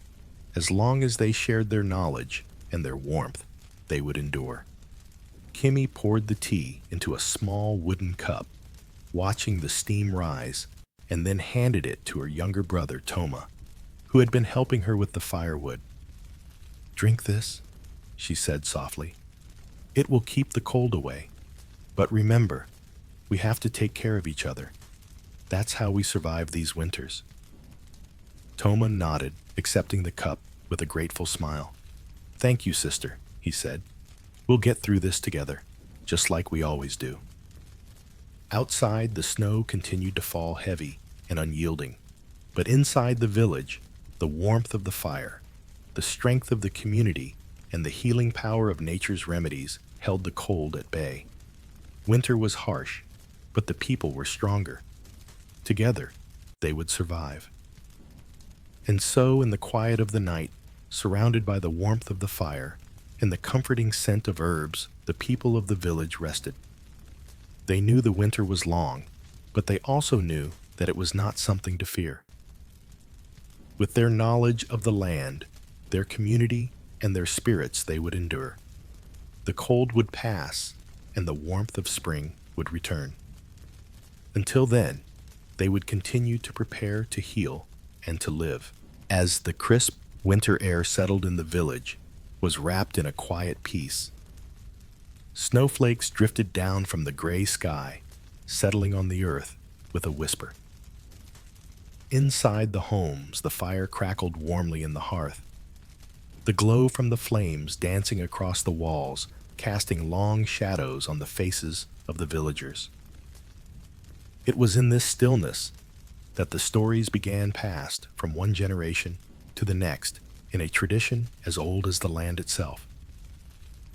as long as they shared their knowledge and their warmth, they would endure. Kimmy poured the tea into a small wooden cup, watching the steam rise, and then handed it to her younger brother, Toma, who had been helping her with the firewood. "Drink this," she said softly. "It will keep the cold away. But remember, we have to take care of each other. That's how we survive these winters." Toma nodded, accepting the cup with a grateful smile. "Thank you, sister," he said. "We'll get through this together, just like we always do." Outside, the snow continued to fall heavy and unyielding, but inside the village, the warmth of the fire, the strength of the community, and the healing power of nature's remedies held the cold at bay. Winter was harsh, but the people were stronger. Together, they would survive. And so, in the quiet of the night, surrounded by the warmth of the fire In the comforting scent of herbs, the people of the village rested. They knew the winter was long, but they also knew that it was not something to fear. With their knowledge of the land, their community, and their spirits, they would endure. The cold would pass, and the warmth of spring would return. Until then, they would continue to prepare to heal and to live. As the crisp winter air settled in the village, was wrapped in a quiet peace. Snowflakes drifted down from the gray sky, settling on the earth with a whisper. Inside the homes, the fire crackled warmly in the hearth. The glow from the flames dancing across the walls, casting long shadows on the faces of the villagers. It was in this stillness that the stories began passed from one generation to the next in a tradition as old as the land itself.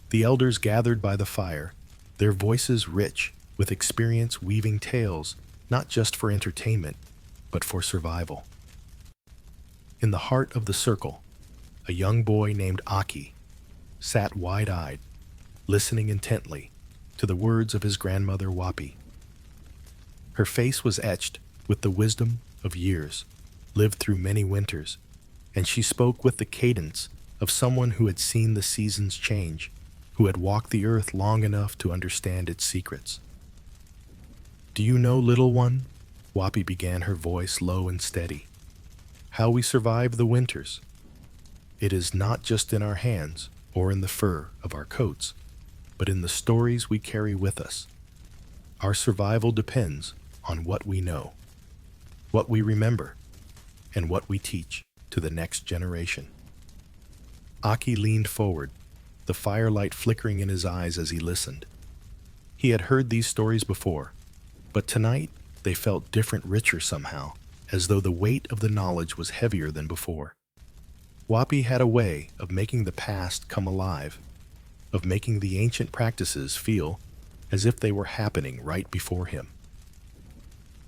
The elders gathered by the fire, their voices rich with experience weaving tales not just for entertainment, but for survival. In the heart of the circle, a young boy named Aki sat wide-eyed, listening intently to the words of his grandmother Wapi. Her face was etched with the wisdom of years, lived through many winters, and she spoke with the cadence of someone who had seen the seasons change, who had walked the earth long enough to understand its secrets. "Do you know, little one," Wapi began, her voice low and steady, "how we survive the winters? It is not just in our hands or in the fur of our coats, but in the stories we carry with us. Our survival depends on what we know, what we remember, and what we teach to the next generation." Aki leaned forward, the firelight flickering in his eyes as he listened. He had heard these stories before, but tonight they felt different, richer somehow, as though the weight of the knowledge was heavier than before. Wapi had a way of making the past come alive, of making the ancient practices feel as if they were happening right before him.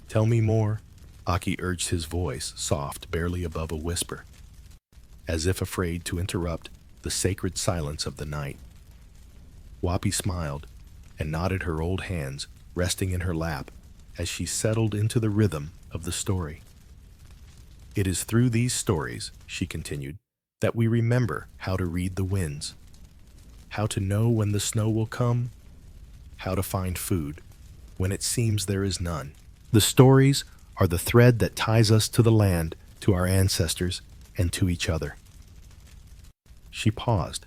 "Tell me more," Aki urged, his voice soft, barely above a whisper, as if afraid to interrupt the sacred silence of the night. Wapi smiled and nodded, her old hands resting in her lap as she settled into the rhythm of the story. "It is through these stories," she continued, "that we remember how to read the winds, how to know when the snow will come, how to find food when it seems there is none. The stories are the thread that ties us to the land, to our ancestors, and to each other." She paused,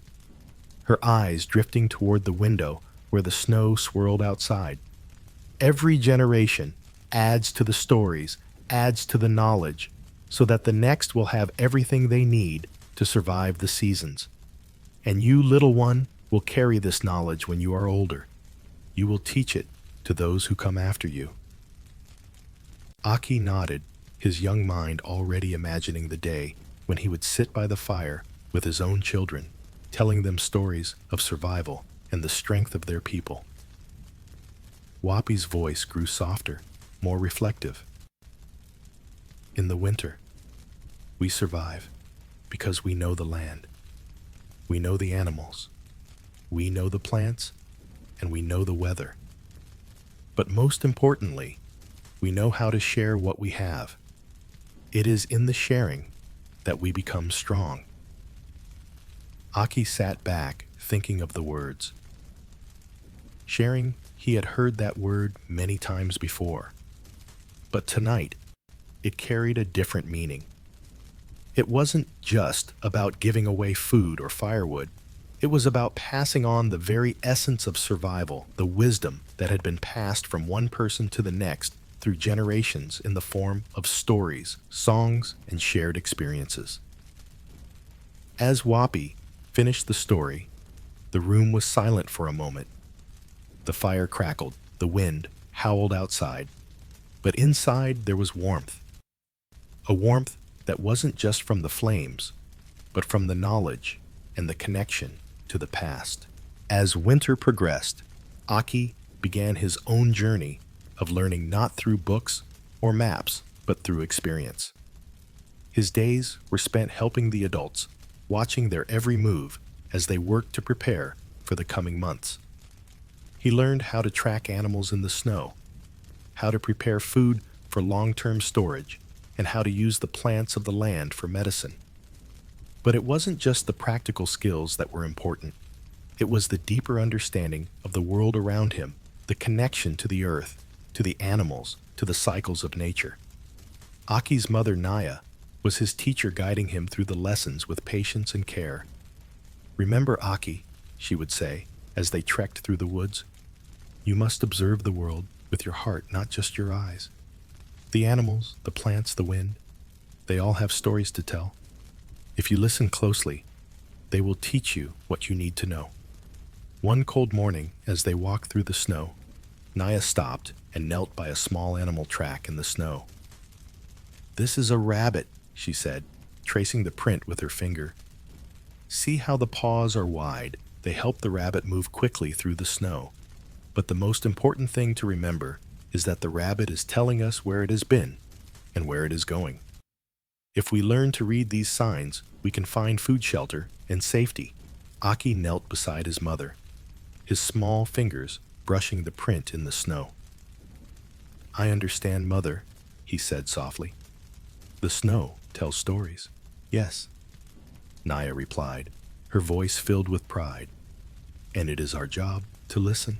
her eyes drifting toward the window where the snow swirled outside. Every generation adds to the stories, adds to the knowledge, so that the next will have everything they need to survive the seasons. And you, little one, will carry this knowledge when you are older. You will teach it to those who come after you. Aki nodded, his young mind already imagining the day when he would sit by the fire with his own children, telling them stories of survival and the strength of their people. Wapi's voice grew softer, more reflective. "In the winter, we survive because we know the land. We know the animals. We know the plants, and we know the weather. But most importantly, we know how to share what we have. It is in the sharing that we become strong." Aki sat back, thinking of the words. Sharing, he had heard that word many times before. But tonight, it carried a different meaning. It wasn't just about giving away food or firewood. It was about passing on the very essence of survival, the wisdom that had been passed from one person to the next through generations in the form of stories, songs, and shared experiences. As Wapi finished the story, the room was silent for a moment. The fire crackled, the wind howled outside, but inside there was warmth. A warmth that wasn't just from the flames, but from the knowledge and the connection to the past. As winter progressed, Aki began his own journey of learning not through books or maps, but through experience. His days were spent helping the adults, watching their every move as they worked to prepare for the coming months. He learned how to track animals in the snow, how to prepare food for long-term storage, and how to use the plants of the land for medicine. But it wasn't just the practical skills that were important. It was the deeper understanding of the world around him, the connection to the earth, to the animals, to the cycles of nature. Aki's mother, Naya, was his teacher, guiding him through the lessons with patience and care. "Remember, Aki," she would say, as they trekked through the woods, "you must observe the world with your heart, not just your eyes. The animals, the plants, the wind, they all have stories to tell. If you listen closely, they will teach you what you need to know." One cold morning, as they walked through the snow, Naya stopped and knelt by a small animal track in the snow. "This is a rabbit," she said, tracing the print with her finger. "See how the paws are wide. They help the rabbit move quickly through the snow. But the most important thing to remember is that the rabbit is telling us where it has been and where it is going. If we learn to read these signs, we can find food, shelter, and safety." Aki knelt beside his mother, his small fingers brushing the print in the snow. "I understand, Mother," he said softly. "The snow tells stories." "Yes," Naya replied, her voice filled with pride. "And it is our job to listen."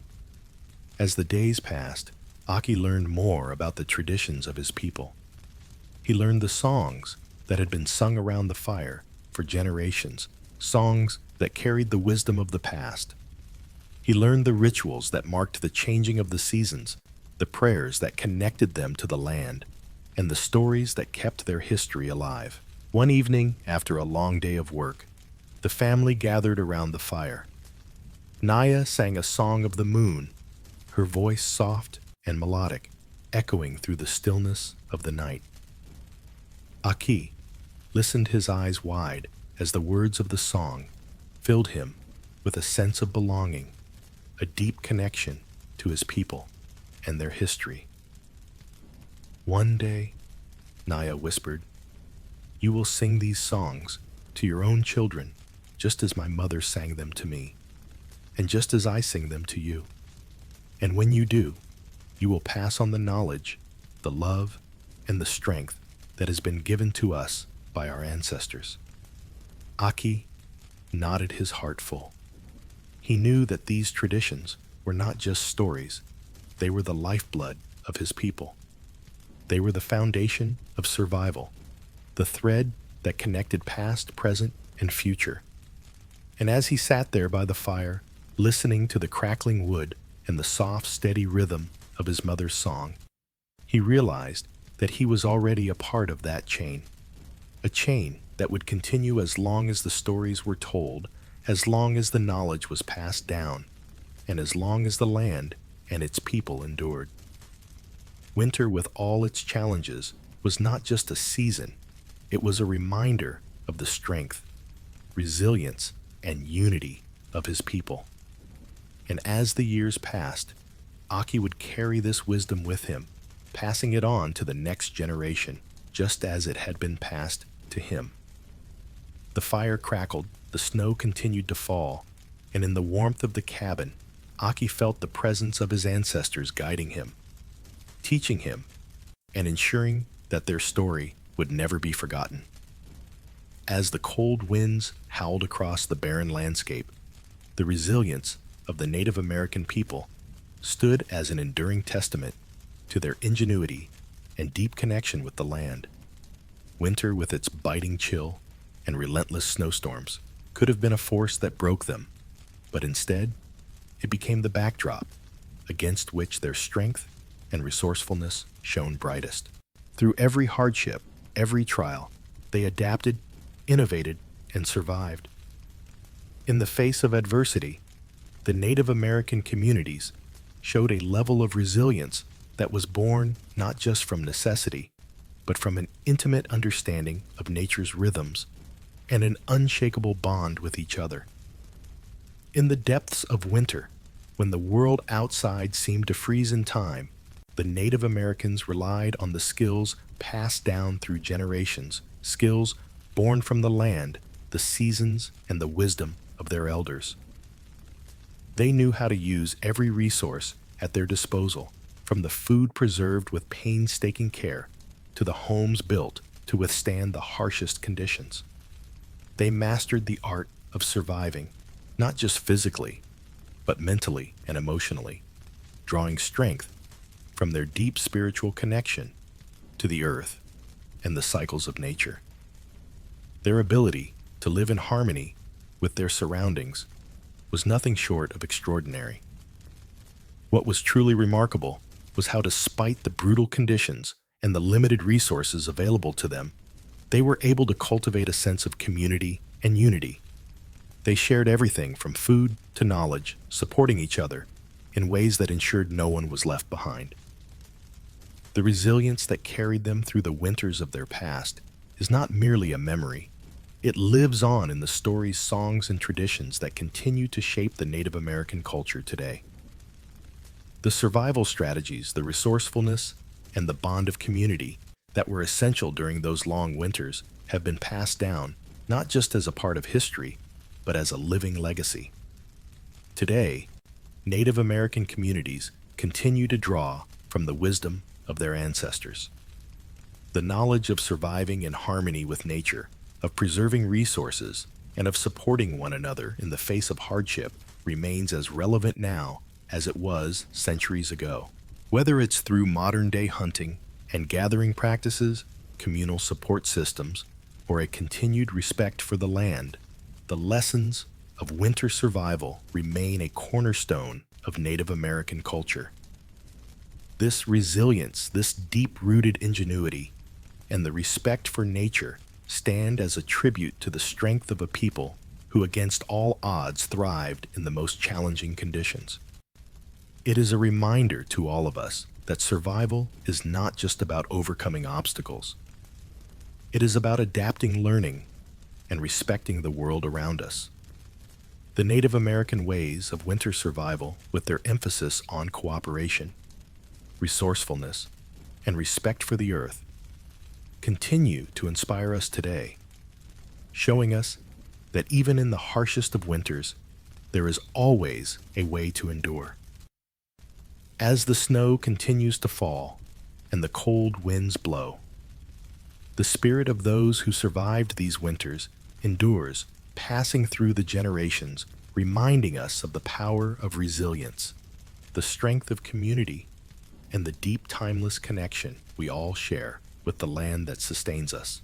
As the days passed, Aki learned more about the traditions of his people. He learned the songs that had been sung around the fire for generations, songs that carried the wisdom of the past. He learned the rituals that marked the changing of the seasons, the prayers that connected them to the land, and the stories that kept their history alive. One evening, after a long day of work, the family gathered around the fire. Naya sang a song of the moon, her voice soft and melodic, echoing through the stillness of the night. Aki listened, his eyes wide, as the words of the song filled him with a sense of belonging, a deep connection to his people and their history. "One day," Naya whispered, "you will sing these songs to your own children, just as my mother sang them to me, and just as I sing them to you. And when you do, you will pass on the knowledge, the love, and the strength that has been given to us by our ancestors." Aki nodded, his heart full. He knew that these traditions were not just stories, they were the lifeblood of his people. They were the foundation of survival, the thread that connected past, present, and future. And as he sat there by the fire, listening to the crackling wood and the soft, steady rhythm of his mother's song, he realized that he was already a part of that chain, a chain that would continue as long as the stories were told, as long as the knowledge was passed down, and as long as the land and its people endured. Winter, with all its challenges, was not just a season, it was a reminder of the strength, resilience, and unity of his people. And as the years passed, Aki would carry this wisdom with him, passing it on to the next generation, just as it had been passed to him. The fire crackled, the snow continued to fall, and in the warmth of the cabin, Aki felt the presence of his ancestors guiding him, teaching him, and ensuring that their story would never be forgotten. As the cold winds howled across the barren landscape, the resilience of the Native American people stood as an enduring testament to their ingenuity and deep connection with the land. Winter, with its biting chill and relentless snowstorms, could have been a force that broke them, but instead, it became the backdrop against which their strength and resourcefulness shone brightest. Through every hardship, every trial, they adapted, innovated, and survived. In the face of adversity, the Native American communities showed a level of resilience that was born not just from necessity, but from an intimate understanding of nature's rhythms and an unshakable bond with each other. In the depths of winter, when the world outside seemed to freeze in time, the Native Americans relied on the skills passed down through generations, skills born from the land, the seasons, and the wisdom of their elders. They knew how to use every resource at their disposal, from the food preserved with painstaking care to the homes built to withstand the harshest conditions. They mastered the art of surviving, not just physically, but mentally and emotionally, drawing strength from their deep spiritual connection to the earth and the cycles of nature. Their ability to live in harmony with their surroundings was nothing short of extraordinary. What was truly remarkable was how, despite the brutal conditions and the limited resources available to them, they were able to cultivate a sense of community and unity. They shared everything from food to knowledge, supporting each other in ways that ensured no one was left behind. The resilience that carried them through the winters of their past is not merely a memory. It lives on in the stories, songs, and traditions that continue to shape the Native American culture today. The survival strategies, the resourcefulness, and the bond of community that were essential during those long winters have been passed down not just as a part of history, but as a living legacy. Today, Native American communities continue to draw from the wisdom of their ancestors. The knowledge of surviving in harmony with nature, of preserving resources, and of supporting one another in the face of hardship remains as relevant now as it was centuries ago. Whether it's through modern-day hunting and gathering practices, communal support systems, or a continued respect for the land, the lessons of winter survival remain a cornerstone of Native American culture. This resilience, this deep-rooted ingenuity, and the respect for nature stand as a tribute to the strength of a people who, against all odds, thrived in the most challenging conditions. It is a reminder to all of us that survival is not just about overcoming obstacles. It is about adapting, learning, and respecting the world around us. The Native American ways of winter survival, with their emphasis on cooperation, resourcefulness, and respect for the earth, continue to inspire us today, showing us that even in the harshest of winters, there is always a way to endure. As the snow continues to fall and the cold winds blow, the spirit of those who survived these winters endures, passing through the generations, reminding us of the power of resilience, the strength of community, and the deep, timeless connection we all share with the land that sustains us.